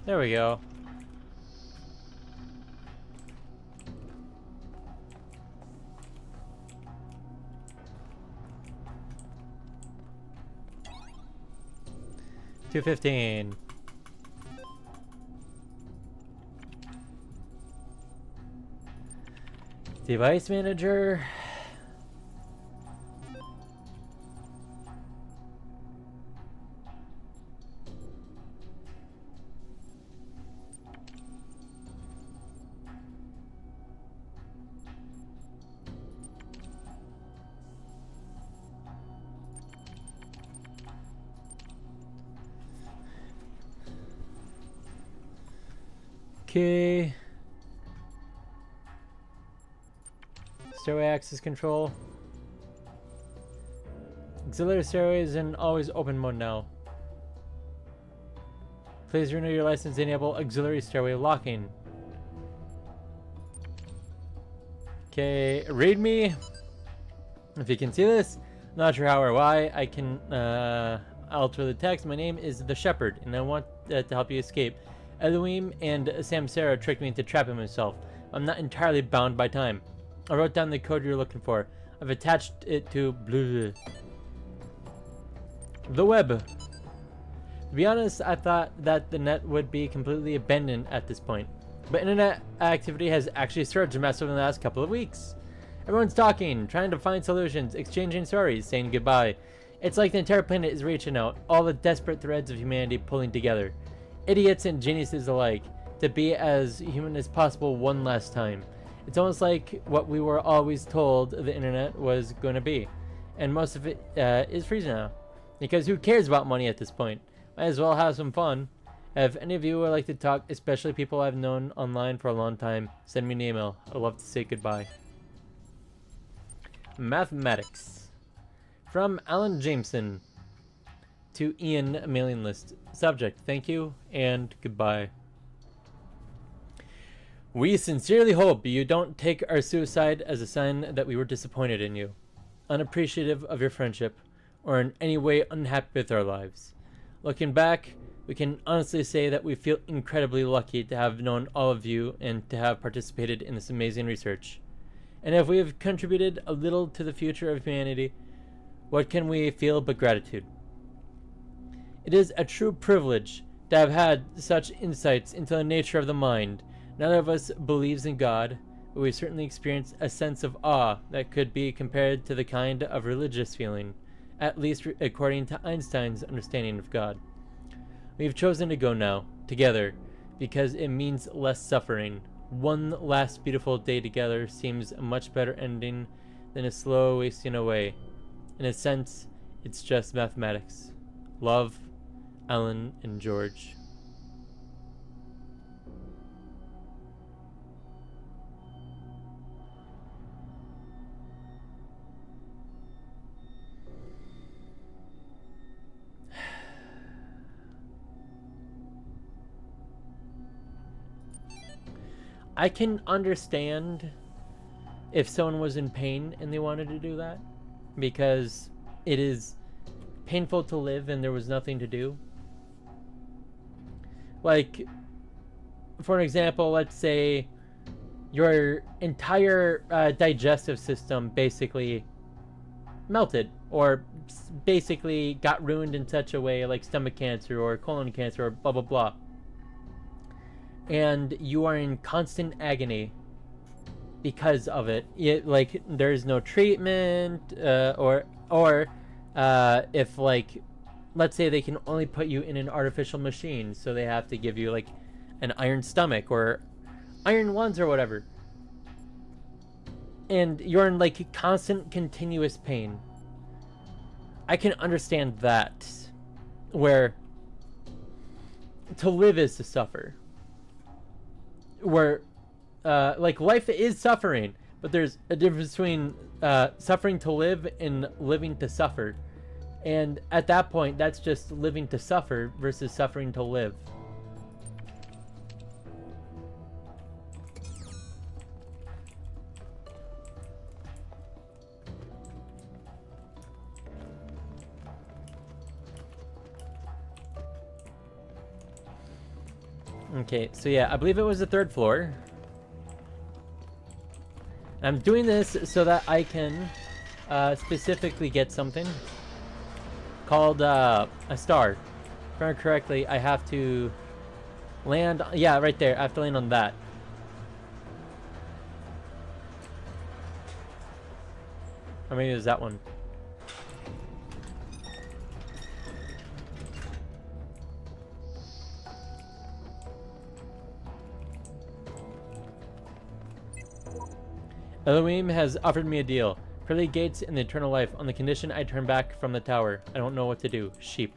S1: There we go. 215. Device manager. Okay. Stairway access control. Auxiliary stairway is in always open mode now. Please renew your license to enable auxiliary stairway locking. Okay, read me. If you can see this, not sure how or why. I can alter the text. My name is the Shepherd, and I want to help you escape. Elohim and Samsara tricked me into trapping myself. I'm not entirely bound by time. I wrote down the code you're looking for. I've attached it to the web. To be honest, I thought that the net would be completely abandoned at this point. But internet activity has actually surged massively in the last couple of weeks. Everyone's talking, trying to find solutions, exchanging stories, saying goodbye. It's like the entire planet is reaching out, all the desperate threads of humanity pulling together. Idiots and geniuses alike, to be as human as possible one last time. It's almost like what we were always told the internet was going to be. And most of it is free now. Because who cares about money at this point? Might as well have some fun. If any of you would like to talk, especially people I've known online for a long time, send me an email. I'd love to say goodbye. Mathematics. From Alan Jameson to Ian mailing list. Subject, thank you and goodbye. We sincerely hope you don't take our suicide as a sign that we were disappointed in you, unappreciative of your friendship, or in any way unhappy with our lives. Looking back, we can honestly say that we feel incredibly lucky to have known all of you and to have participated in this amazing research. And if we have contributed a little to the future of humanity, what can we feel but gratitude? It is a true privilege to have had such insights into the nature of the mind. None of us believes in God, but we certainly experience a sense of awe that could be compared to the kind of religious feeling, at least according to Einstein's understanding of God. We've chosen to go now, together, because it means less suffering. One last beautiful day together seems a much better ending than a slow wasting away. In a sense, it's just mathematics. Love, Ellen and George. I can understand if someone was in pain and they wanted to do that, because it is painful to live and there was nothing to do. Like, for an example, let's say your entire digestive system basically melted, or basically got ruined in such a way, like stomach cancer or colon cancer or blah blah blah, and you are in constant agony because of it. Like, there's no treatment, or if, like, let's say they can only put you in an artificial machine, so they have to give you like an iron stomach or iron lungs or whatever, and you're in like constant continuous pain. I can understand that, where to live is to suffer, where like life is suffering, but there's a difference between suffering to live and living to suffer. And at that point, that's just living to suffer versus suffering to live. Okay, so yeah, I believe it was the 3rd floor. I'm doing this so that I can specifically get something called a star remember correctly, I have to land. Yeah, right there. I have to land on that. Or maybe it was that one. Elohim has offered me a deal. Pearly gates and the eternal life on the condition I turn back from the tower. I don't know what to do. Sheep.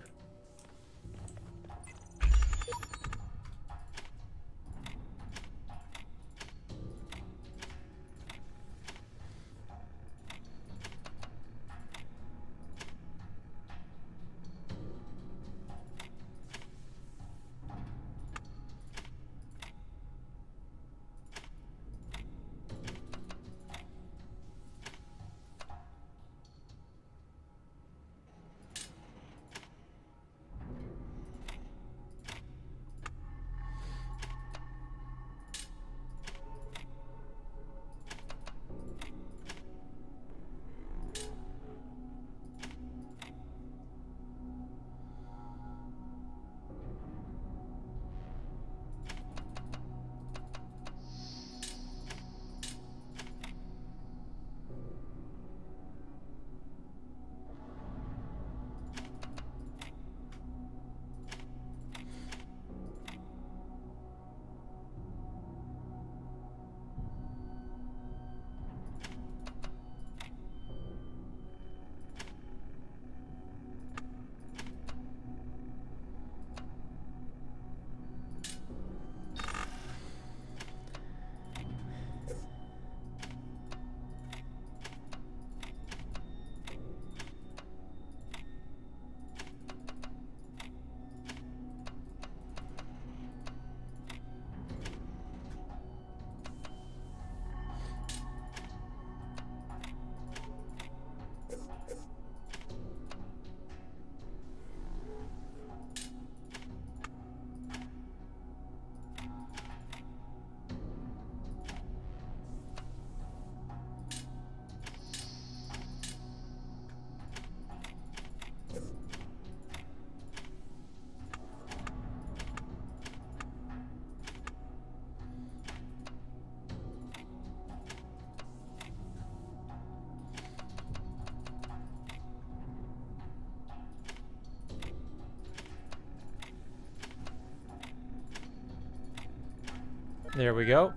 S1: There we go.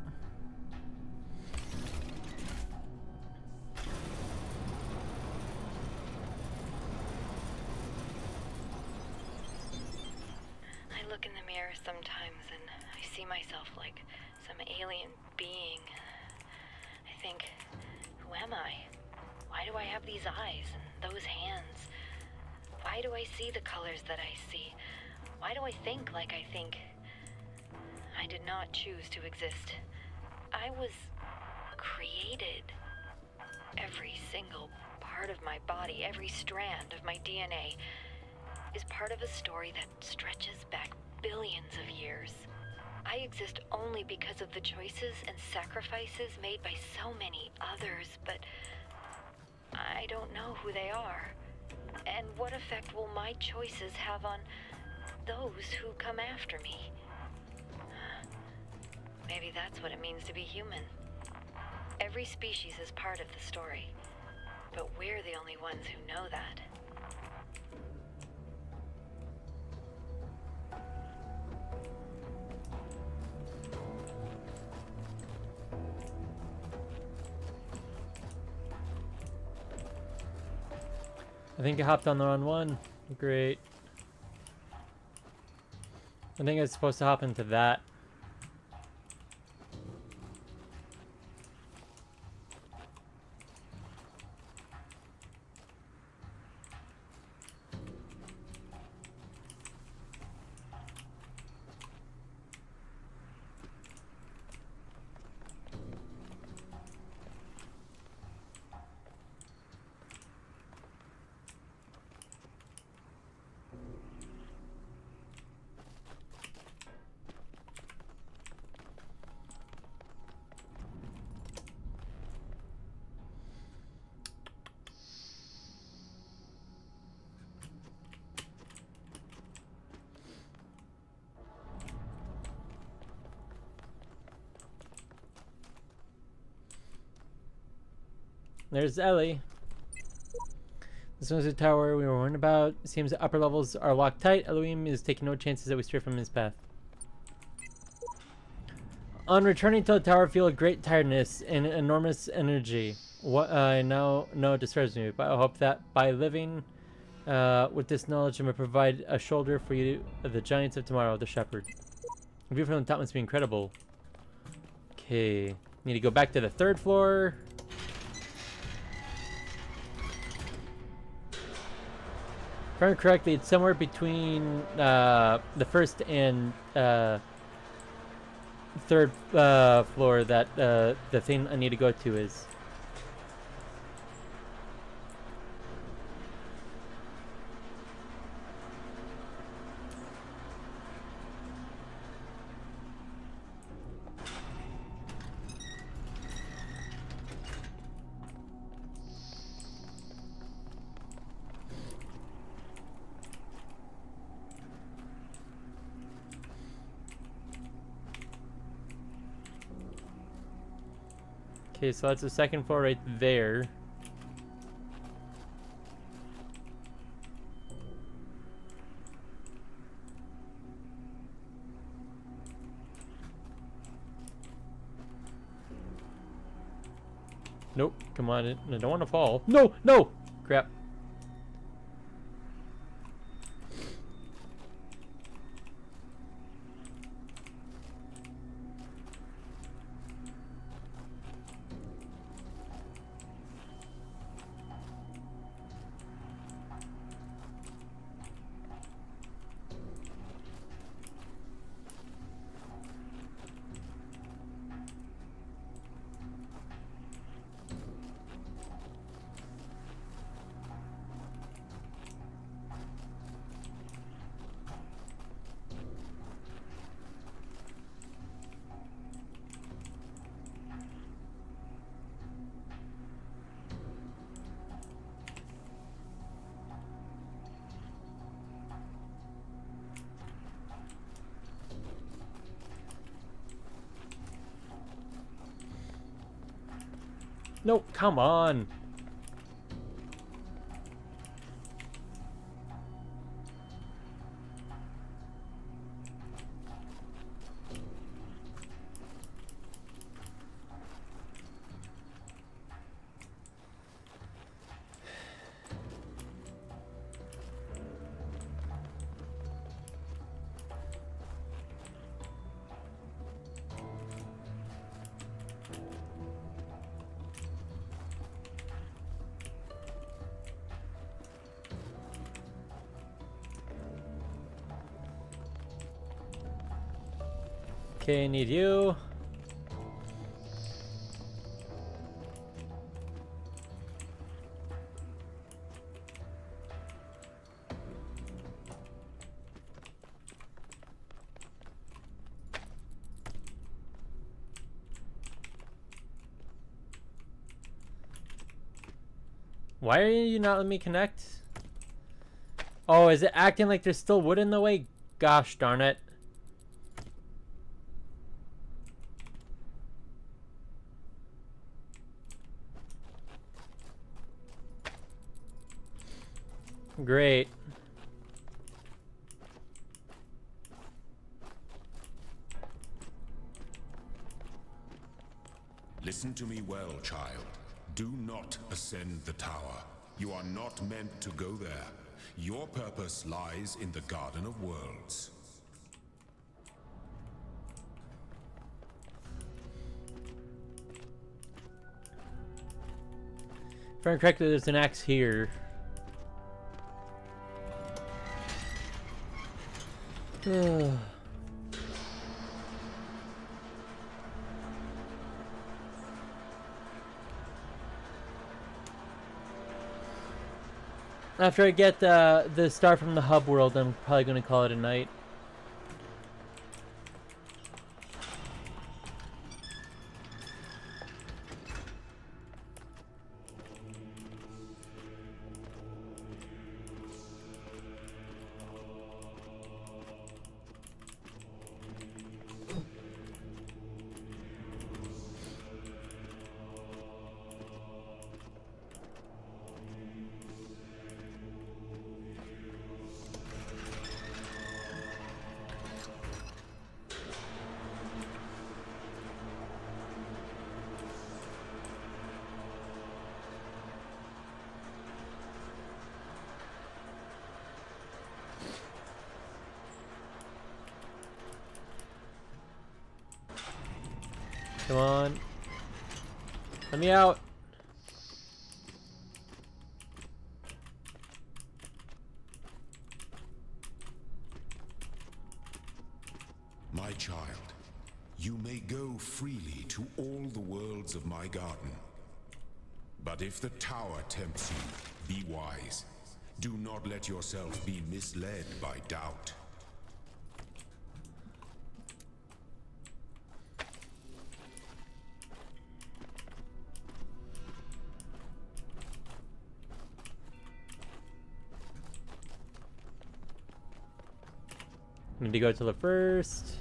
S2: I look in the mirror sometimes and I see myself like some alien being. I think, who am I? Why do I have these eyes and those hands? Why do I see the colors that I see? Why do I think like I think? I did not choose to exist. I was created. Every single part of my body, every strand of my DNA is part of a story that stretches back billions of years. I exist only because of the choices and sacrifices made by so many others, but I don't know who they are. And what effect will my choices have on those who come after me? Maybe that's what it means to be human. Every species is part of the story, but we're the only ones who know that.
S1: I think I hopped on the wrong one. Great. I think it's supposed to hop into that. There's Ellie. This one's the tower we were warned about. Seems the upper levels are locked tight. Elohim is taking no chances that we stray from his path. On returning to the tower, I feel a great tiredness and enormous energy. What I now know disturbs me, but I hope that by living with this knowledge, I may provide a shoulder for you, the giants of tomorrow, the shepherd. The view from the top must be incredible. Okay, need to go back to the 3rd floor. If I remember correctly, it's somewhere between the 1st and 3rd floor that the thing I need to go to is. Okay, so that's the 2nd floor right there. Nope, come on, I don't want to fall. No, no! Crap. No, come on. Okay, need you. Why are you not letting me connect? Oh, is it acting like there's still wood in the way? Gosh darn it. Great.
S4: Listen to me well, child. Do not ascend the tower. You are not meant to go there. Your purpose lies in the Garden of Worlds.
S1: If I'm correct, there's an axe here. After I get the star from the hub world, I'm probably going to call it a night. Come on. Let me out.
S4: My child, you may go freely to all the worlds of my garden. But if the tower tempts you, be wise. Do not let yourself be misled by doubt.
S1: Need to go to the first.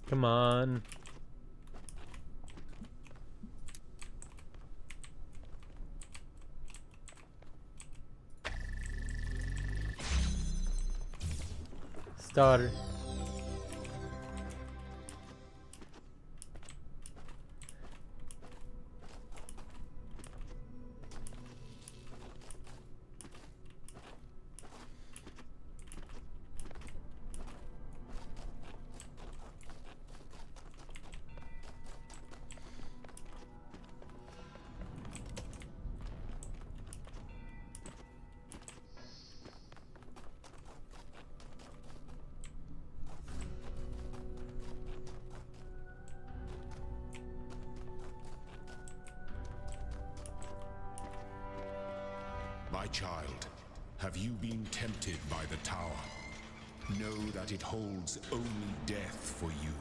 S1: Come on. Starter.
S4: My child, have you been tempted by the tower? Know that it holds only death for you.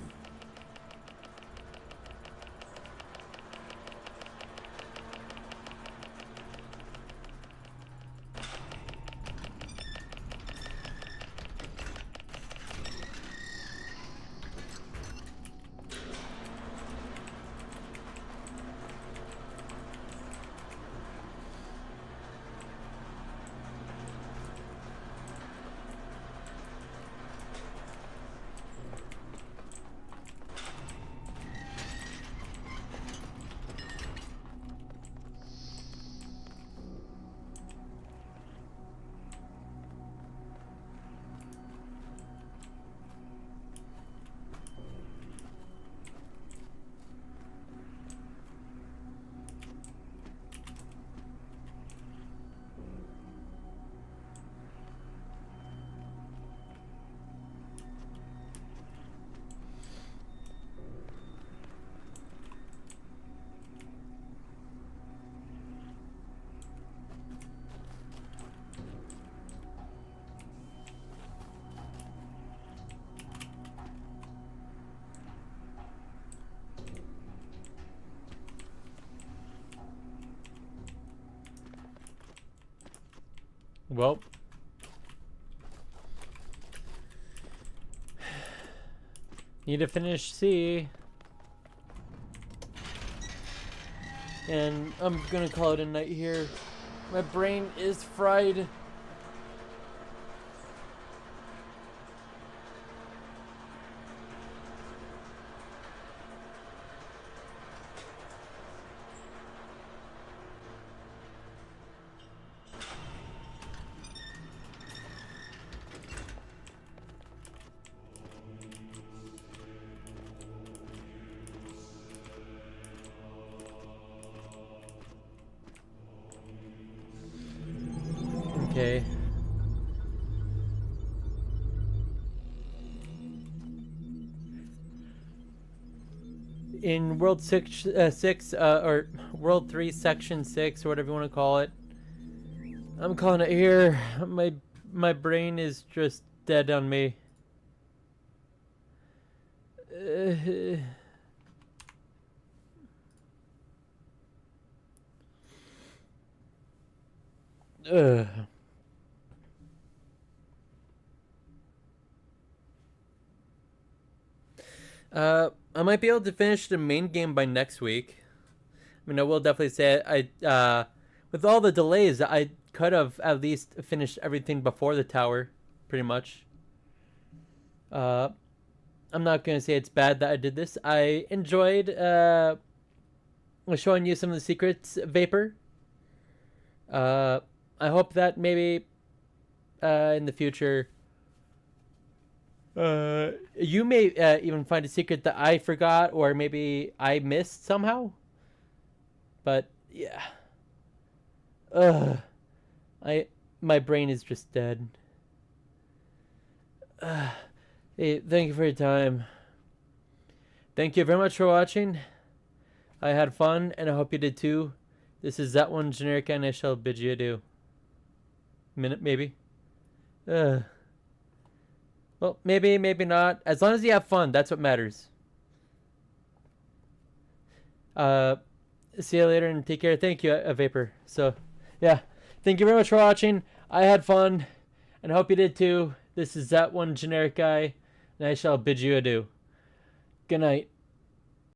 S4: Well, need to finish C, and I'm gonna call it a night here. My brain is fried. Okay. In World 6, or World 3, Section 6, or whatever you want to call it,
S1: I'm calling it here. My brain is just dead on me. Ugh. I might be able to finish the main game by next week. I mean, I will definitely say with all the delays, I could have at least finished everything before the tower, pretty much. I'm not gonna say it's bad that I did this. I enjoyed showing you some of the secrets, Vapor. I hope that maybe in the future you may even find a secret that I forgot or maybe I missed somehow. But yeah, my brain is just dead. Hey, thank you for your time. Thank you very much for watching. I had fun, and I hope you did too. This is that one generic, and I shall bid you adieu. Minute, maybe. Well, maybe, maybe not. As long as you have fun, that's what matters. See you later and take care. Thank you, Vapor. So, yeah. Thank you very much for watching. I had fun, and I hope you did too. This is that one generic guy, and I shall bid you adieu. Good night.